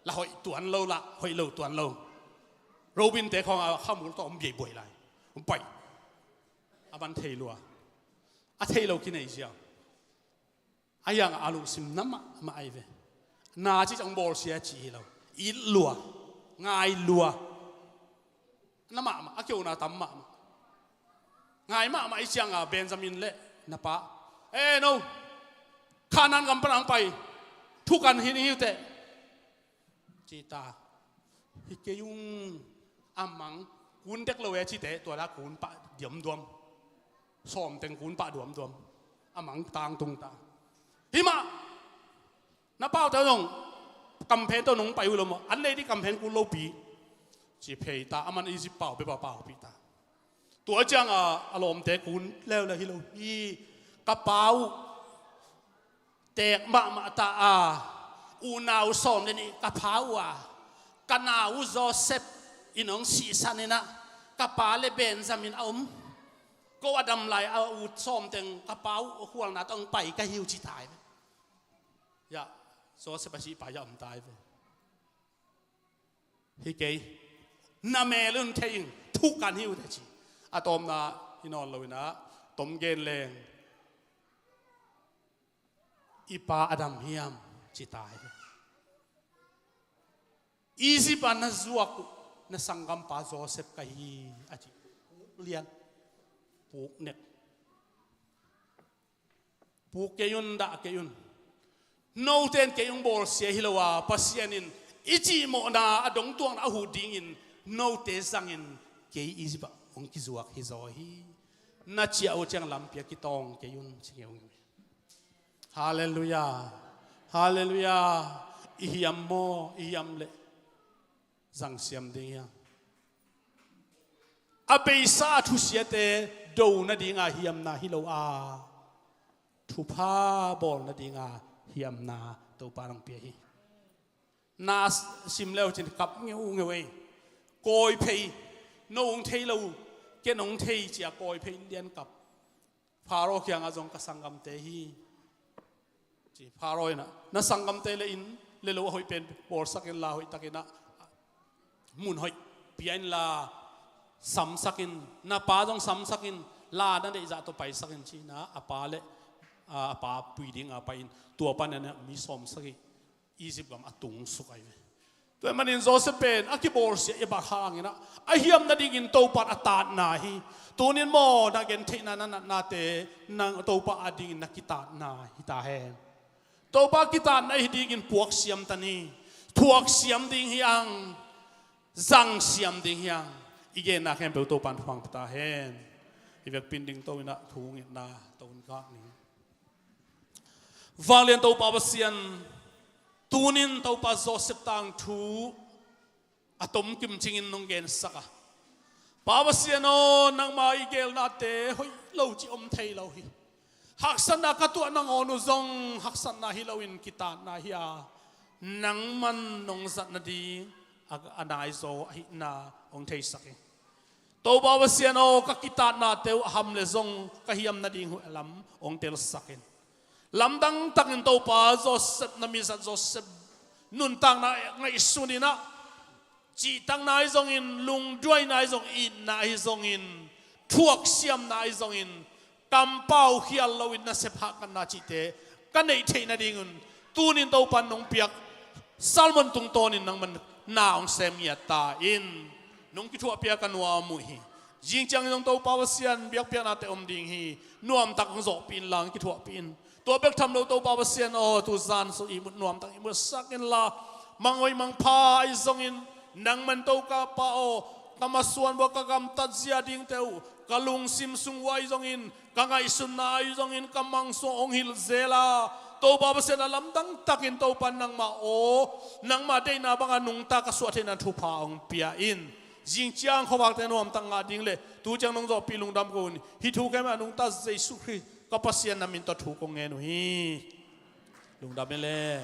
ละหอยตัวอันเราละหอยเราตัวอันเราโรบินแต่ของข้ามูลต้องใหญ่บ่อยไรผมไปอาบันเทลัวอาเทเรากินไอ้เจ้าไอ้ยังอาลุสิมน้ำมาไอ้เวนาจิจังบอลเสียจีเราอีลัวง่ายลัวน้ำมาอาเกี่ยวนาตั้มมาง่ายมากมาไอ้เจ้าเบนจามินเล่นะปะโน่ข้านั้นกำลังไปทุกกันหินหิวเตะจีตาฮิเกยุงอามังกุนเด็กเราเวจีเตะตัวละกุนปะเดี่ยมดวมซ้อมเต็งกุนปะดวมอามังตางตุงตาหิมะน้าเป้าเจ้าหนงกำแพงเจ้าหนงไปอุลมอันเลยที่กำแพงกุนโลปีจีเพยตาอามันอีสิเป่าไปเป่าปีตาตัวจังอารมณ์เตะกุนแล้วเลยฮิโลฮีกระเป๋าแตกมาตาอูนาวซ้อมนี่กระเป๋ากันนาวโจเซฟอินองสีสันนี่นะกระเป๋าเลเบนจามินเอาก็ว่าดำไหลเอาอูซ้อมแต่งกระเป๋าห่วงน่ะต้องไปก็หิวจีตายไปอย่าโจเซฟไปชีไปอย่าตายไปฮิเกย์น้าแม่ลุ่นเทียงทุกการหิวแต่ชีอะตอมนะที่นอนเลยนะตอมเกนแรงอีปาอดัมเฮียมจีตายอีสิปานะจวกนะสังกัมปาโจเซฟกะฮีอาจิเลียนปูกเน็กปูกเกยุนดาเกยุนโนเทนเกยุนบอลเสียฮิลวาปัสยานินอิจิโมนาอดงตัวนะหูดิงินโนเตซังอินเกยอีสิปาองกิจวกฮิโซฮีนัดเชียโอจังลำเปียกิตองเกยุนสิเกยุนฮาเลลูยาฮาเลลูยาอิฮิยัมโมอิฮิยัมเลจังเสียมดิ้งยังอาเบซาทุเสียเตดูนาดิ้งอาฮิยัมนาฮิโลอาทุพาบอลนาดิ้งอาฮิยัมนาตัวปารังเปียฮีนาสิมเลวจินกับเงี้ยวเงี้ยกอยเพย์น้องเทลูเกน้องเทย์จีกอยเพย์เลียนกับพาโรกยังอาจงกสังกัมเตฮีจีพารอยนะสังกัมเตเลอินเลโลหอยเป็นบอลสักินลาหอยตะกินะมุนหอยเปียนลาสัมสักินนะป้าต้องสัมสักินลาดันเดจะตัวไปสักินชีนะอาป้าเลอาป้าปุยดิ้งอาป้าอินตัวป้าเนี่ยมีสมสักิ20 กรัมตุงสุกไอตัวมันอินโซเซเป็นอากิบอลเสียบาฮางนะไอเฮียมนาดิ้งอินตัวป้าอัตานาฮีตัวนี้โมนักเกนเทนันนาเตนังตัวป้าอดิ้งนักกิตานาฮิตาเฮนตัวปากิตานในดิ้งอินพวกเสียมตันีพวกเสียมดิ้งเฮียงจังเสียมดิ้งเฮียงอีเกนักแห่งเปตัวปันฟังตาเฮนอีเวกปินดิ้งตัวน่ะทุ่งอินนาตัวนี้ก็นี่ฟังเรียนตัวปาเสียนตูนินตัวปาโจเซฟตังทูอะตอมกิมจิงอินนงเกนสักปาเสียนโอนังมาอีเกลนาเตหอยเราจิอมเทยเราฮีหักสันนักตัวนังอนุจงหักสันนาฮิลาวินกิตานาฮิอานังมันนงสันนดีอันายโซฮินาองเทสักตัวบ่าวเสียนโอกักิตานาเตวฮัมเลจงกะฮิยมนาดีหุลำองเทลสักลำดังตักอินตัวป้าโจเซฟนามิสัตโจเซฟนุนตังนาไงสุนีนะจีตังนายจงอินลุงด้วยนายจงอินนายจงอินทวกเสียมนายจงอินกำเป้าเขียนเราอินนัสเซพากันนาจิเตกันในเทนาดิงุนตูนินตัวปันนงเปียกซัลมันตุงโตนินนังมันนาองเซมียตาอินนงกิทัวเปียกันวัวมุฮีจิงจังนงตัวปาวเซียนเบียกเปียนาเตอมดิงฮีนวมตักงโจปินลังกิทัวปินตัวเบียกทำเราตัวปาวเซียนโอตุซานสุอิมุนวมตักอิมุสักินลามังไว้มังพาอิซงอินนังมันตัวกาปาโอกามาส่วนบวกกำตัดเสียดิงเตวกะลุงซิมซุงไว้จงอินกังไอสุนนาจงอินกำมังสองฮิลเซลาตัวบาบเสนาลำดังตักินตัวปันนังมาโอนังมาได้นาบังนุงตากสวดเทนันทุพาองเปียอินจิงจังเขาบอกแต่นวมตังงาดิงเลยตูจังนงจอปีลุงดำกุนฮิทูแค่มานุงตาเจสุคริก็ปัสยานามินตัวถูกงเงินฮีลุงดำเลย